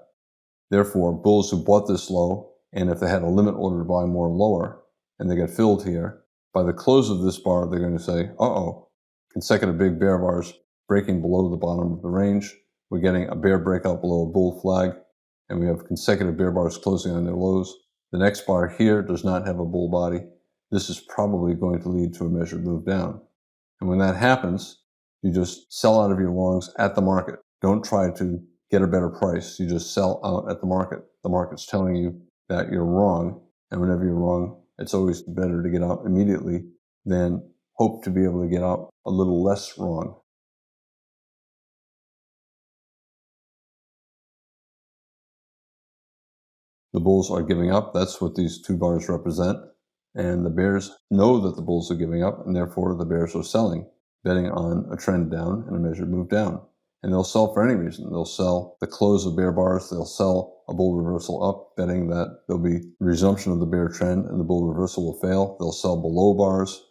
S1: Therefore, bulls who bought this low, and if they had a limit order to buy more lower, and they get filled here, by the close of this bar, they're going to say, uh-oh, consecutive big bear bars breaking below the bottom of the range. We're getting a bear breakout below a bull flag, and we have consecutive bear bars closing on their lows. The next bar here does not have a bull body. This is probably going to lead to a measured move down. And when that happens, you just sell out of your longs at the market. Don't try to get a better price. You just sell out at the market. The market's telling you that you're wrong. And whenever you're wrong, it's always better to get out immediately than hope to be able to get out a little less wrong. The bulls are giving up. That's what these two bars represent. And the bears know that the bulls are giving up, and therefore the bears are selling, betting on a trend down and a measured move down. And they'll sell for any reason. They'll sell the close of bear bars. They'll sell a bull reversal up, betting that there'll be resumption of the bear trend and the bull reversal will fail. They'll sell below bars.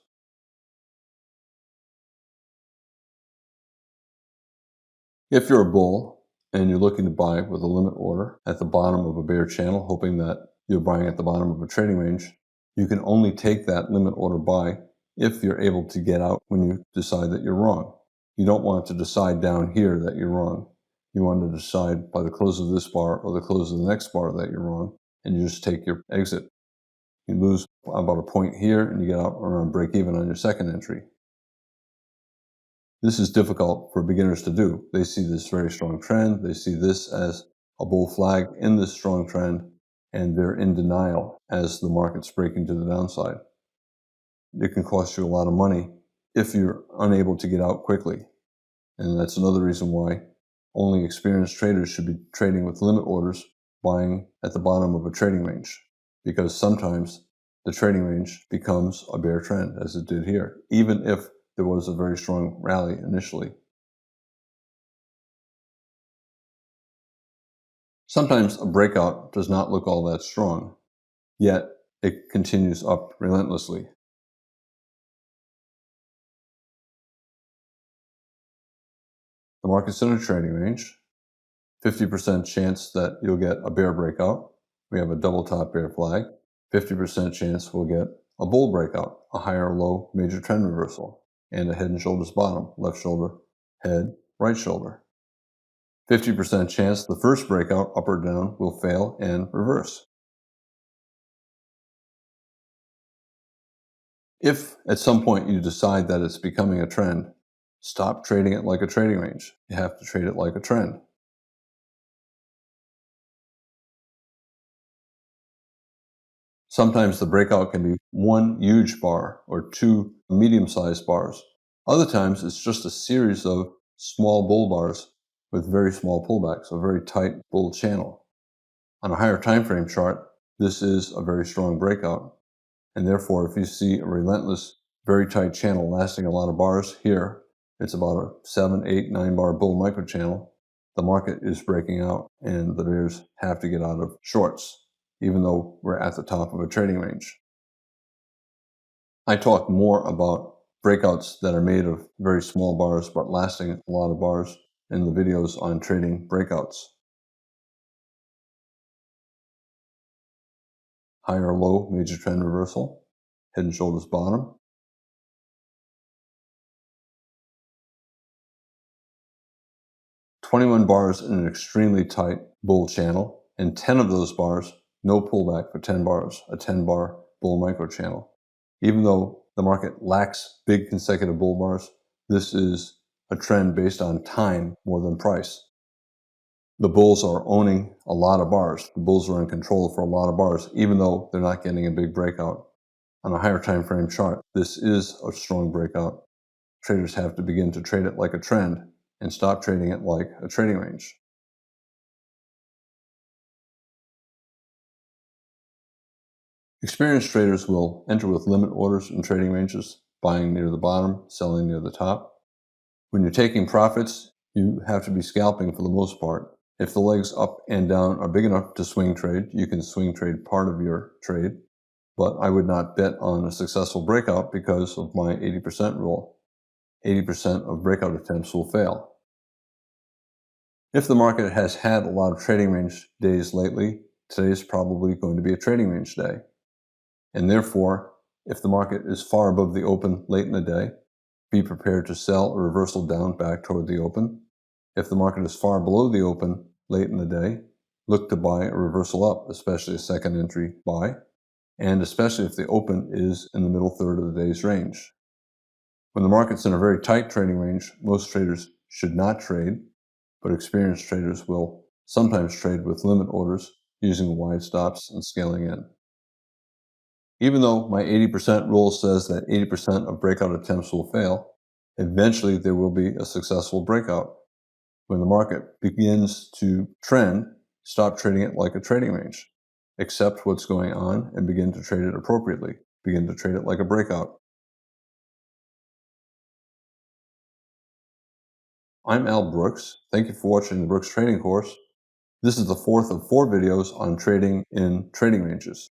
S1: If you're a bull and you're looking to buy with a limit order at the bottom of a bear channel, hoping that you're buying at the bottom of a trading range, you can only take that limit order buy if you're able to get out when you decide that you're wrong. You don't want to decide down here that you're wrong. You want to decide by the close of this bar or the close of the next bar that you're wrong, and you just take your exit. You lose about a point here, and you get out around break even on your second entry. This is difficult for beginners to do. They see this very strong trend. They see this as a bull flag in this strong trend, and they're in denial as the market's breaking to the downside. It can cost you a lot of money if you're unable to get out quickly. And that's another reason why only experienced traders should be trading with limit orders, buying at the bottom of a trading range, because sometimes the trading range becomes a bear trend, as it did here, even if there was a very strong rally initially. Sometimes a breakout does not look all that strong, yet it continues up relentlessly. The market's in a trading range, 50% chance that you'll get a bear breakout. We have a double top bear flag. 50% chance we'll get a bull breakout, a higher low major trend reversal, and a head and shoulders bottom, left shoulder, head, right shoulder. 50% chance the first breakout, up or down, will fail and reverse. If at some point you decide that it's becoming a trend, stop trading it like a trading range. You have to trade it like a trend. Sometimes the breakout can be one huge bar or two medium-sized bars. Other times it's just a series of small bull bars with very small pullbacks, a very tight bull channel. On a higher time frame chart, this is a very strong breakout. And therefore, if you see a relentless, very tight channel lasting a lot of bars here, it's about a 7, 8, 9 bar bull micro channel. The market is breaking out and the bears have to get out of shorts, even though we're at the top of a trading range. I talk more about breakouts that are made of very small bars but lasting a lot of bars in the videos on trading breakouts. Higher low major trend reversal, head and shoulders bottom. "21 bars in an extremely tight bull channel, and 10 of those bars, no pullback for 10 bars, a 10-bar bull micro channel. Even though the market lacks big consecutive bull bars, this is a trend based on time more than price. The bulls are owning a lot of bars. The bulls are in control for a lot of bars, even though they're not getting a big breakout. On a higher time frame chart, this is a strong breakout. Traders have to begin to trade it like a trend and stop trading it like a trading range. Experienced traders will enter with limit orders and trading ranges, buying near the bottom, selling near the top. When you're taking profits, you have to be scalping for the most part. If the legs up and down are big enough to swing trade, you can swing trade part of your trade, but I would not bet on a successful breakout because of my 80% rule. 80% of breakout attempts will fail. If the market has had a lot of trading range days lately, today is probably going to be a trading range day. And therefore, if the market is far above the open late in the day, be prepared to sell a reversal down back toward the open. If the market is far below the open late in the day, look to buy a reversal up, especially a second entry buy, and especially if the open is in the middle third of the day's range. When the market's in a very tight trading range, most traders should not trade, but experienced traders will sometimes trade with limit orders using wide stops and scaling in. Even though my 80% rule says that 80% of breakout attempts will fail, eventually there will be a successful breakout. When the market begins to trend, stop trading it like a trading range. Accept what's going on and begin to trade it appropriately. Begin to trade it like a breakout. I'm Al Brooks. Thank you for watching the Brooks Trading Course. This is the fourth of 4 videos on trading in trading ranges.